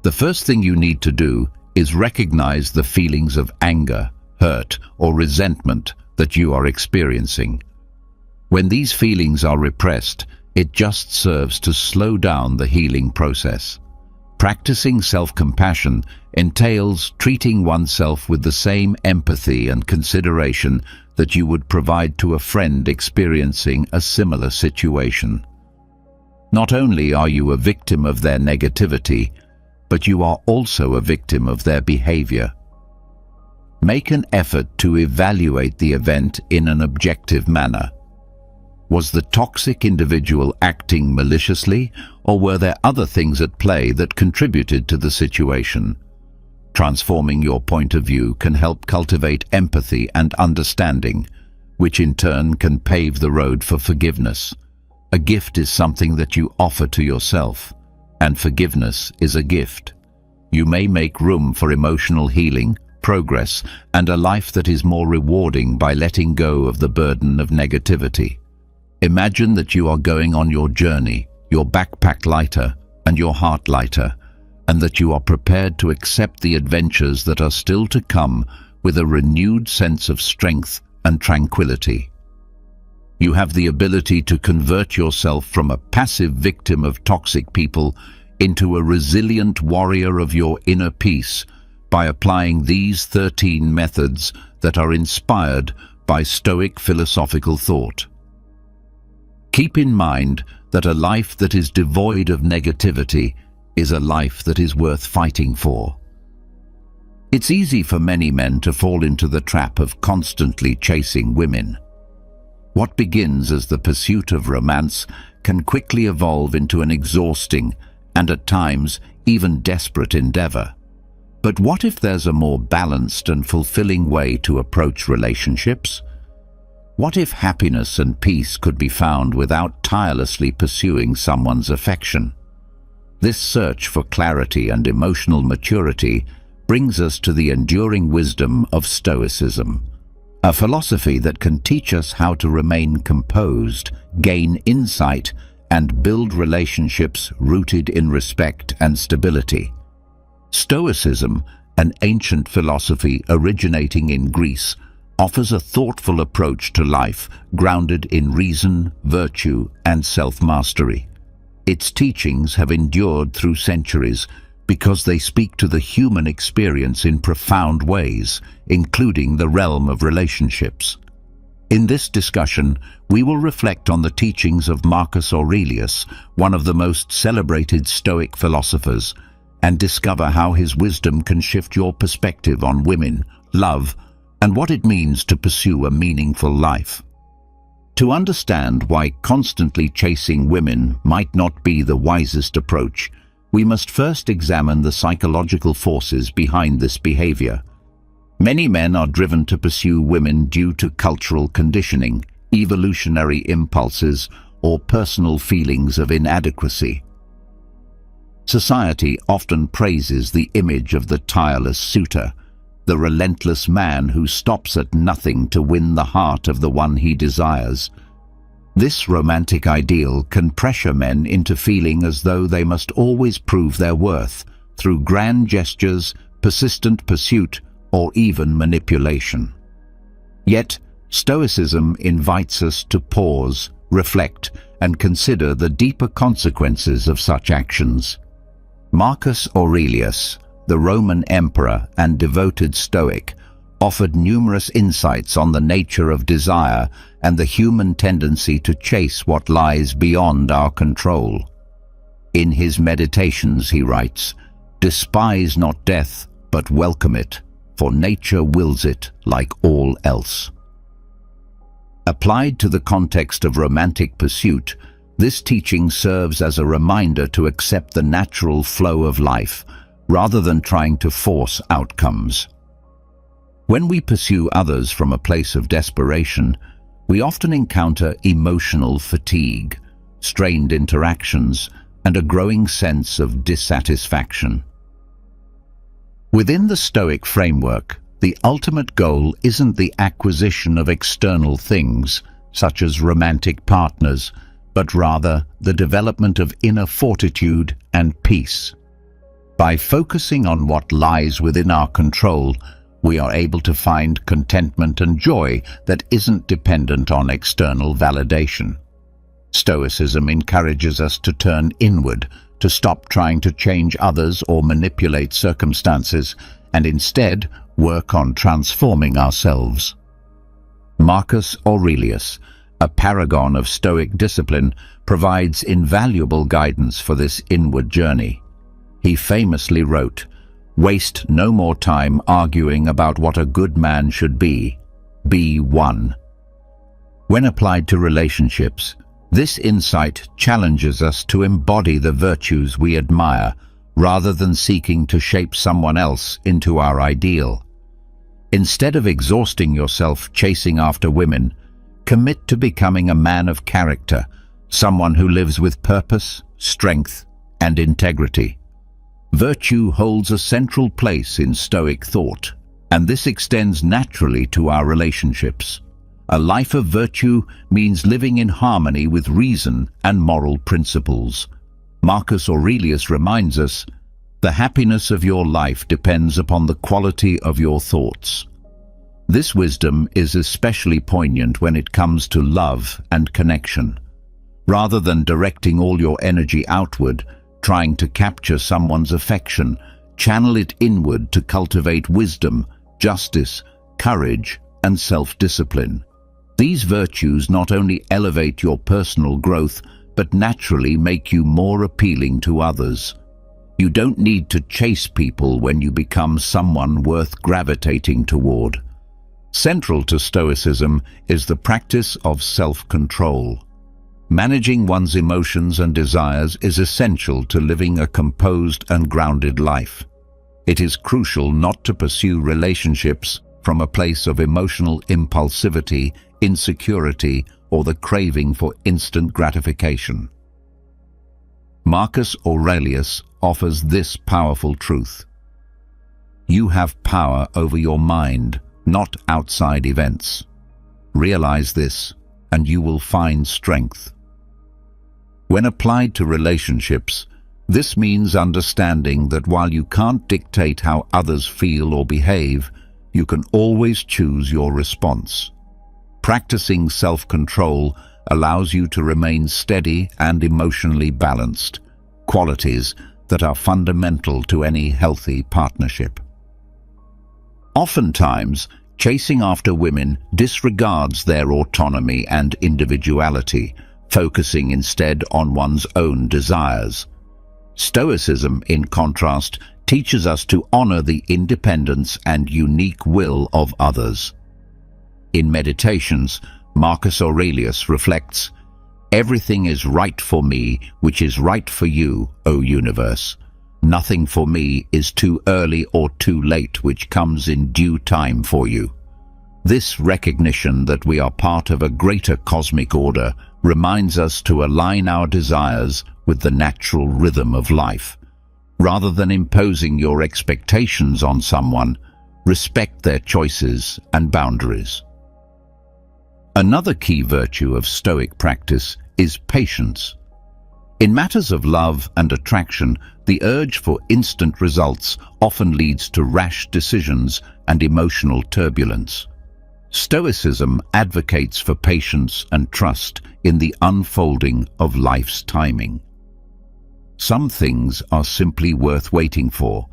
The first thing you need to do is recognize the feelings of anger, hurt, or resentment that you are experiencing. When these feelings are repressed, it just serves to slow down the healing process. Practicing self-compassion entails treating oneself with the same empathy and consideration that you would provide to a friend experiencing a similar situation. Not only are you a victim of their negativity, but you are also a victim of their behavior. Make an effort to evaluate the event in an objective manner. Was the toxic individual acting maliciously, or were there other things at play that contributed to the situation? Transforming your point of view can help cultivate empathy and understanding, which in turn can pave the road for forgiveness. A gift is something that you offer to yourself, and forgiveness is a gift. You may make room for emotional healing, progress, and a life that is more rewarding by letting go of the burden of negativity. Imagine that you are going on your journey, your backpack lighter and your heart lighter, and that you are prepared to accept the adventures that are still to come with a renewed sense of strength and tranquility. You have the ability to convert yourself from a passive victim of toxic people into a resilient warrior of your inner peace by applying these 13 methods that are inspired by Stoic philosophical thought. Keep in mind that a life that is devoid of negativity is a life that is worth fighting for. It's easy for many men to fall into the trap of constantly chasing women. What begins as the pursuit of romance can quickly evolve into an exhausting and at times even desperate endeavor. But what if there's a more balanced and fulfilling way to approach relationships? What if happiness and peace could be found without tirelessly pursuing someone's affection? This search for clarity and emotional maturity brings us to the enduring wisdom of Stoicism, a philosophy that can teach us how to remain composed, gain insight, and build relationships rooted in respect and stability. Stoicism, an ancient philosophy originating in Greece, offers a thoughtful approach to life grounded in reason, virtue, and self-mastery. Its teachings have endured through centuries because they speak to the human experience in profound ways, including the realm of relationships. In this discussion, we will reflect on the teachings of Marcus Aurelius, one of the most celebrated Stoic philosophers, and discover how his wisdom can shift your perspective on women, love, and what it means to pursue a meaningful life. To understand why constantly chasing women might not be the wisest approach, we must first examine the psychological forces behind this behavior. Many men are driven to pursue women due to cultural conditioning, evolutionary impulses, or personal feelings of inadequacy. Society often praises the image of the tireless suitor, the relentless man who stops at nothing to win the heart of the one he desires. This romantic ideal can pressure men into feeling as though they must always prove their worth through grand gestures, persistent pursuit, or even manipulation. Yet, Stoicism invites us to pause, reflect, and consider the deeper consequences of such actions. Marcus Aurelius, the Roman emperor and devoted Stoic, offered numerous insights on the nature of desire and the human tendency to chase what lies beyond our control. In his Meditations he writes, "Despise not death, but welcome it, for nature wills it like all else." Applied to the context of romantic pursuit, this teaching serves as a reminder to accept the natural flow of life, rather than trying to force outcomes. When we pursue others from a place of desperation, we often encounter emotional fatigue, strained interactions, and a growing sense of dissatisfaction. Within the Stoic framework, the ultimate goal isn't the acquisition of external things, such as romantic partners, but rather the development of inner fortitude and peace. By focusing on what lies within our control, we are able to find contentment and joy that isn't dependent on external validation. Stoicism encourages us to turn inward, to stop trying to change others or manipulate circumstances, and instead work on transforming ourselves. Marcus Aurelius, a paragon of Stoic discipline, provides invaluable guidance for this inward journey. He famously wrote, "Waste no more time arguing about what a good man should be. Be one." When applied to relationships, this insight challenges us to embody the virtues we admire rather than seeking to shape someone else into our ideal. Instead of exhausting yourself chasing after women, commit to becoming a man of character, someone who lives with purpose, strength, and integrity. Virtue holds a central place in Stoic thought, and this extends naturally to our relationships. A life of virtue means living in harmony with reason and moral principles. Marcus Aurelius reminds us, "The happiness of your life depends upon the quality of your thoughts." This wisdom is especially poignant when it comes to love and connection. Rather than directing all your energy outward, trying to capture someone's affection, channel it inward to cultivate wisdom, justice, courage, and self-discipline. These virtues not only elevate your personal growth, but naturally make you more appealing to others. You don't need to chase people when you become someone worth gravitating toward. Central to Stoicism is the practice of self-control. Managing one's emotions and desires is essential to living a composed and grounded life. It is crucial not to pursue relationships from a place of emotional impulsivity, insecurity, or the craving for instant gratification. Marcus Aurelius offers this powerful truth. You have power over your mind, not outside events. Realize this, and you will find strength. When applied to relationships, this means understanding that while you can't dictate how others feel or behave, you can always choose your response. Practicing self-control allows you to remain steady and emotionally balanced, qualities that are fundamental to any healthy partnership. Oftentimes, chasing after women disregards their autonomy and individuality, focusing instead on one's own desires. Stoicism, in contrast, teaches us to honor the independence and unique will of others. In Meditations, Marcus Aurelius reflects, "Everything is right for me, which is right for you, O universe. Nothing for me is too early or too late, which comes in due time for you." This recognition that we are part of a greater cosmic order reminds us to align our desires with the natural rhythm of life. Rather than imposing your expectations on someone, respect their choices and boundaries. Another key virtue of Stoic practice is patience. In matters of love and attraction, the urge for instant results often leads to rash decisions and emotional turbulence. Stoicism advocates for patience and trust in the unfolding of life's timing. Some things are simply worth waiting for,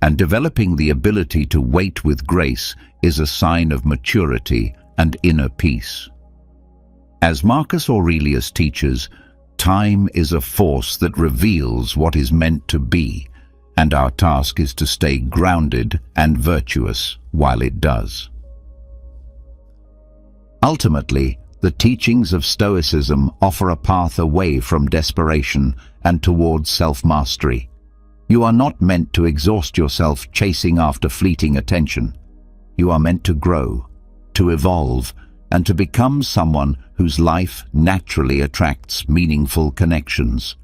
and developing the ability to wait with grace is a sign of maturity and inner peace. As Marcus Aurelius teaches, time is a force that reveals what is meant to be, and our task is to stay grounded and virtuous while it does. Ultimately, the teachings of Stoicism offer a path away from desperation and towards self-mastery. You are not meant to exhaust yourself chasing after fleeting attention. You are meant to grow, to evolve, and to become someone whose life naturally attracts meaningful connections.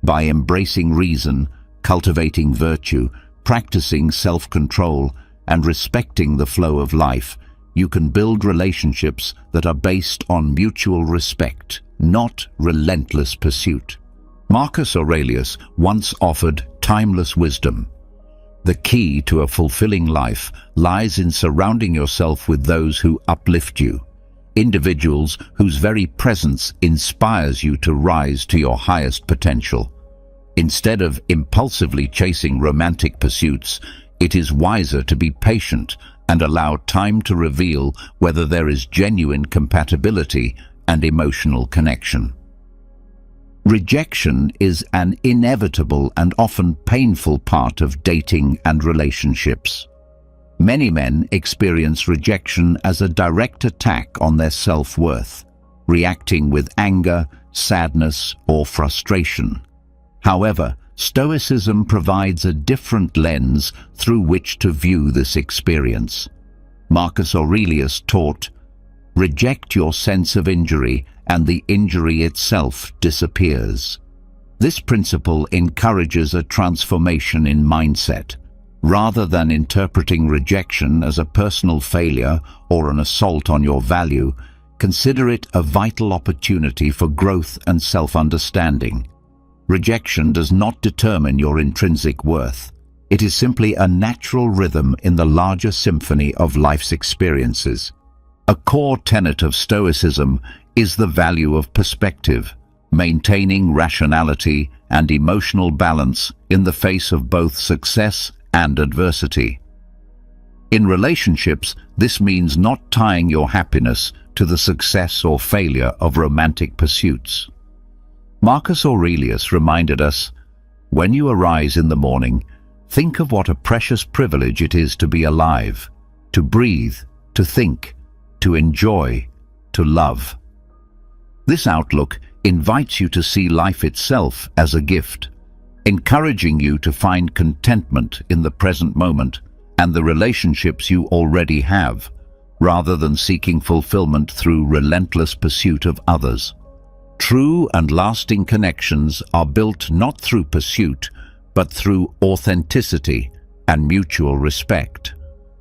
By embracing reason, cultivating virtue, practicing self-control, and respecting the flow of life, you can build relationships that are based on mutual respect, not relentless pursuit. Marcus Aurelius once offered timeless wisdom. The key to a fulfilling life lies in surrounding yourself with those who uplift you, individuals whose very presence inspires you to rise to your highest potential. Instead of impulsively chasing romantic pursuits, it is wiser to be patient and allow time to reveal whether there is genuine compatibility and emotional connection. Rejection is an inevitable and often painful part of dating and relationships. Many men experience rejection as a direct attack on their self-worth. reacting with anger, sadness, or frustration. However, Stoicism provides a different lens through which to view this experience. Marcus Aurelius taught, "Reject your sense of injury, and the injury itself disappears." This principle encourages a transformation in mindset. Rather than interpreting rejection as a personal failure or an assault on your value, consider it a vital opportunity for growth and self-understanding. Rejection does not determine your intrinsic worth. It is simply a natural rhythm in the larger symphony of life's experiences. A core tenet of Stoicism is the value of perspective, maintaining rationality and emotional balance in the face of both success and adversity. In relationships, this means not tying your happiness to the success or failure of romantic pursuits. Marcus Aurelius reminded us, "When you arise in the morning, think of what a precious privilege it is to be alive, to breathe, to think, to enjoy, to love." This outlook invites you to see life itself as a gift, encouraging you to find contentment in the present moment and the relationships you already have, rather than seeking fulfillment through relentless pursuit of others. True and lasting connections are built not through pursuit, but through authenticity and mutual respect.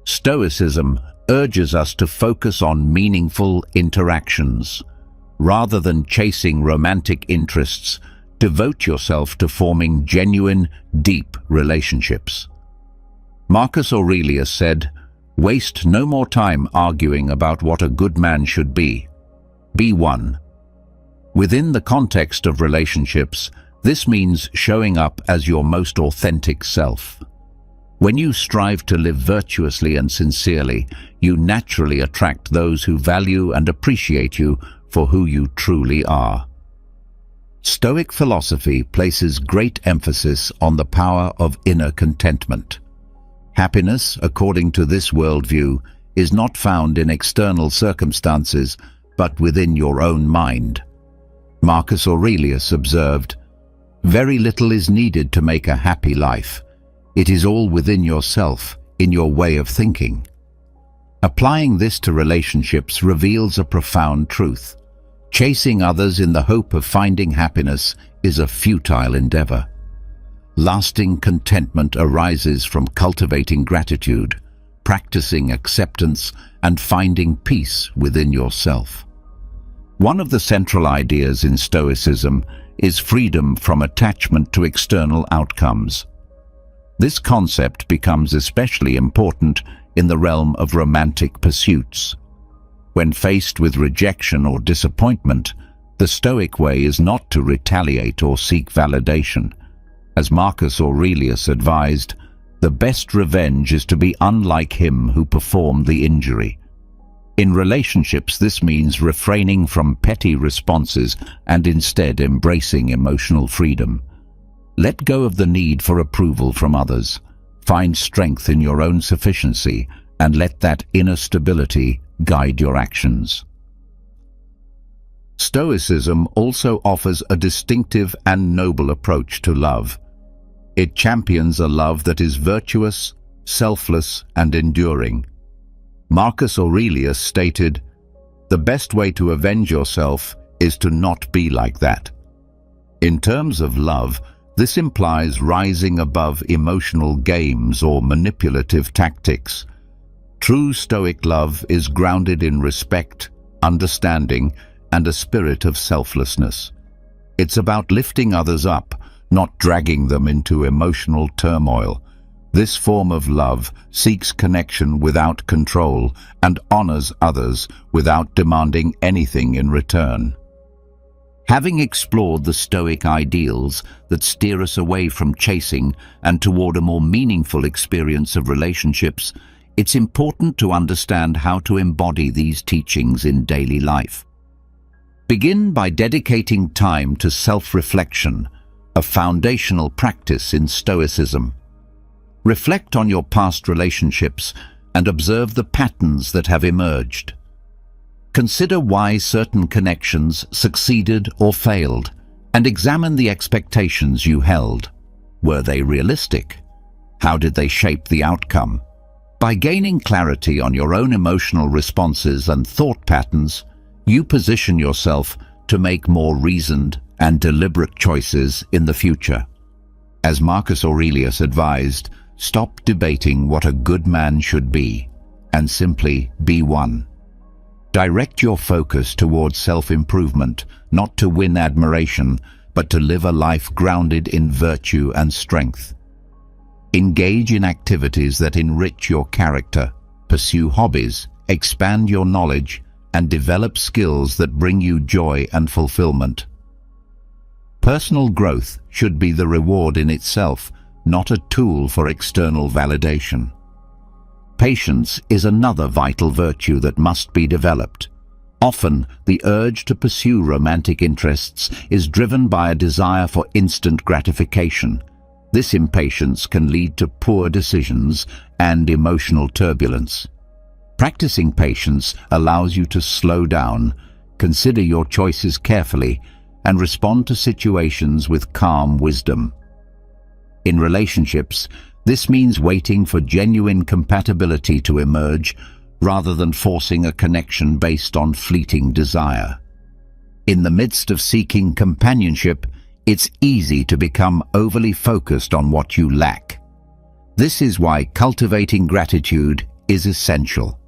Stoicism urges us to focus on meaningful interactions. Rather than chasing romantic interests, devote yourself to forming genuine, deep relationships. Marcus Aurelius said, "Waste no more time arguing about what a good man should be. Be one." Within the context of relationships, this means showing up as your most authentic self. When you strive to live virtuously and sincerely, you naturally attract those who value and appreciate you for who you truly are. Stoic philosophy places great emphasis on the power of inner contentment. Happiness, according to this worldview, is not found in external circumstances, but within your own mind. Marcus Aurelius observed, "Very little is needed to make a happy life. It is all within yourself, in your way of thinking." Applying this to relationships reveals a profound truth. Chasing others in the hope of finding happiness is a futile endeavor. Lasting contentment arises from cultivating gratitude, practicing acceptance, and finding peace within yourself. One of the central ideas in Stoicism is freedom from attachment to external outcomes. This concept becomes especially important in the realm of romantic pursuits. When faced with rejection or disappointment, the Stoic way is not to retaliate or seek validation. As Marcus Aurelius advised, the best revenge is to be unlike him who performed the injury. In relationships, this means refraining from petty responses and instead embracing emotional freedom. Let go of the need for approval from others. Find strength in your own sufficiency and let that inner stability guide your actions. Stoicism also offers a distinctive and noble approach to love. It champions a love that is virtuous, selfless, and enduring. Marcus Aurelius stated, "The best way to avenge yourself is to not be like that." In terms of love, this implies rising above emotional games or manipulative tactics. True Stoic love is grounded in respect, understanding, and a spirit of selflessness. It's about lifting others up, not dragging them into emotional turmoil. This form of love seeks connection without control and honors others without demanding anything in return. Having explored the Stoic ideals that steer us away from chasing and toward a more meaningful experience of relationships, it's important to understand how to embody these teachings in daily life. Begin by dedicating time to self-reflection, a foundational practice in Stoicism. Reflect on your past relationships and observe the patterns that have emerged. Consider why certain connections succeeded or failed, and examine the expectations you held. Were they realistic? How did they shape the outcome? By gaining clarity on your own emotional responses and thought patterns, you position yourself to make more reasoned and deliberate choices in the future. As Marcus Aurelius advised, stop debating what a good man should be, and simply be one. Direct your focus towards self-improvement, not to win admiration, but to live a life grounded in virtue and strength. Engage in activities that enrich your character, pursue hobbies, expand your knowledge, and develop skills that bring you joy and fulfillment. Personal growth should be the reward in itself, not a tool for external validation. Patience is another vital virtue that must be developed. Often, the urge to pursue romantic interests is driven by a desire for instant gratification. This impatience can lead to poor decisions and emotional turbulence. Practicing patience allows you to slow down, consider your choices carefully, and respond to situations with calm wisdom. In relationships, this means waiting for genuine compatibility to emerge rather than forcing a connection based on fleeting desire. In the midst of seeking companionship, it's easy to become overly focused on what you lack. This is why cultivating gratitude is essential.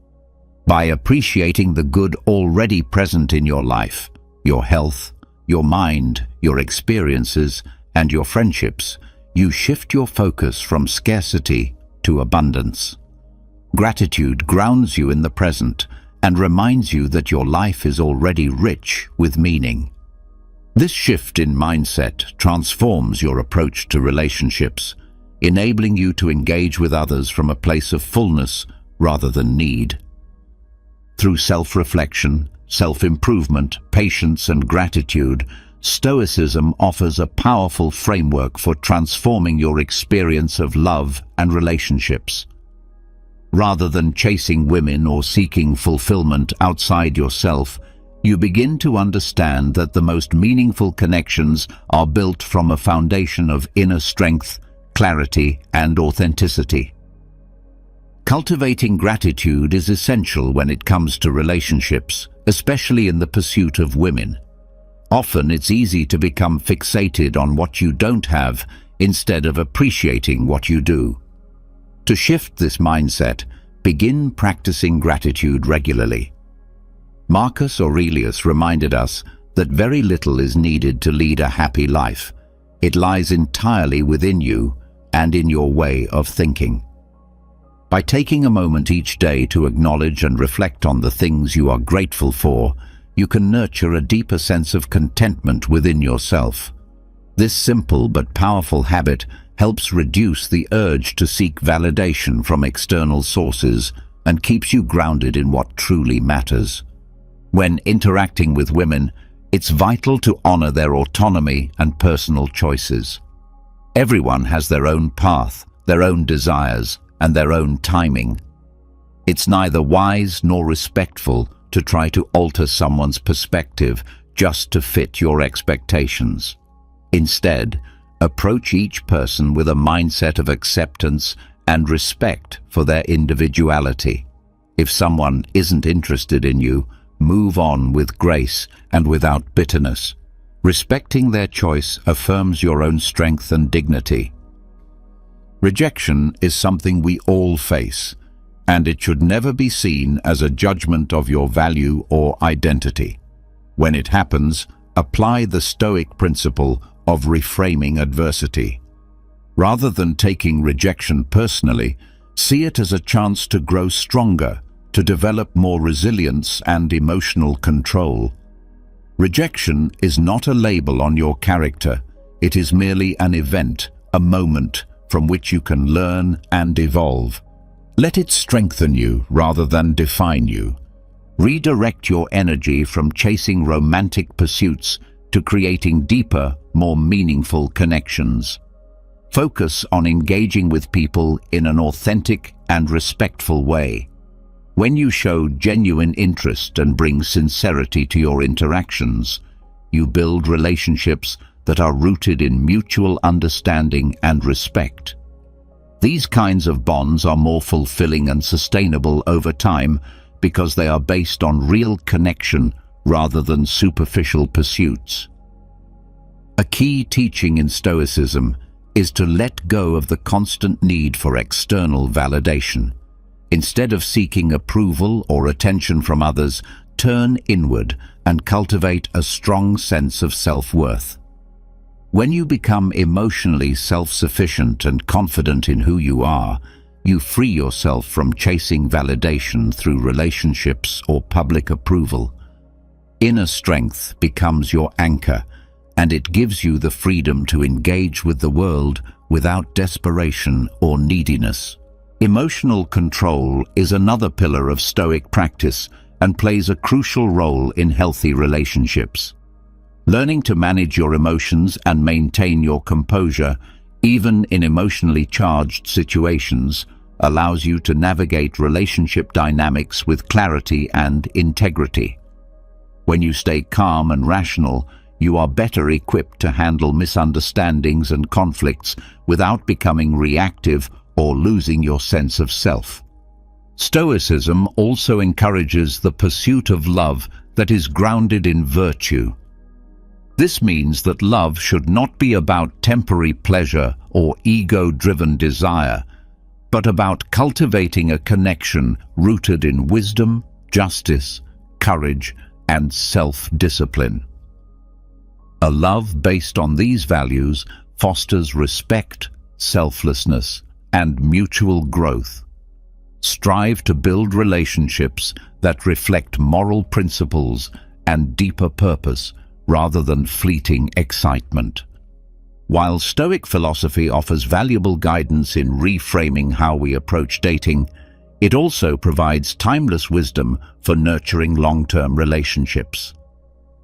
By appreciating the good already present in your life, your health, your mind, your experiences, and your friendships, you shift your focus from scarcity to abundance. Gratitude grounds you in the present and reminds you that your life is already rich with meaning. This shift in mindset transforms your approach to relationships, enabling you to engage with others from a place of fullness rather than need. Through self-reflection, self-improvement, patience, and gratitude, Stoicism offers a powerful framework for transforming your experience of love and relationships. Rather than chasing women or seeking fulfillment outside yourself, you begin to understand that the most meaningful connections are built from a foundation of inner strength, clarity, and authenticity. Cultivating gratitude is essential when it comes to relationships, especially in the pursuit of women. Often it's easy to become fixated on what you don't have instead of appreciating what you do. To shift this mindset, begin practicing gratitude regularly. Marcus Aurelius reminded us that very little is needed to lead a happy life. It lies entirely within you and in your way of thinking. By taking a moment each day to acknowledge and reflect on the things you are grateful for, you can nurture a deeper sense of contentment within yourself. This simple but powerful habit helps reduce the urge to seek validation from external sources and keeps you grounded in what truly matters. When interacting with women, it's vital to honor their autonomy and personal choices. Everyone has their own path, their own desires, and their own timing. It's neither wise nor respectful to try to alter someone's perspective just to fit your expectations. Instead, approach each person with a mindset of acceptance and respect for their individuality. If someone isn't interested in you, move on with grace and without bitterness. Respecting their choice affirms your own strength and dignity. Rejection is something we all face, and it should never be seen as a judgment of your value or identity. When it happens, apply the Stoic principle of reframing adversity. Rather than taking rejection personally, see it as a chance to grow stronger, to develop more resilience and emotional control. Rejection is not a label on your character. It is merely an event, a moment from which you can learn and evolve. Let it strengthen you rather than define you. Redirect your energy from chasing romantic pursuits to creating deeper, more meaningful connections. Focus on engaging with people in an authentic and respectful way. When you show genuine interest and bring sincerity to your interactions, you build relationships that are rooted in mutual understanding and respect. These kinds of bonds are more fulfilling and sustainable over time because they are based on real connection rather than superficial pursuits. A key teaching in Stoicism is to let go of the constant need for external validation. Instead of seeking approval or attention from others, turn inward and cultivate a strong sense of self-worth. When you become emotionally self-sufficient and confident in who you are, you free yourself from chasing validation through relationships or public approval. Inner strength becomes your anchor, and it gives you the freedom to engage with the world without desperation or neediness. Emotional control is another pillar of Stoic practice and plays a crucial role in healthy relationships. Learning to manage your emotions and maintain your composure, even in emotionally charged situations, allows you to navigate relationship dynamics with clarity and integrity. When you stay calm and rational, you are better equipped to handle misunderstandings and conflicts without becoming reactive or losing your sense of self. Stoicism also encourages the pursuit of love that is grounded in virtue. This means that love should not be about temporary pleasure or ego-driven desire, but about cultivating a connection rooted in wisdom, justice, courage, and self-discipline. A love based on these values fosters respect, selflessness, and mutual growth. Strive to build relationships that reflect moral principles and deeper purpose rather than fleeting excitement. While Stoic philosophy offers valuable guidance in reframing how we approach dating, it also provides timeless wisdom for nurturing long-term relationships.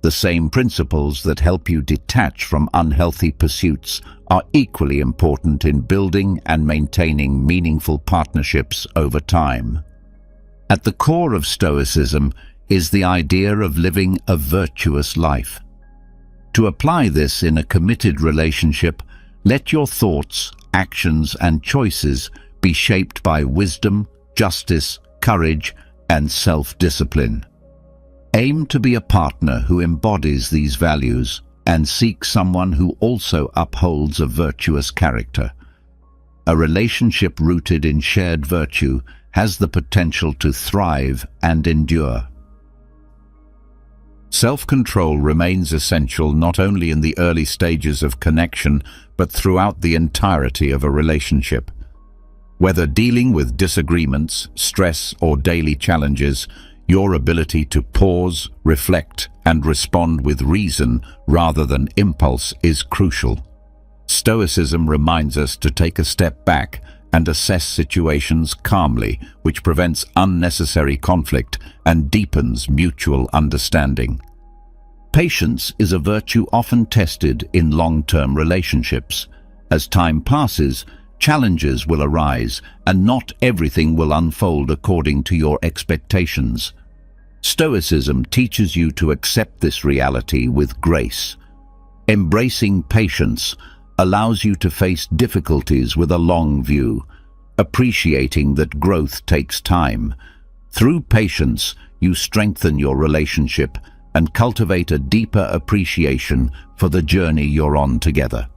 The same principles that help you detach from unhealthy pursuits are equally important in building and maintaining meaningful partnerships over time. At the core of Stoicism is the idea of living a virtuous life. To apply this in a committed relationship, let your thoughts, actions, and choices be shaped by wisdom, justice, courage, and self-discipline. Aim to be a partner who embodies these values and seek someone who also upholds a virtuous character. A relationship rooted in shared virtue has the potential to thrive and endure. Self-control remains essential not only in the early stages of connection, but throughout the entirety of a relationship. Whether dealing with disagreements, stress, or daily challenges, your ability to pause, reflect, and respond with reason rather than impulse is crucial. Stoicism reminds us to take a step back and assess situations calmly, which prevents unnecessary conflict and deepens mutual understanding. Patience is a virtue often tested in long-term relationships. As time passes, challenges will arise, and not everything will unfold according to your expectations. Stoicism teaches you to accept this reality with grace. Embracing patience allows you to face difficulties with a long view, appreciating that growth takes time. Through patience, you strengthen your relationship and cultivate a deeper appreciation for the journey you're on together.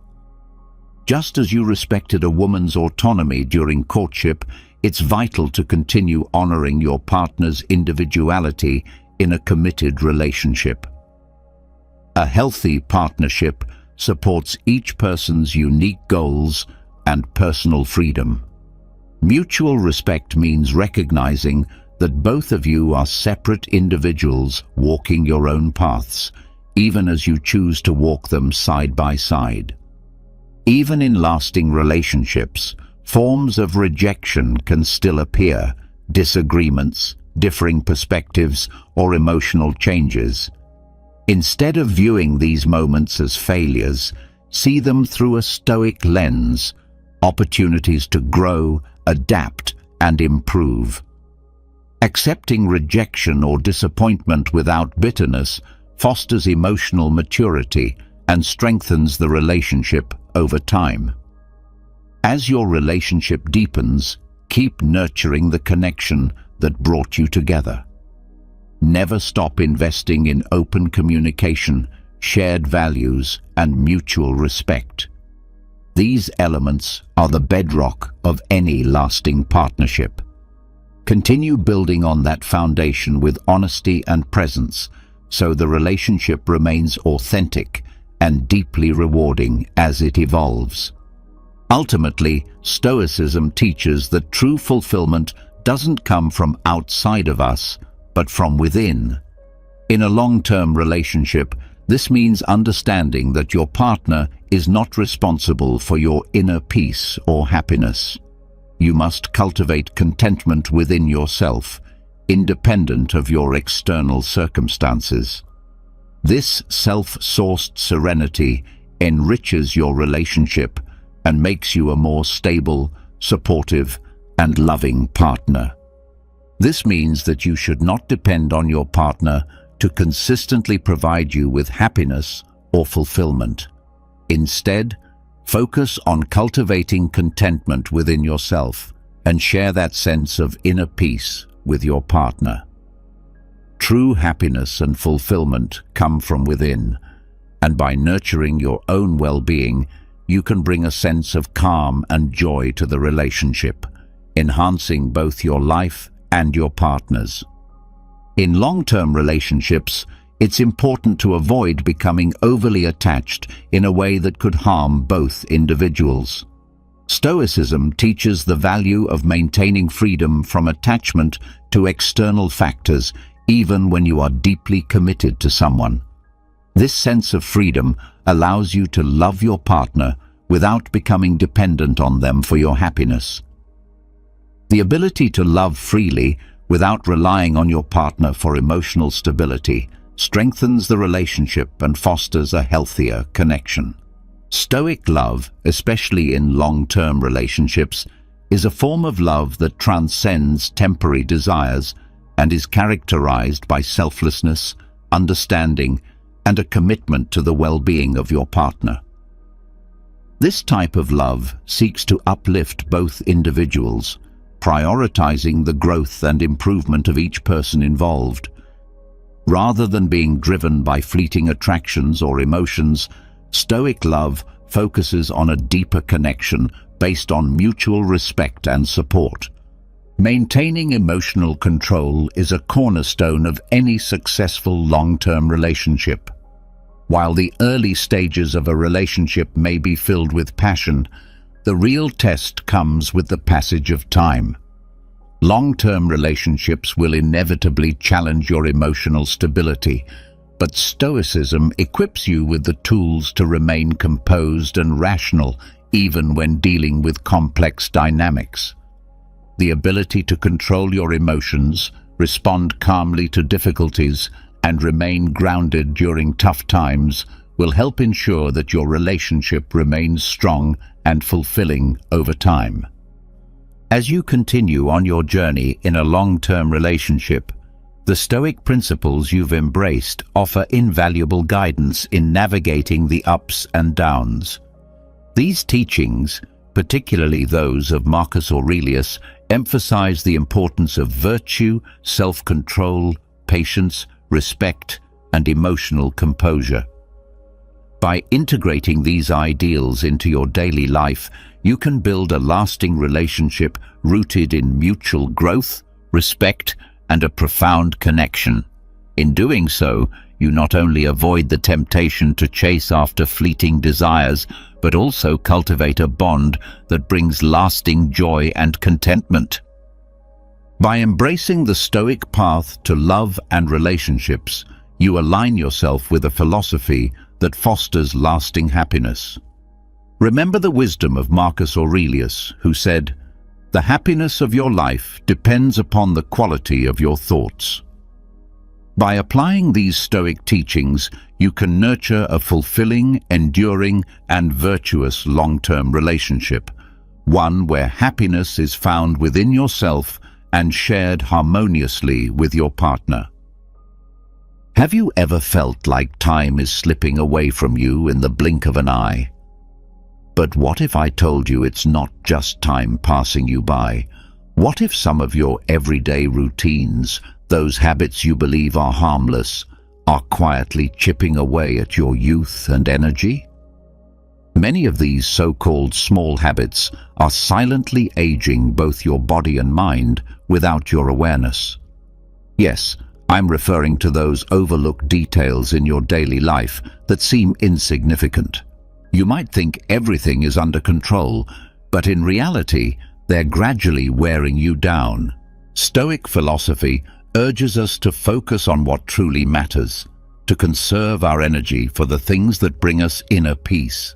Just as you respected a woman's autonomy during courtship, it's vital to continue honoring your partner's individuality in a committed relationship. A healthy partnership supports each person's unique goals and personal freedom. Mutual respect means recognizing that both of you are separate individuals walking your own paths, even as you choose to walk them side by side. Even in lasting relationships, forms of rejection can still appear, disagreements, differing perspectives, or emotional changes. Instead of viewing these moments as failures, see them through a Stoic lens, opportunities to grow, adapt, and improve. Accepting rejection or disappointment without bitterness fosters emotional maturity and strengthens the relationship over time. As your relationship deepens, keep nurturing the connection that brought you together. Never stop investing in open communication, shared values, and mutual respect. These elements are the bedrock of any lasting partnership. Continue building on that foundation with honesty and presence, so the relationship remains authentic and deeply rewarding as it evolves. Ultimately, Stoicism teaches that true fulfillment doesn't come from outside of us, but from within. In a long-term relationship, this means understanding that your partner is not responsible for your inner peace or happiness. You must cultivate contentment within yourself, independent of your external circumstances. This self-sourced serenity enriches your relationship and makes you a more stable, supportive, and loving partner. This means that you should not depend on your partner to consistently provide you with happiness or fulfillment. Instead, focus on cultivating contentment within yourself and share that sense of inner peace with your partner. True happiness and fulfillment come from within, and by nurturing your own well-being, you can bring a sense of calm and joy to the relationship, enhancing both your life and your partner's. In long-term relationships, it's important to avoid becoming overly attached in a way that could harm both individuals. Stoicism teaches the value of maintaining freedom from attachment to external factors, even when you are deeply committed to someone. This sense of freedom allows you to love your partner without becoming dependent on them for your happiness. The ability to love freely without relying on your partner for emotional stability strengthens the relationship and fosters a healthier connection. Stoic love, especially in long-term relationships, is a form of love that transcends temporary desires and is characterized by selflessness, understanding, and a commitment to the well-being of your partner. This type of love seeks to uplift both individuals, prioritizing the growth and improvement of each person involved. Rather than being driven by fleeting attractions or emotions, Stoic love focuses on a deeper connection based on mutual respect and support. Maintaining emotional control is a cornerstone of any successful long-term relationship. While the early stages of a relationship may be filled with passion, the real test comes with the passage of time. Long-term relationships will inevitably challenge your emotional stability, but Stoicism equips you with the tools to remain composed and rational even when dealing with complex dynamics. The ability to control your emotions, respond calmly to difficulties, and remain grounded during tough times will help ensure that your relationship remains strong and fulfilling over time. As you continue on your journey in a long-term relationship, the Stoic principles you've embraced offer invaluable guidance in navigating the ups and downs. These teachings, particularly those of Marcus Aurelius, emphasize the importance of virtue, self-control, patience, respect, and emotional composure. By integrating these ideals into your daily life, you can build a lasting relationship rooted in mutual growth, respect, and a profound connection. In doing so, you not only avoid the temptation to chase after fleeting desires, but also cultivate a bond that brings lasting joy and contentment. By embracing the Stoic path to love and relationships, you align yourself with a philosophy that fosters lasting happiness. Remember the wisdom of Marcus Aurelius, who said, "The happiness of your life depends upon the quality of your thoughts." By applying these Stoic teachings, you can nurture a fulfilling, enduring, and virtuous long-term relationship, one where happiness is found within yourself and shared harmoniously with your partner. Have you ever felt like time is slipping away from you in the blink of an eye? But what if I told you it's not just time passing you by? What if some of your everyday routines, those habits you believe are harmless, are quietly chipping away at your youth and energy? Many of these so-called small habits are silently aging both your body and mind without your awareness. Yes, I'm referring to those overlooked details in your daily life that seem insignificant. You might think everything is under control, but in reality, they're gradually wearing you down. Stoic philosophy urges us to focus on what truly matters, to conserve our energy for the things that bring us inner peace.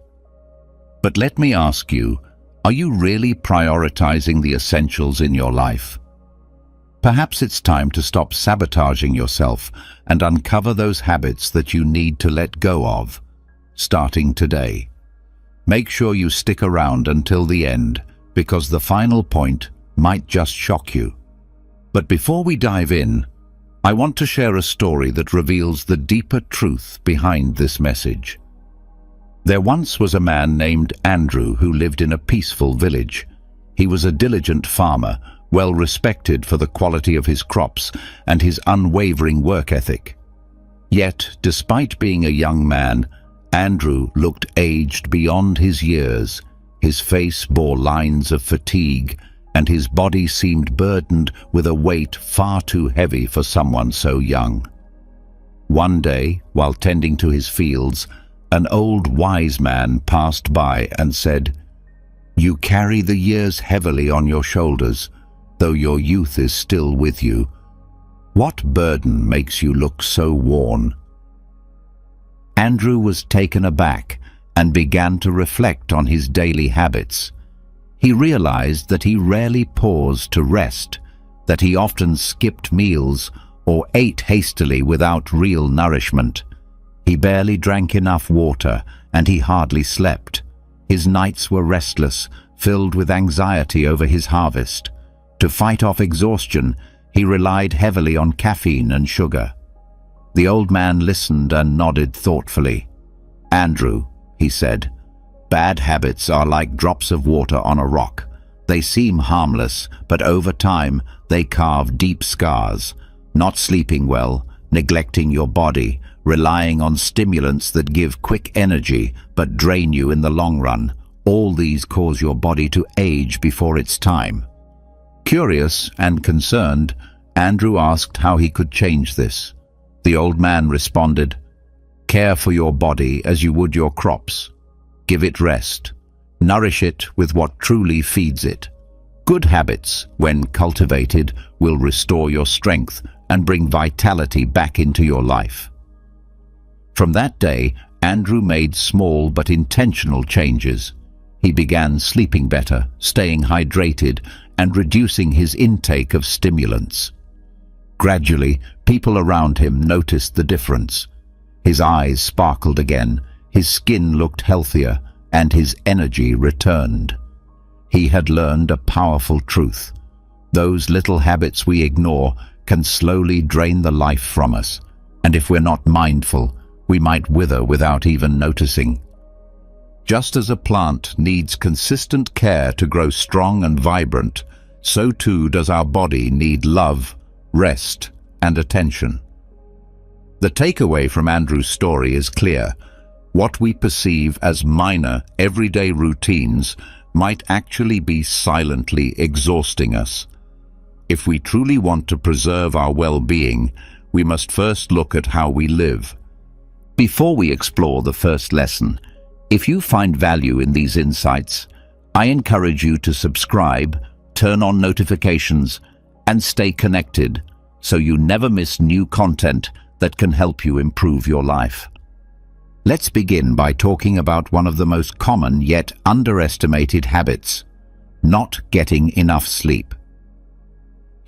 But let me ask you, are you really prioritizing the essentials in your life? Perhaps it's time to stop sabotaging yourself and uncover those habits that you need to let go of, starting today. Make sure you stick around until the end, because the final point might just shock you. But before we dive in, I want to share a story that reveals the deeper truth behind this message. There once was a man named Andrew who lived in a peaceful village. He was a diligent farmer, well respected for the quality of his crops and his unwavering work ethic. Yet, despite being a young man, Andrew looked aged beyond his years. His face bore lines of fatigue, and his body seemed burdened with a weight far too heavy for someone so young. One day, while tending to his fields, an old wise man passed by and said, "You carry the years heavily on your shoulders, though your youth is still with you. What burden makes you look so worn?" Andrew was taken aback and began to reflect on his daily habits. He realized that he rarely paused to rest, that he often skipped meals or ate hastily without real nourishment. He barely drank enough water, and he hardly slept. His nights were restless, filled with anxiety over his harvest. To fight off exhaustion, he relied heavily on caffeine and sugar. The old man listened and nodded thoughtfully. "Andrew," he said, "bad habits are like drops of water on a rock. They seem harmless, but over time they carve deep scars. Not sleeping well, neglecting your body, relying on stimulants that give quick energy but drain you in the long run. All these cause your body to age before its time." Curious and concerned, Andrew asked how he could change this. The old man responded, "Care for your body as you would your crops. Give it rest. Nourish it with what truly feeds it. Good habits, when cultivated, will restore your strength and bring vitality back into your life." From that day, Andrew made small but intentional changes. He began sleeping better, staying hydrated, and reducing his intake of stimulants. Gradually, people around him noticed the difference. His eyes sparkled again, his skin looked healthier, and his energy returned. He had learned a powerful truth. Those little habits we ignore can slowly drain the life from us, and if we're not mindful, we might wither without even noticing. Just as a plant needs consistent care to grow strong and vibrant, so too does our body need love, rest, and attention. The takeaway from Andrew's story is clear. What we perceive as minor, everyday routines might actually be silently exhausting us. If we truly want to preserve our well-being, we must first look at how we live. Before we explore the first lesson, if you find value in these insights, I encourage you to subscribe, turn on notifications, and stay connected so you never miss new content that can help you improve your life. Let's begin by talking about one of the most common yet underestimated habits: not getting enough sleep.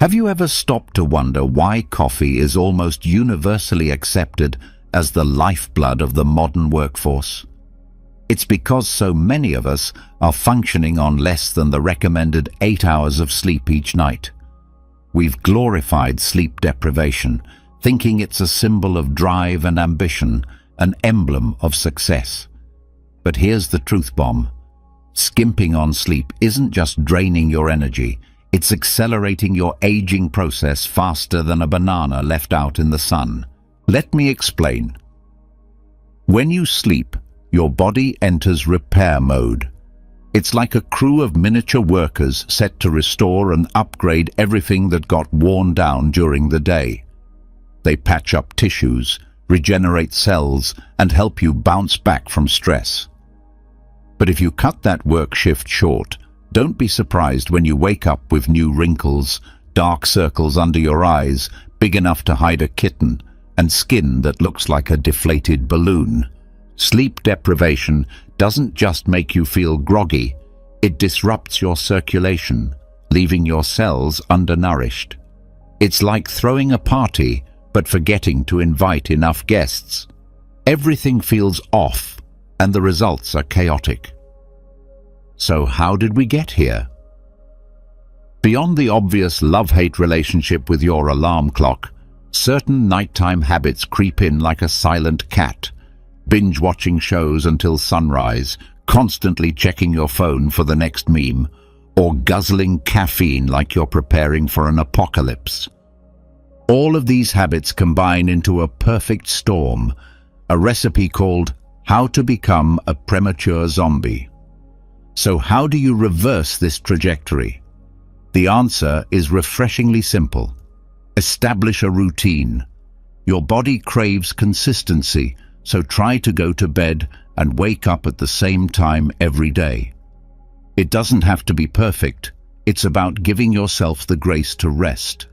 Have you ever stopped to wonder why coffee is almost universally accepted as the lifeblood of the modern workforce? It's because so many of us are functioning on less than the recommended 8 hours of sleep each night. We've glorified sleep deprivation, thinking it's a symbol of drive and ambition, an emblem of success. But here's the truth bomb. Skimping on sleep isn't just draining your energy, it's accelerating your aging process faster than a banana left out in the sun. Let me explain. When you sleep, your body enters repair mode. It's like a crew of miniature workers set to restore and upgrade everything that got worn down during the day. They patch up tissues, regenerate cells, and help you bounce back from stress. But if you cut that work shift short, don't be surprised when you wake up with new wrinkles, dark circles under your eyes, big enough to hide a kitten, and skin that looks like a deflated balloon. Sleep deprivation doesn't just make you feel groggy, it disrupts your circulation, leaving your cells undernourished. It's like throwing a party, but forgetting to invite enough guests. Everything feels off, and the results are chaotic. So how did we get here? Beyond the obvious love-hate relationship with your alarm clock, certain nighttime habits creep in like a silent cat. Binge-watching shows until sunrise, constantly checking your phone for the next meme, or guzzling caffeine like you're preparing for an apocalypse. All of these habits combine into a perfect storm, a recipe called How to Become a Premature Zombie. So how do you reverse this trajectory? The answer is refreshingly simple. Establish a routine. Your body craves consistency, so try to go to bed and wake up at the same time every day. It doesn't have to be perfect. It's about giving yourself the grace to rest.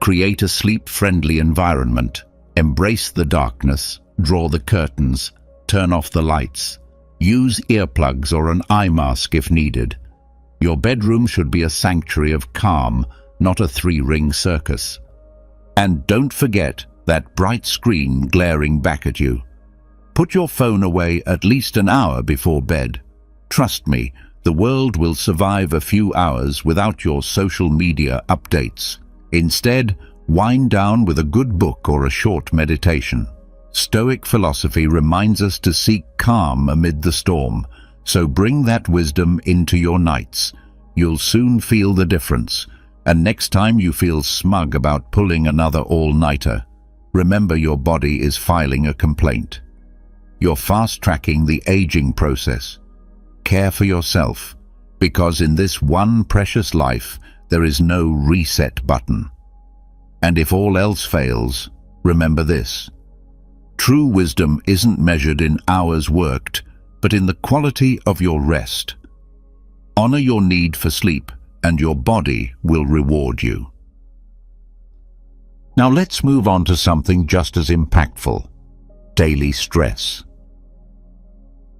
Create a sleep-friendly environment. Embrace the darkness, draw the curtains, turn off the lights. Use earplugs or an eye mask if needed. Your bedroom should be a sanctuary of calm, not a three-ring circus. And don't forget that bright screen glaring back at you. Put your phone away at least an hour before bed. Trust me, the world will survive a few hours without your social media updates. Instead, wind down with a good book or a short meditation. Stoic philosophy reminds us to seek calm amid the storm, so bring that wisdom into your nights. You'll soon feel the difference, and next time you feel smug about pulling another all-nighter, remember your body is filing a complaint. You're fast-tracking the aging process. Care for yourself, because in this one precious life, there is no reset button. And if all else fails, remember this. True wisdom isn't measured in hours worked, but in the quality of your rest. Honor your need for sleep, and your body will reward you. Now let's move on to something just as impactful: daily stress.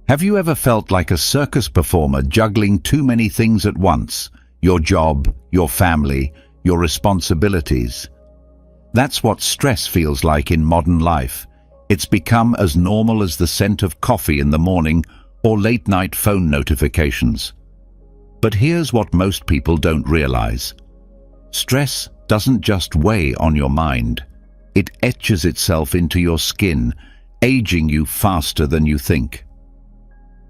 Have you ever felt like a circus performer juggling too many things at once? Your job, your family, your responsibilities. That's what stress feels like in modern life. It's become as normal as the scent of coffee in the morning or late-night phone notifications. But here's what most people don't realize. Stress doesn't just weigh on your mind. It etches itself into your skin, aging you faster than you think.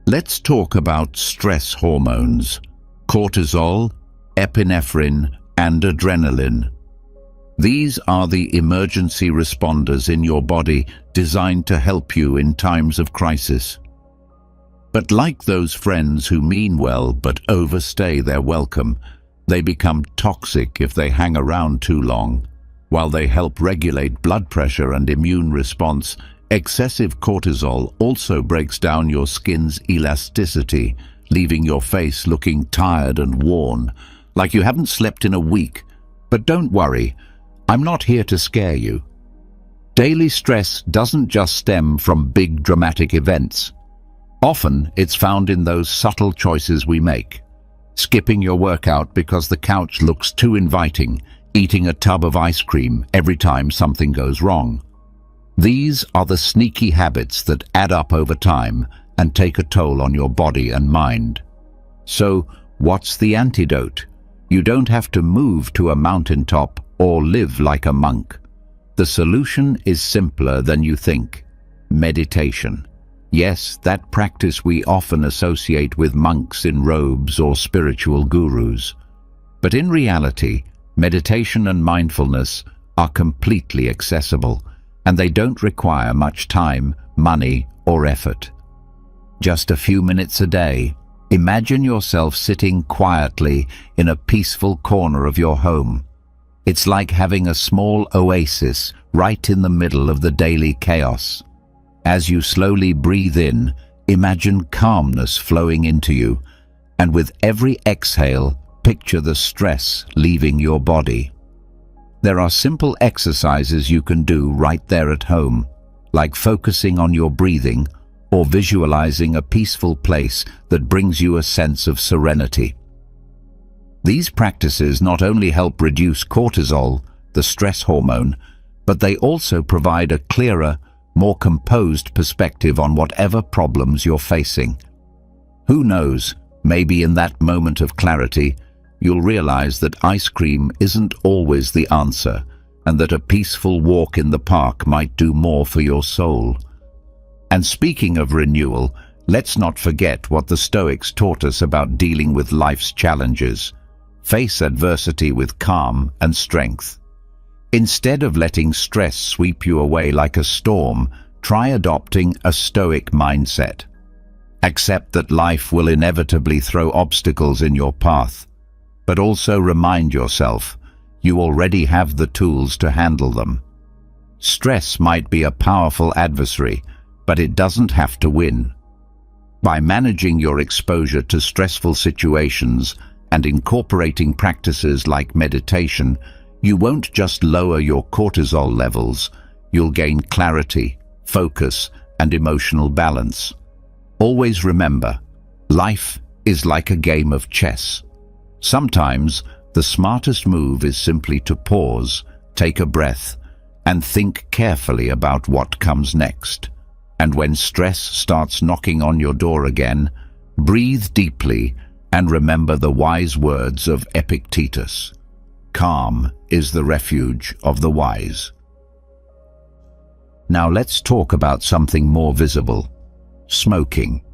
Let's talk about stress hormones: cortisol, epinephrine, and adrenaline. These are the emergency responders in your body designed to help you in times of crisis. But like those friends who mean well but overstay their welcome, they become toxic if they hang around too long. While they help regulate blood pressure and immune response, excessive cortisol also breaks down your skin's elasticity, leaving your face looking tired and worn, like you haven't slept in a week. But don't worry, I'm not here to scare you. Daily stress doesn't just stem from big dramatic events. Often it's found in those subtle choices we make. Skipping your workout because the couch looks too inviting, eating a tub of ice cream every time something goes wrong. These are the sneaky habits that add up over time and take a toll on your body and mind. So, what's the antidote? You don't have to move to a mountaintop or live like a monk. The solution is simpler than you think. Meditation. Yes, that practice we often associate with monks in robes or spiritual gurus. But in reality, meditation and mindfulness are completely accessible, and they don't require much time, money, or effort. Just a few minutes a day, imagine yourself sitting quietly in a peaceful corner of your home. It's like having a small oasis right in the middle of the daily chaos. As you slowly breathe in, imagine calmness flowing into you, and with every exhale, picture the stress leaving your body. There are simple exercises you can do right there at home, like focusing on your breathing or visualizing a peaceful place that brings you a sense of serenity. These practices not only help reduce cortisol, the stress hormone, but they also provide a clearer, more composed perspective on whatever problems you're facing. Who knows, maybe in that moment of clarity, you'll realize that ice cream isn't always the answer, and that a peaceful walk in the park might do more for your soul. And speaking of renewal, let's not forget what the Stoics taught us about dealing with life's challenges. Face adversity with calm and strength. Instead of letting stress sweep you away like a storm, try adopting a Stoic mindset. Accept that life will inevitably throw obstacles in your path, but also remind yourself you already have the tools to handle them. Stress might be a powerful adversary, but it doesn't have to win. By managing your exposure to stressful situations and incorporating practices like meditation, you won't just lower your cortisol levels, you'll gain clarity, focus, and emotional balance. Always remember, life is like a game of chess. Sometimes, the smartest move is simply to pause, take a breath, and think carefully about what comes next. And when stress starts knocking on your door again, breathe deeply and remember the wise words of Epictetus. Calm is the refuge of the wise. Now let's talk about something more visible. Smoking.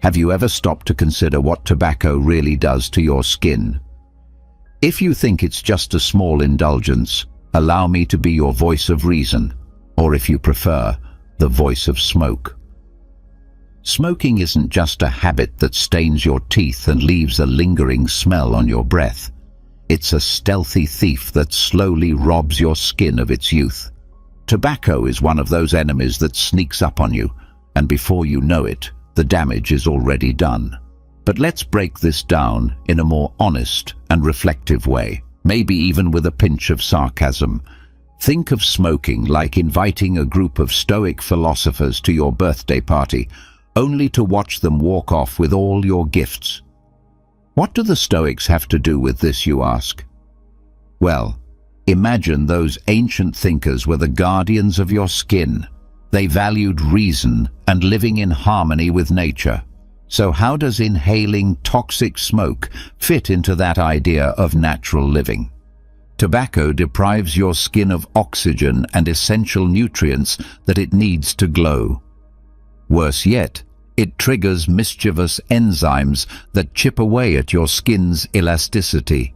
Have you ever stopped to consider what tobacco really does to your skin? If you think it's just a small indulgence, allow me to be your voice of reason, or if you prefer, the voice of smoke. Smoking isn't just a habit that stains your teeth and leaves a lingering smell on your breath. It's a stealthy thief that slowly robs your skin of its youth. Tobacco is one of those enemies that sneaks up on you, and before you know it, the damage is already done. But let's break this down in a more honest and reflective way, maybe even with a pinch of sarcasm. Think of smoking like inviting a group of Stoic philosophers to your birthday party, only to watch them walk off with all your gifts. What do the Stoics have to do with this, you ask? Well, imagine those ancient thinkers were the guardians of your skin. They valued reason and living in harmony with nature. So how does inhaling toxic smoke fit into that idea of natural living? Tobacco deprives your skin of oxygen and essential nutrients that it needs to glow. Worse yet, it triggers mischievous enzymes that chip away at your skin's elasticity.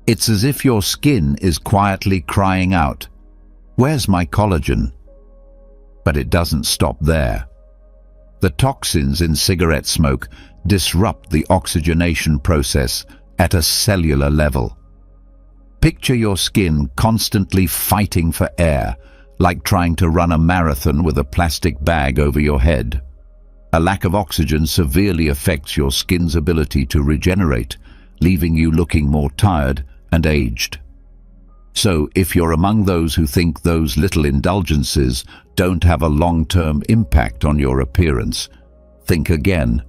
It's as if your skin is quietly crying out, "Where's my collagen?" But it doesn't stop there. The toxins in cigarette smoke disrupt the oxygenation process at a cellular level. Picture your skin constantly fighting for air, like trying to run a marathon with a plastic bag over your head. A lack of oxygen severely affects your skin's ability to regenerate, leaving you looking more tired and aged. So, if you're among those who think those little indulgences don't have a long-term impact on your appearance, think again.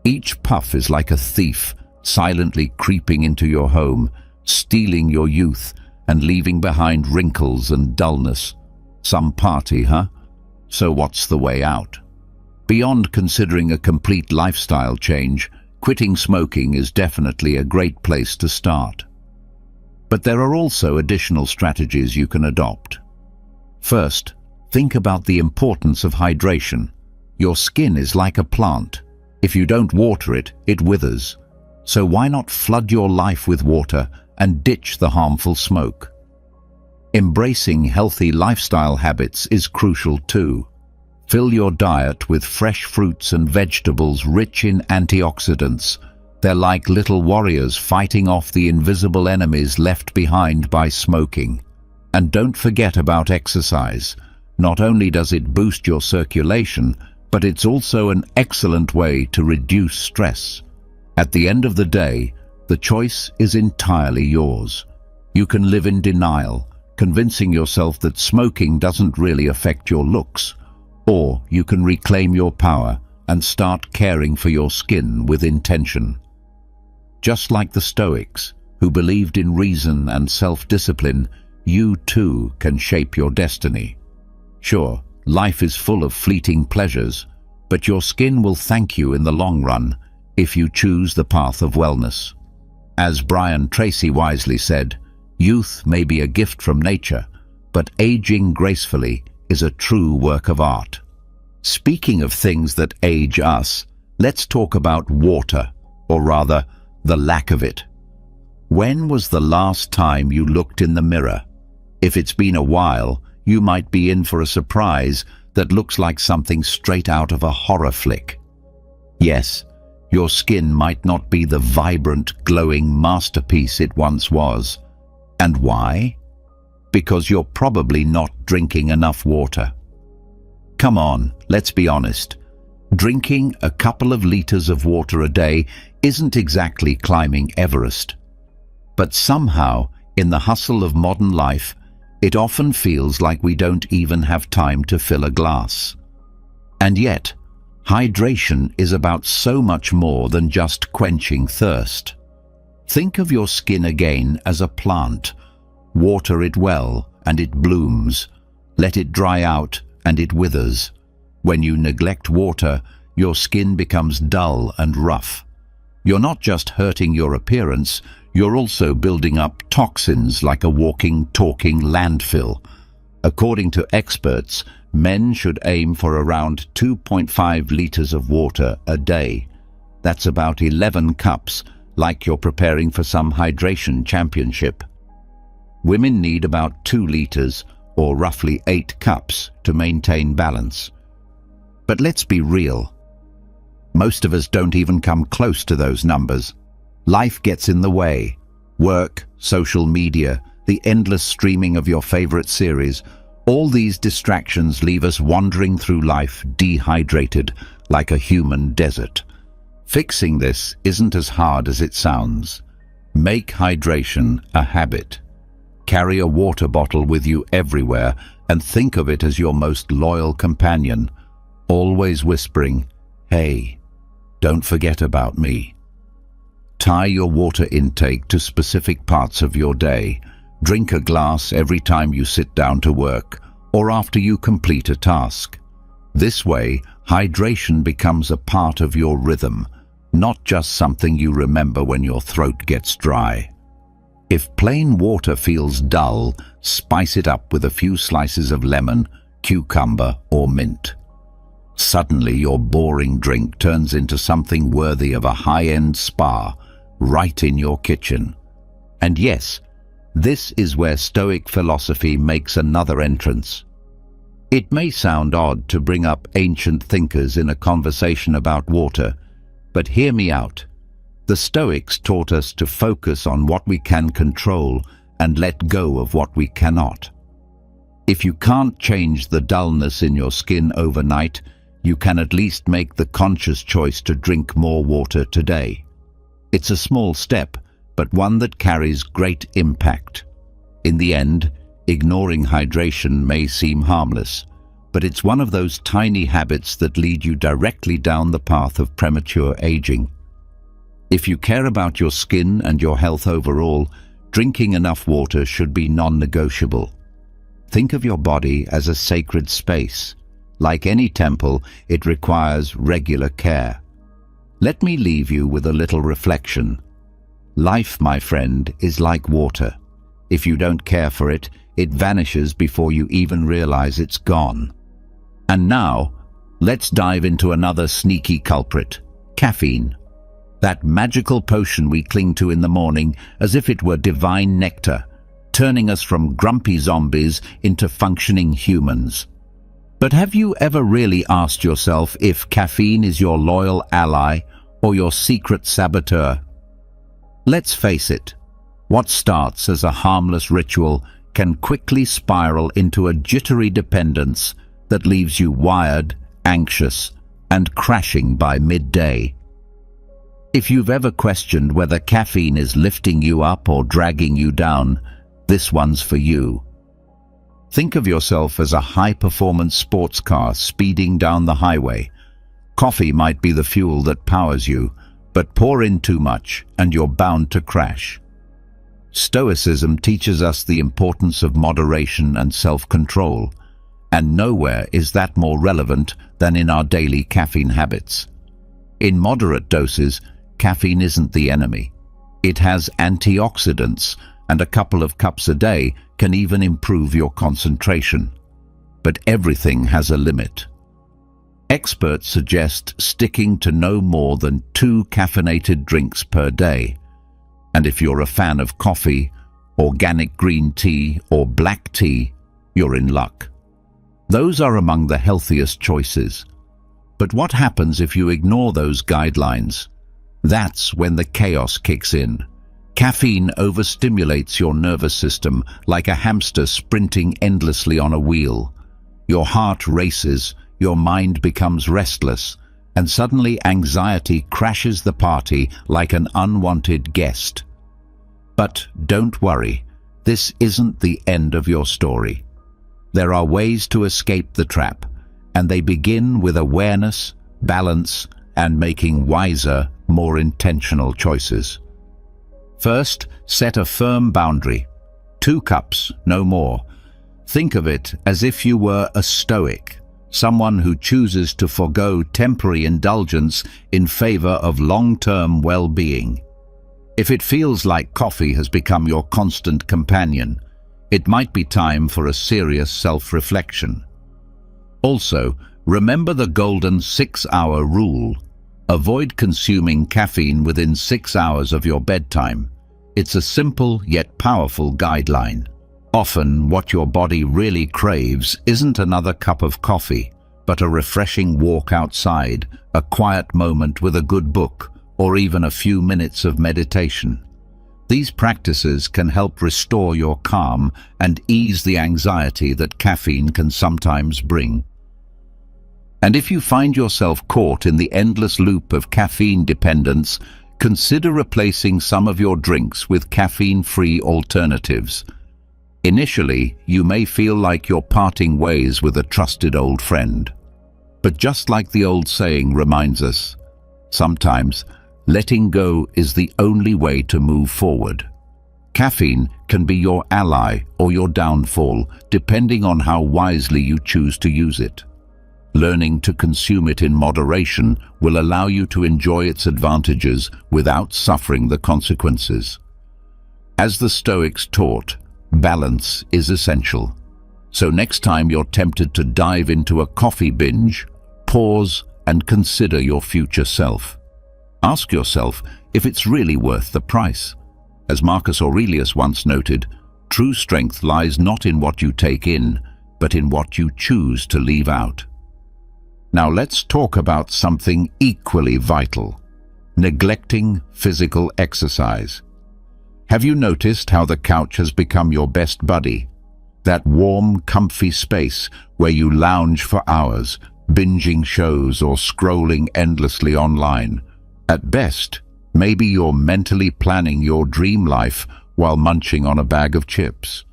Each puff is like a thief, silently creeping into your home, stealing your youth and leaving behind wrinkles and dullness. Some party, huh? So what's the way out? Beyond considering a complete lifestyle change, Quitting smoking is definitely a great place to start. But there are also additional strategies you can adopt. First, think about the importance of hydration. Your skin is like a plant. If you don't water it, it withers. So why not flood your life with water and ditch the harmful smoke? Embracing healthy lifestyle habits is crucial too. Fill your diet with fresh fruits and vegetables rich in antioxidants. They're like little warriors fighting off the invisible enemies left behind by smoking. And don't forget about exercise. Not only does it boost your circulation, but it's also an excellent way to reduce stress. At the end of the day, the choice is entirely yours. You can live in denial, convincing yourself that smoking doesn't really affect your looks, or you can reclaim your power and start caring for your skin with intention. Just like the Stoics, who believed in reason and self-discipline, you too can shape your destiny. Sure, life is full of fleeting pleasures, but your skin will thank you in the long run if you choose the path of wellness. As Brian Tracy wisely said, youth may be a gift from nature, but aging gracefully is a true work of art. Speaking of things that age us, let's talk about water, or rather, the lack of it. When was the last time you looked in the mirror? If it's been a while, you might be in for a surprise that looks like something straight out of a horror flick. Yes, your skin might not be the vibrant, glowing masterpiece it once was. And why? Because you're probably not drinking enough water. Come on, let's be honest. Drinking a couple of liters of water a day isn't exactly climbing Everest. But somehow, in the hustle of modern life, it often feels like we don't even have time to fill a glass. And yet, hydration is about so much more than just quenching thirst. Think of your skin again as a plant. Water it well, and it blooms. Let it dry out, and it withers. When you neglect water, your skin becomes dull and rough. You're not just hurting your appearance, you're also building up toxins like a walking, talking landfill. According to experts, men should aim for around 2.5 liters of water a day. That's about 11 cups, like you're preparing for some hydration championship. Women need about 2 liters, or roughly 8 cups, to maintain balance. But let's be real. Most of us don't even come close to those numbers. Life gets in the way. Work, social media, the endless streaming of your favorite series, all these distractions leave us wandering through life dehydrated, like a human desert. Fixing this isn't as hard as it sounds. Make hydration a habit. Carry a water bottle with you everywhere and think of it as your most loyal companion, always whispering, "Hey, don't forget about me." Tie your water intake to specific parts of your day. Drink a glass every time you sit down to work or after you complete a task. This way, hydration becomes a part of your rhythm, not just something you remember when your throat gets dry. If plain water feels dull, spice it up with a few slices of lemon, cucumber, or mint. Suddenly, your boring drink turns into something worthy of a high-end spa, right in your kitchen. And yes, this is where Stoic philosophy makes another entrance. It may sound odd to bring up ancient thinkers in a conversation about water, but hear me out. The Stoics taught us to focus on what we can control and let go of what we cannot. If you can't change the dullness in your skin overnight, you can at least make the conscious choice to drink more water today. It's a small step, but one that carries great impact. In the end, ignoring hydration may seem harmless, but it's one of those tiny habits that lead you directly down the path of premature aging. If you care about your skin and your health overall, drinking enough water should be non-negotiable. Think of your body as a sacred space. Like any temple, it requires regular care. Let me leave you with a little reflection. Life, my friend, is like water. If you don't care for it, it vanishes before you even realize it's gone. And now, let's dive into another sneaky culprit: caffeine. That magical potion we cling to in the morning as if it were divine nectar, turning us from grumpy zombies into functioning humans. But have you ever really asked yourself if caffeine is your loyal ally or your secret saboteur? Let's face it, what starts as a harmless ritual can quickly spiral into a jittery dependence that leaves you wired, anxious, and crashing by midday. If you've ever questioned whether caffeine is lifting you up or dragging you down, this one's for you. Think of yourself as a high-performance sports car speeding down the highway. Coffee might be the fuel that powers you, but pour in too much and you're bound to crash. Stoicism teaches us the importance of moderation and self-control, and nowhere is that more relevant than in our daily caffeine habits. In moderate doses, caffeine isn't the enemy. It has antioxidants, and a couple of cups a day can even improve your concentration. But everything has a limit. Experts suggest sticking to no more than 2 caffeinated drinks per day. And if you're a fan of coffee, organic green tea, or black tea, you're in luck. Those are among the healthiest choices. But what happens if you ignore those guidelines? That's when the chaos kicks in. Caffeine overstimulates your nervous system like a hamster sprinting endlessly on a wheel. Your heart races, your mind becomes restless, and suddenly anxiety crashes the party like an unwanted guest. But don't worry, this isn't the end of your story. There are ways to escape the trap, and they begin with awareness, balance, and making wiser, more intentional choices. First, set a firm boundary. 2 cups, no more. Think of it as if you were a stoic, someone who chooses to forego temporary indulgence in favor of long-term well-being. If it feels like coffee has become your constant companion, it might be time for a serious self-reflection. Also, remember the golden 6-hour rule. Avoid consuming caffeine within 6 hours of your bedtime. It's a simple yet powerful guideline. Often, what your body really craves isn't another cup of coffee, but a refreshing walk outside, a quiet moment with a good book, or even a few minutes of meditation. These practices can help restore your calm and ease the anxiety that caffeine can sometimes bring. And if you find yourself caught in the endless loop of caffeine dependence, consider replacing some of your drinks with caffeine-free alternatives. Initially, you may feel like you're parting ways with a trusted old friend. But just like the old saying reminds us, sometimes letting go is the only way to move forward. Caffeine can be your ally or your downfall, depending on how wisely you choose to use it. Learning to consume it in moderation will allow you to enjoy its advantages without suffering the consequences. As the Stoics taught, balance is essential. So next time you're tempted to dive into a coffee binge, pause and consider your future self. Ask yourself if it's really worth the price. As Marcus Aurelius once noted, true strength lies not in what you take in, but in what you choose to leave out. Now let's talk about something equally vital: neglecting physical exercise. Have you noticed how the couch has become your best buddy? That warm, comfy space where you lounge for hours, binging shows or scrolling endlessly online. At best, maybe you're mentally planning your dream life while munching on a bag of chips.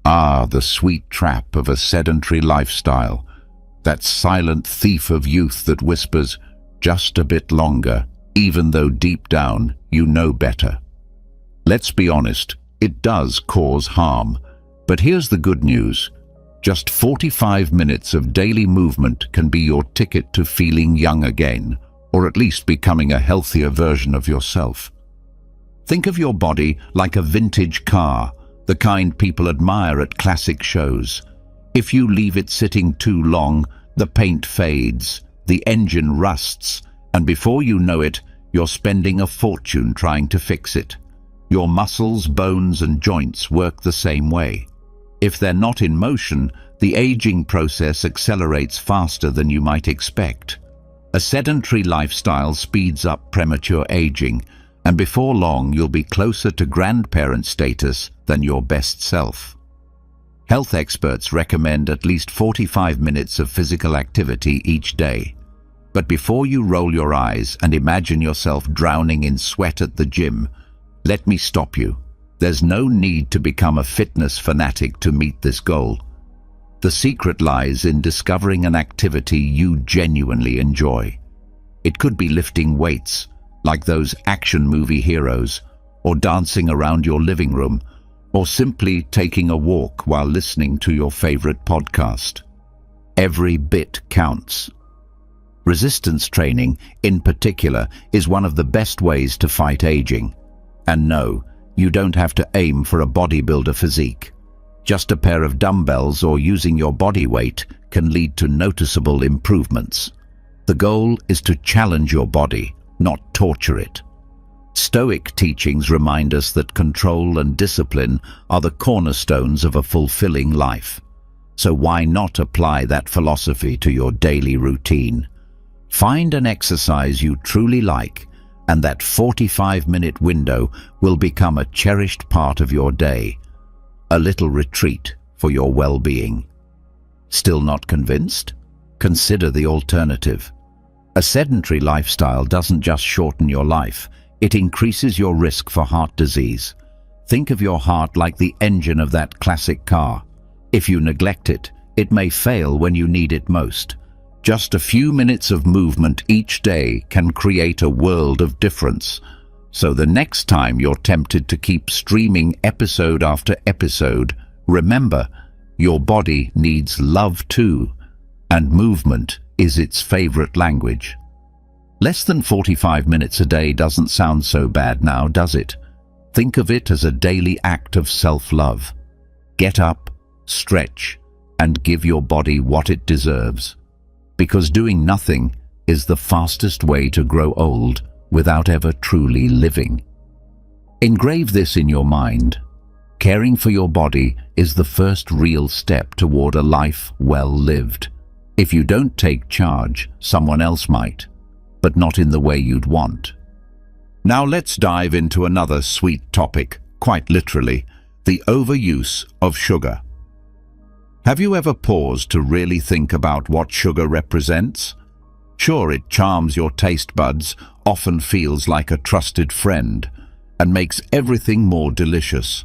Ah, the sweet trap of a sedentary lifestyle. That silent thief of youth that whispers, just a bit longer, even though deep down you know better. Let's be honest, it does cause harm. But here's the good news. Just 45 minutes of daily movement can be your ticket to feeling young again, or at least becoming a healthier version of yourself. Think of your body like a vintage car, the kind people admire at classic shows. If you leave it sitting too long, the paint fades, the engine rusts, and before you know it, you're spending a fortune trying to fix it. Your muscles, bones, and joints work the same way. If they're not in motion, the aging process accelerates faster than you might expect. A sedentary lifestyle speeds up premature aging, and before long you'll be closer to grandparent status than your best self. Health experts recommend at least 45 minutes of physical activity each day. But before you roll your eyes and imagine yourself drowning in sweat at the gym, let me stop you. There's no need to become a fitness fanatic to meet this goal. The secret lies in discovering an activity you genuinely enjoy. It could be lifting weights, like those action movie heroes, or dancing around your living room, or simply taking a walk while listening to your favorite podcast. Every bit counts. Resistance training, in particular, is one of the best ways to fight aging. And no, you don't have to aim for a bodybuilder physique. Just a pair of dumbbells or using your body weight can lead to noticeable improvements. The goal is to challenge your body, not torture it. Stoic teachings remind us that control and discipline are the cornerstones of a fulfilling life. So why not apply that philosophy to your daily routine? Find an exercise you truly like, and that 45-minute window will become a cherished part of your day, a little retreat for your well-being. Still not convinced? Consider the alternative. A sedentary lifestyle doesn't just shorten your life, it increases your risk for heart disease. Think of your heart like the engine of that classic car. If you neglect it, it may fail when you need it most. Just a few minutes of movement each day can create a world of difference. So the next time you're tempted to keep streaming episode after episode, remember, your body needs love too, and movement is its favorite language. Less than 45 minutes a day doesn't sound so bad now, does it? Think of it as a daily act of self-love. Get up, stretch, and give your body what it deserves. Because doing nothing is the fastest way to grow old without ever truly living. Engrave this in your mind. Caring for your body is the first real step toward a life well lived. If you don't take charge, someone else might, but not in the way you'd want. Now let's dive into another sweet topic, quite literally, the overuse of sugar. Have you ever paused to really think about what sugar represents? Sure, it charms your taste buds, often feels like a trusted friend, and makes everything more delicious.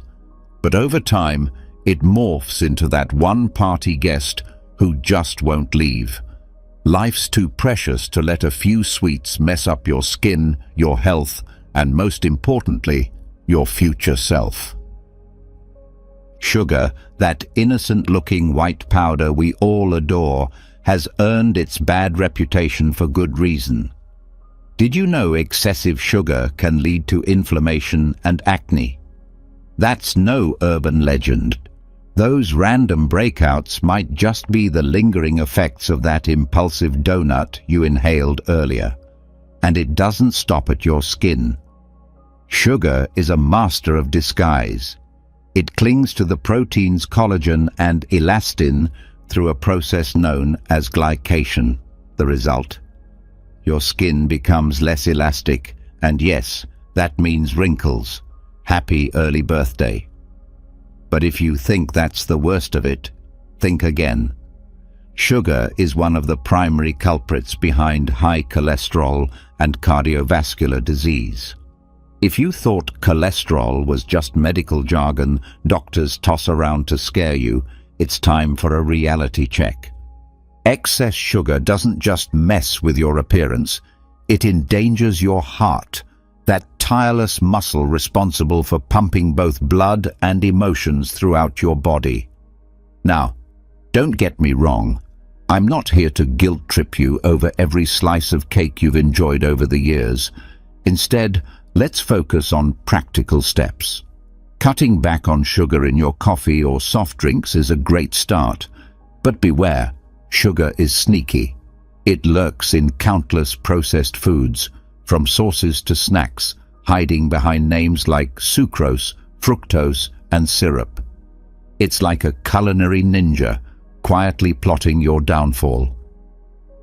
But over time, it morphs into that one-party guest who just won't leave. Life's too precious to let a few sweets mess up your skin, your health, and most importantly, your future self. Sugar, that innocent-looking white powder we all adore, has earned its bad reputation for good reason. Did you know excessive sugar can lead to inflammation and acne? That's no urban legend. Those random breakouts might just be the lingering effects of that impulsive donut you inhaled earlier. And it doesn't stop at your skin. Sugar is a master of disguise. It clings to the proteins collagen and elastin through a process known as glycation. The result? Your skin becomes less elastic, and yes, that means wrinkles. Happy early birthday. But if you think that's the worst of it, think again. Sugar is one of the primary culprits behind high cholesterol and cardiovascular disease. If you thought cholesterol was just medical jargon doctors toss around to scare you, it's time for a reality check. Excess sugar doesn't just mess with your appearance, it endangers your heart, that tireless muscle responsible for pumping both blood and emotions throughout your body. Now, don't get me wrong. I'm not here to guilt trip you over every slice of cake you've enjoyed over the years. Instead, let's focus on practical steps. Cutting back on sugar in your coffee or soft drinks is a great start. But beware, sugar is sneaky. It lurks in countless processed foods, from sauces to snacks, hiding behind names like sucrose, fructose, and syrup. It's like a culinary ninja, quietly plotting your downfall.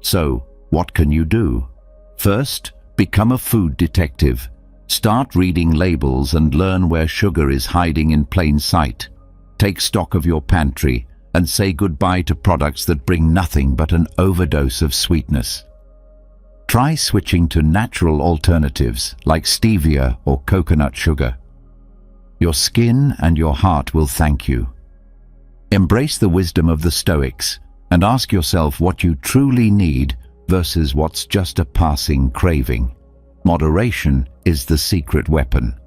So, what can you do? First, become a food detective. Start reading labels and learn where sugar is hiding in plain sight. Take stock of your pantry and say goodbye to products that bring nothing but an overdose of sweetness. Try switching to natural alternatives like stevia or coconut sugar. Your skin and your heart will thank you. Embrace the wisdom of the Stoics and ask yourself what you truly need versus what's just a passing craving. Moderation is the secret weapon.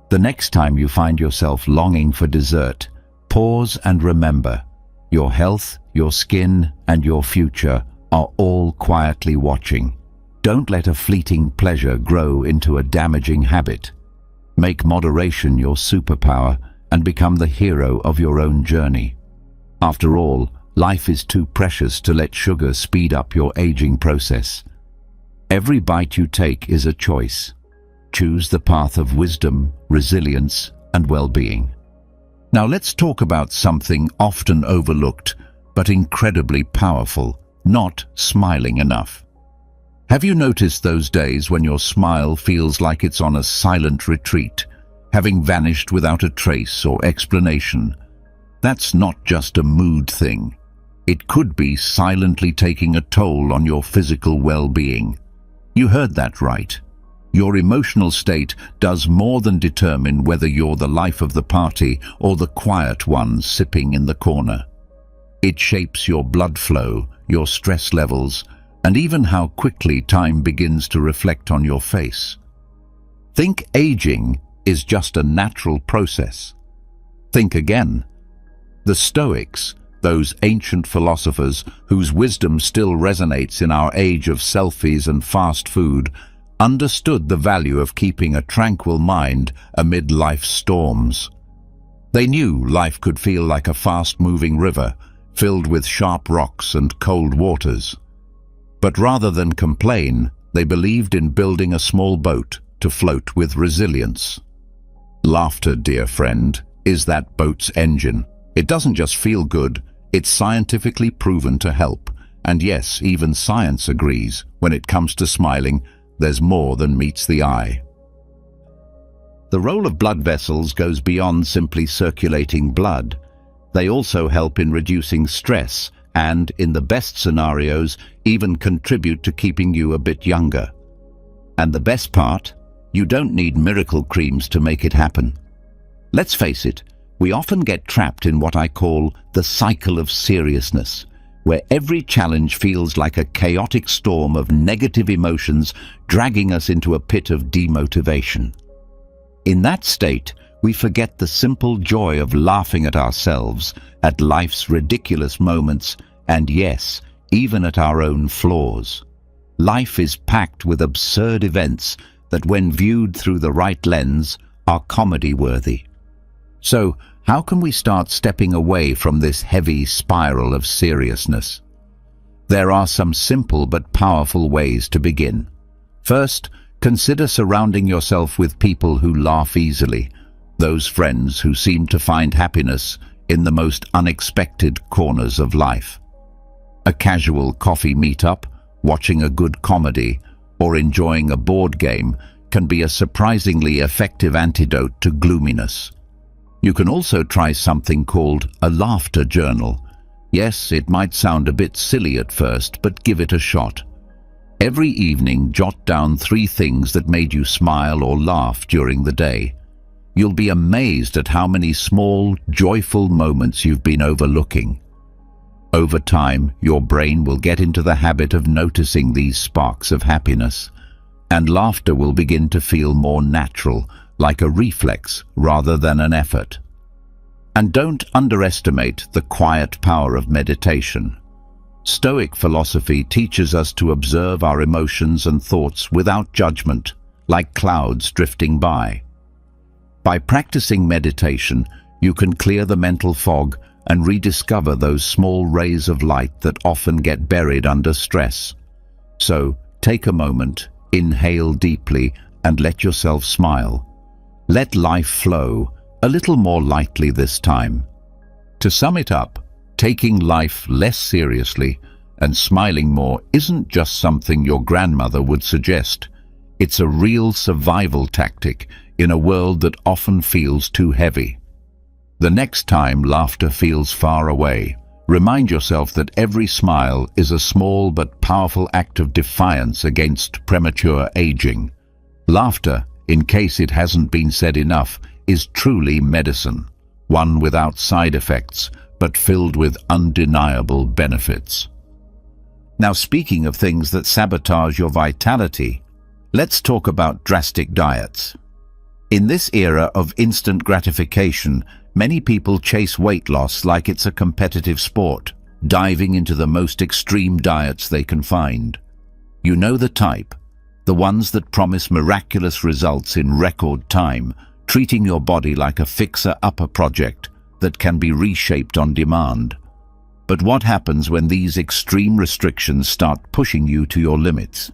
The next time you find yourself longing for dessert, pause and remember, your health, your skin, and your future are all quietly watching. Don't let a fleeting pleasure grow into a damaging habit. Make moderation your superpower and become the hero of your own journey. After all, life is too precious to let sugar speed up your aging process. Every bite you take is a choice. Choose the path of wisdom, resilience, and well-being. Now let's talk about something often overlooked, but incredibly powerful: not smiling enough. Have you noticed those days when your smile feels like it's on a silent retreat, having vanished without a trace or explanation? That's not just a mood thing. It could be silently taking a toll on your physical well-being. You heard that right. Your emotional state does more than determine whether you're the life of the party or the quiet one sipping in the corner. It shapes your blood flow, your stress levels, and even how quickly time begins to reflect on your face. Think aging is just a natural process. Think again. The Stoics, those ancient philosophers whose wisdom still resonates in our age of selfies and fast food, understood the value of keeping a tranquil mind amid life's storms. They knew life could feel like a fast-moving river, filled with sharp rocks and cold waters. But rather than complain, they believed in building a small boat to float with resilience. Laughter, dear friend, is that boat's engine. It doesn't just feel good, it's scientifically proven to help. And yes, even science agrees, when it comes to smiling, there's more than meets the eye. The role of blood vessels goes beyond simply circulating blood. They also help in reducing stress and, in the best scenarios, even contribute to keeping you a bit younger. And the best part? You don't need miracle creams to make it happen. Let's face it, we often get trapped in what I call the cycle of seriousness, where every challenge feels like a chaotic storm of negative emotions dragging us into a pit of demotivation. In that state, we forget the simple joy of laughing at ourselves, at life's ridiculous moments, and yes, even at our own flaws. Life is packed with absurd events that, when viewed through the right lens, are comedy-worthy. So, how can we start stepping away from this heavy spiral of seriousness? There are some simple but powerful ways to begin. First, consider surrounding yourself with people who laugh easily, those friends who seem to find happiness in the most unexpected corners of life. A casual coffee meetup, watching a good comedy, or enjoying a board game can be a surprisingly effective antidote to gloominess. You can also try something called a laughter journal. Yes, it might sound a bit silly at first, but give it a shot. Every evening, jot down 3 things that made you smile or laugh during the day. You'll be amazed at how many small, joyful moments you've been overlooking. Over time, your brain will get into the habit of noticing these sparks of happiness, and laughter will begin to feel more natural, like a reflex rather than an effort. And don't underestimate the quiet power of meditation. Stoic philosophy teaches us to observe our emotions and thoughts without judgment, like clouds drifting by. By practicing meditation, you can clear the mental fog and rediscover those small rays of light that often get buried under stress. So, take a moment, inhale deeply, and let yourself smile. Let life flow, a little more lightly this time. To sum it up, taking life less seriously and smiling more isn't just something your grandmother would suggest. It's a real survival tactic in a world that often feels too heavy. The next time laughter feels far away, remind yourself that every smile is a small but powerful act of defiance against premature aging. Laughter, in case it hasn't been said enough, is truly medicine, one without side effects, but filled with undeniable benefits. Now, speaking of things that sabotage your vitality, let's talk about drastic diets. In this era of instant gratification, many people chase weight loss like it's a competitive sport, diving into the most extreme diets they can find. You know the type, the ones that promise miraculous results in record time, treating your body like a fixer-upper project that can be reshaped on demand. But what happens when these extreme restrictions start pushing you to your limits?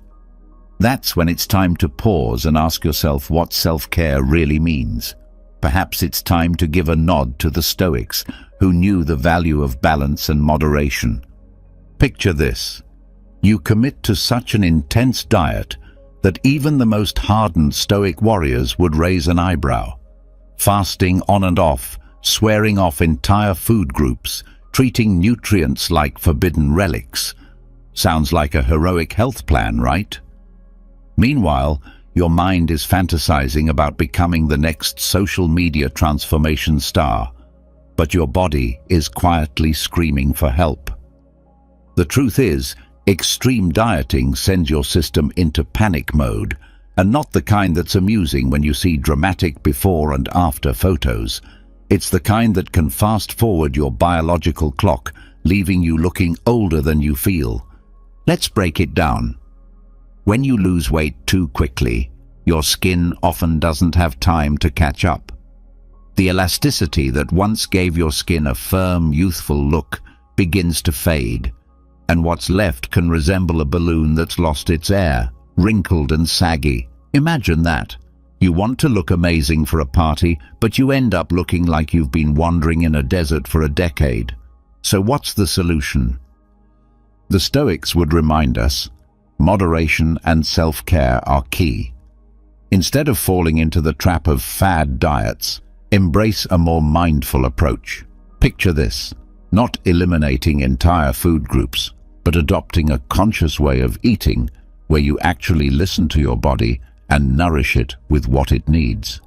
That's when it's time to pause and ask yourself what self-care really means. Perhaps it's time to give a nod to the Stoics, who knew the value of balance and moderation. Picture this. You commit to such an intense diet that even the most hardened Stoic warriors would raise an eyebrow. Fasting on and off, swearing off entire food groups, treating nutrients like forbidden relics. Sounds like a heroic health plan, right? Meanwhile, your mind is fantasizing about becoming the next social media transformation star, but your body is quietly screaming for help. The truth is, extreme dieting sends your system into panic mode, and not the kind that's amusing when you see dramatic before and after photos. It's the kind that can fast-forward your biological clock, leaving you looking older than you feel. Let's break it down. When you lose weight too quickly, your skin often doesn't have time to catch up. The elasticity that once gave your skin a firm, youthful look begins to fade, and what's left can resemble a balloon that's lost its air, wrinkled and saggy. Imagine that. You want to look amazing for a party, but you end up looking like you've been wandering in a desert for a decade. So what's the solution? The Stoics would remind us, moderation and self-care are key. Instead of falling into the trap of fad diets, embrace a more mindful approach. Picture this, not eliminating entire food groups, but adopting a conscious way of eating where you actually listen to your body and nourish it with what it needs.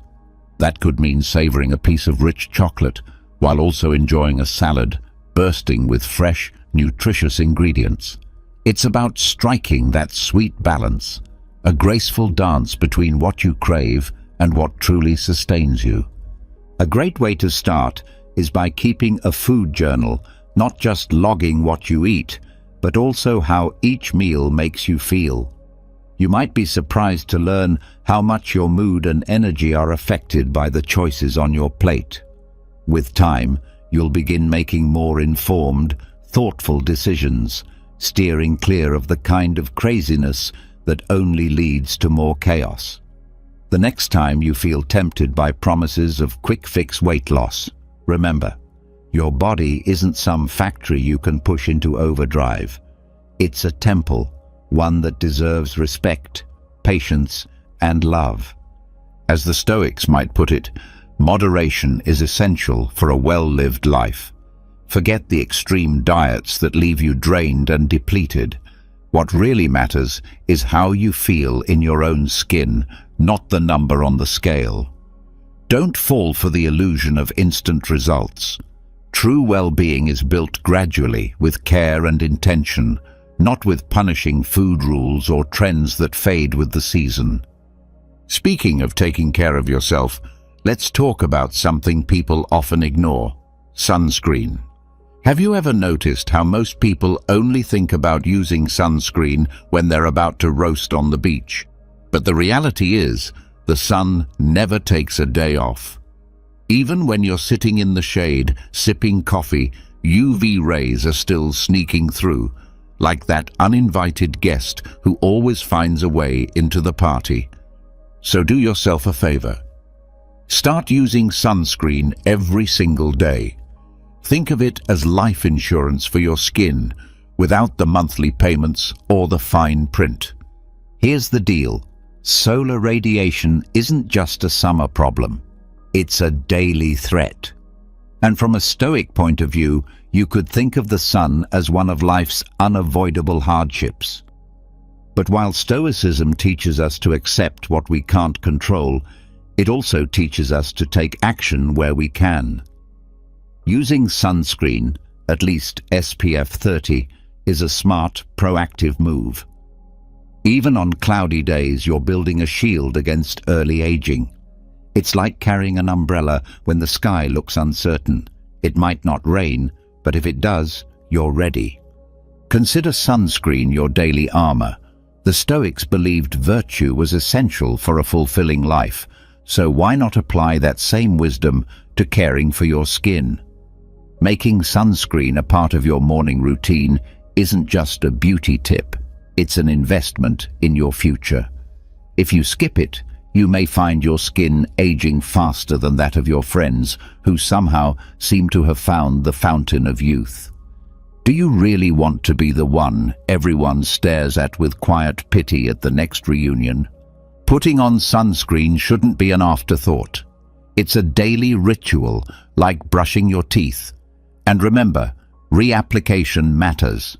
That could mean savoring a piece of rich chocolate while also enjoying a salad bursting with fresh, nutritious ingredients. It's about striking that sweet balance, a graceful dance between what you crave and what truly sustains you. A great way to start is by keeping a food journal, not just logging what you eat, but also how each meal makes you feel. You might be surprised to learn how much your mood and energy are affected by the choices on your plate. With time, you'll begin making more informed, thoughtful decisions, steering clear of the kind of craziness that only leads to more chaos. The next time you feel tempted by promises of quick-fix weight loss, remember, your body isn't some factory you can push into overdrive. It's a temple, one that deserves respect, patience, and love. As the Stoics might put it, moderation is essential for a well-lived life. Forget the extreme diets that leave you drained and depleted. What really matters is how you feel in your own skin, not the number on the scale. Don't fall for the illusion of instant results. True well-being is built gradually with care and intention, not with punishing food rules or trends that fade with the season. Speaking of taking care of yourself, let's talk about something people often ignore: sunscreen. Have you ever noticed how most people only think about using sunscreen when they're about to roast on the beach? But the reality is, the sun never takes a day off. Even when you're sitting in the shade, sipping coffee, UV rays are still sneaking through, like that uninvited guest who always finds a way into the party. So do yourself a favor. Start using sunscreen every single day. Think of it as life insurance for your skin, without the monthly payments or the fine print. Here's the deal. Solar radiation isn't just a summer problem. It's a daily threat. And from a Stoic point of view, you could think of the sun as one of life's unavoidable hardships. But while Stoicism teaches us to accept what we can't control, it also teaches us to take action where we can. Using sunscreen, at least SPF 30, is a smart, proactive move. Even on cloudy days, you're building a shield against early aging. It's like carrying an umbrella when the sky looks uncertain. It might not rain, but if it does, you're ready. Consider sunscreen your daily armor. The Stoics believed virtue was essential for a fulfilling life, so why not apply that same wisdom to caring for your skin? Making sunscreen a part of your morning routine isn't just a beauty tip, it's an investment in your future. If you skip it, you may find your skin aging faster than that of your friends who somehow seem to have found the fountain of youth. Do you really want to be the one everyone stares at with quiet pity at the next reunion? Putting on sunscreen shouldn't be an afterthought. It's a daily ritual, like brushing your teeth. And remember, reapplication matters.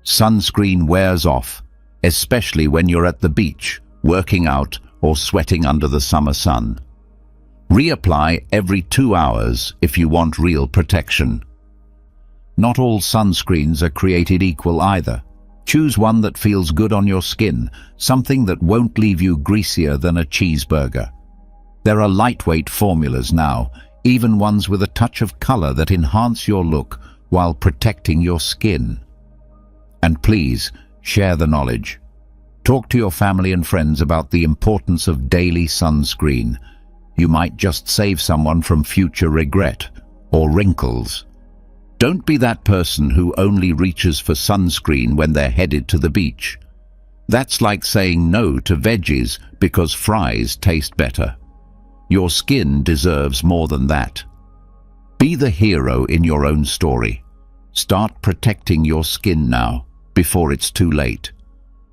Sunscreen wears off, especially when you're at the beach, working out, or sweating under the summer sun. Reapply every 2 hours if you want real protection. Not all sunscreens are created equal either. Choose one that feels good on your skin, something that won't leave you greasier than a cheeseburger. There are lightweight formulas now, even ones with a touch of color that enhance your look while protecting your skin. And please, share the knowledge. Talk to your family and friends about the importance of daily sunscreen. You might just save someone from future regret or wrinkles. Don't be that person who only reaches for sunscreen when they're headed to the beach. That's like saying no to veggies because fries taste better. Your skin deserves more than that. Be the hero in your own story. Start protecting your skin now, before it's too late.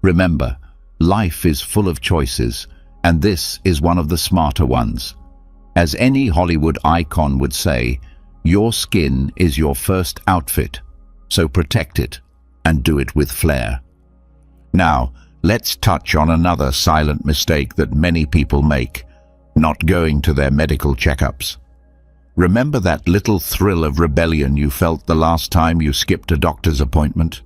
Remember, life is full of choices, and this is one of the smarter ones. As any Hollywood icon would say, your skin is your first outfit, so protect it, and do it with flair. Now, let's touch on another silent mistake that many people make: not going to their medical checkups. Remember that little thrill of rebellion you felt the last time you skipped a doctor's appointment?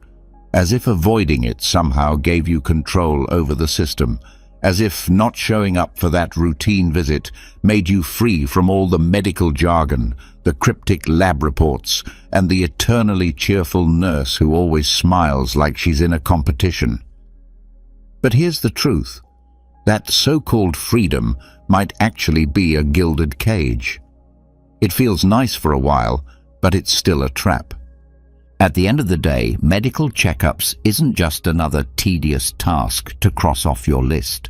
As if avoiding it somehow gave you control over the system, as if not showing up for that routine visit made you free from all the medical jargon, the cryptic lab reports, and the eternally cheerful nurse who always smiles like she's in a competition. But here's the truth. That so-called freedom might actually be a gilded cage. It feels nice for a while, but it's still a trap. At the end of the day, medical checkups isn't just another tedious task to cross off your list.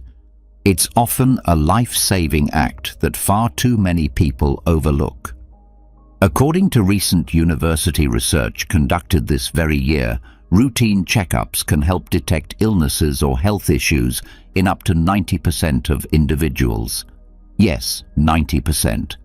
It's often a life-saving act that far too many people overlook. According to recent university research conducted this very year, routine checkups can help detect illnesses or health issues in up to 90% of individuals. Yes, 90%.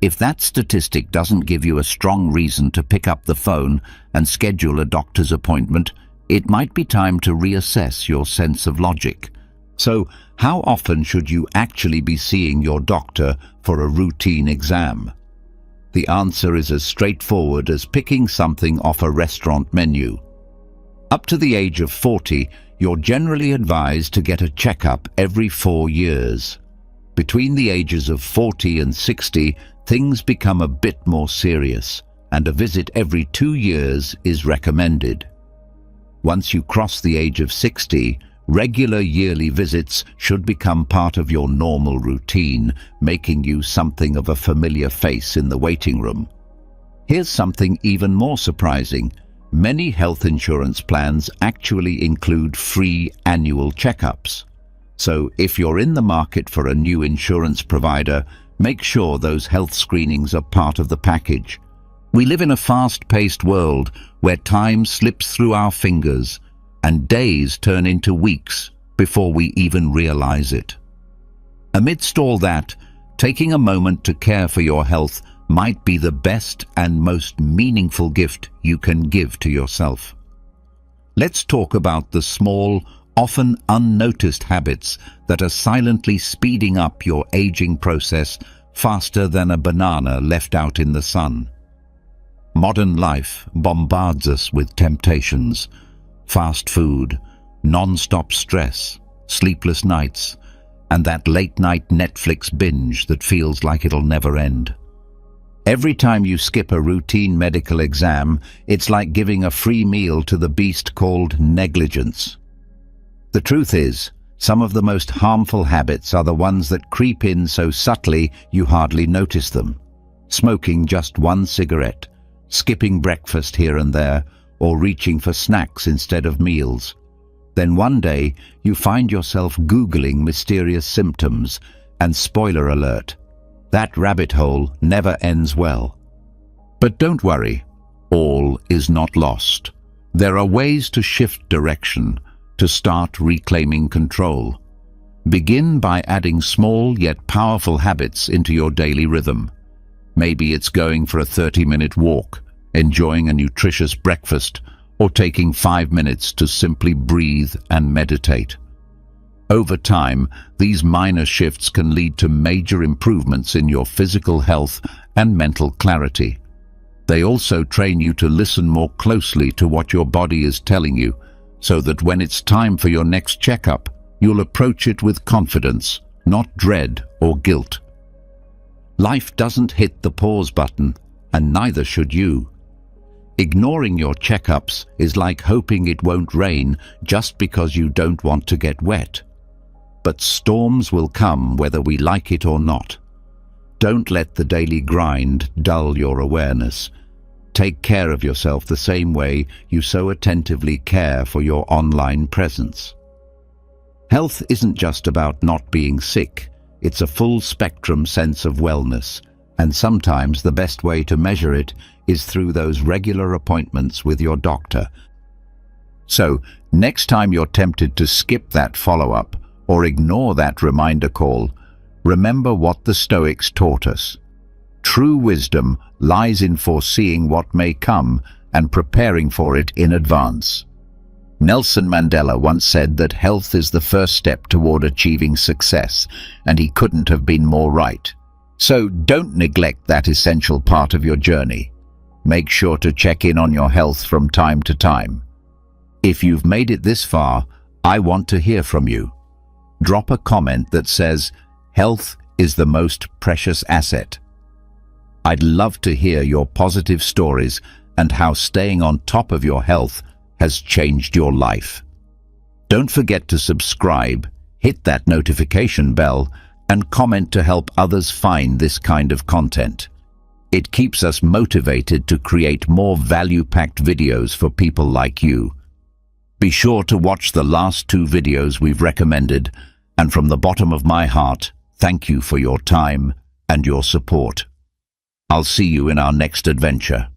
If that statistic doesn't give you a strong reason to pick up the phone and schedule a doctor's appointment, it might be time to reassess your sense of logic. So, how often should you actually be seeing your doctor for a routine exam? The answer is as straightforward as picking something off a restaurant menu. Up to the age of 40, you're generally advised to get a checkup every 4 years. Between the ages of 40 and 60, things become a bit more serious, and a visit every 2 years is recommended. Once you cross the age of 60, regular yearly visits should become part of your normal routine, making you something of a familiar face in the waiting room. Here's something even more surprising. Many health insurance plans actually include free annual checkups. So if you're in the market for a new insurance provider, make sure those health screenings are part of the package. We live in a fast-paced world where time slips through our fingers and days turn into weeks before we even realize it. Amidst all that, taking a moment to care for your health might be the best and most meaningful gift you can give to yourself. Let's talk about the small, often unnoticed habits that are silently speeding up your aging process faster than a banana left out in the sun. Modern life bombards us with temptations: fast food, non-stop stress, sleepless nights, and that late-night Netflix binge that feels like it'll never end. Every time you skip a routine medical exam, it's like giving a free meal to the beast called negligence. The truth is, some of the most harmful habits are the ones that creep in so subtly you hardly notice them. Smoking just one cigarette, skipping breakfast here and there, or reaching for snacks instead of meals. Then one day, you find yourself Googling mysterious symptoms, and spoiler alert, that rabbit hole never ends well. But don't worry, all is not lost. There are ways to shift direction, to start reclaiming control. Begin by adding small yet powerful habits into your daily rhythm. Maybe it's going for a 30-minute walk, enjoying a nutritious breakfast, or taking 5 minutes to simply breathe and meditate. Over time, these minor shifts can lead to major improvements in your physical health and mental clarity. They also train you to listen more closely to what your body is telling you, so that when it's time for your next checkup, you'll approach it with confidence, not dread or guilt. Life doesn't hit the pause button, and neither should you. Ignoring your checkups is like hoping it won't rain just because you don't want to get wet. But storms will come whether we like it or not. Don't let the daily grind dull your awareness. Take care of yourself the same way you so attentively care for your online presence. Health isn't just about not being sick. It's a full-spectrum sense of wellness, and sometimes the best way to measure it is through those regular appointments with your doctor. So, next time you're tempted to skip that follow-up or ignore that reminder call, remember what the Stoics taught us. True wisdom lies in foreseeing what may come and preparing for it in advance. Nelson Mandela once said that health is the first step toward achieving success, and he couldn't have been more right. So don't neglect that essential part of your journey. Make sure to check in on your health from time to time. If you've made it this far, I want to hear from you. Drop a comment that says, "Health is the most precious asset." I'd love to hear your positive stories and how staying on top of your health has changed your life. Don't forget to subscribe, hit that notification bell, and comment to help others find this kind of content. It keeps us motivated to create more value-packed videos for people like you. Be sure to watch the last 2 videos we've recommended, and from the bottom of my heart, thank you for your time and your support. I'll see you in our next adventure.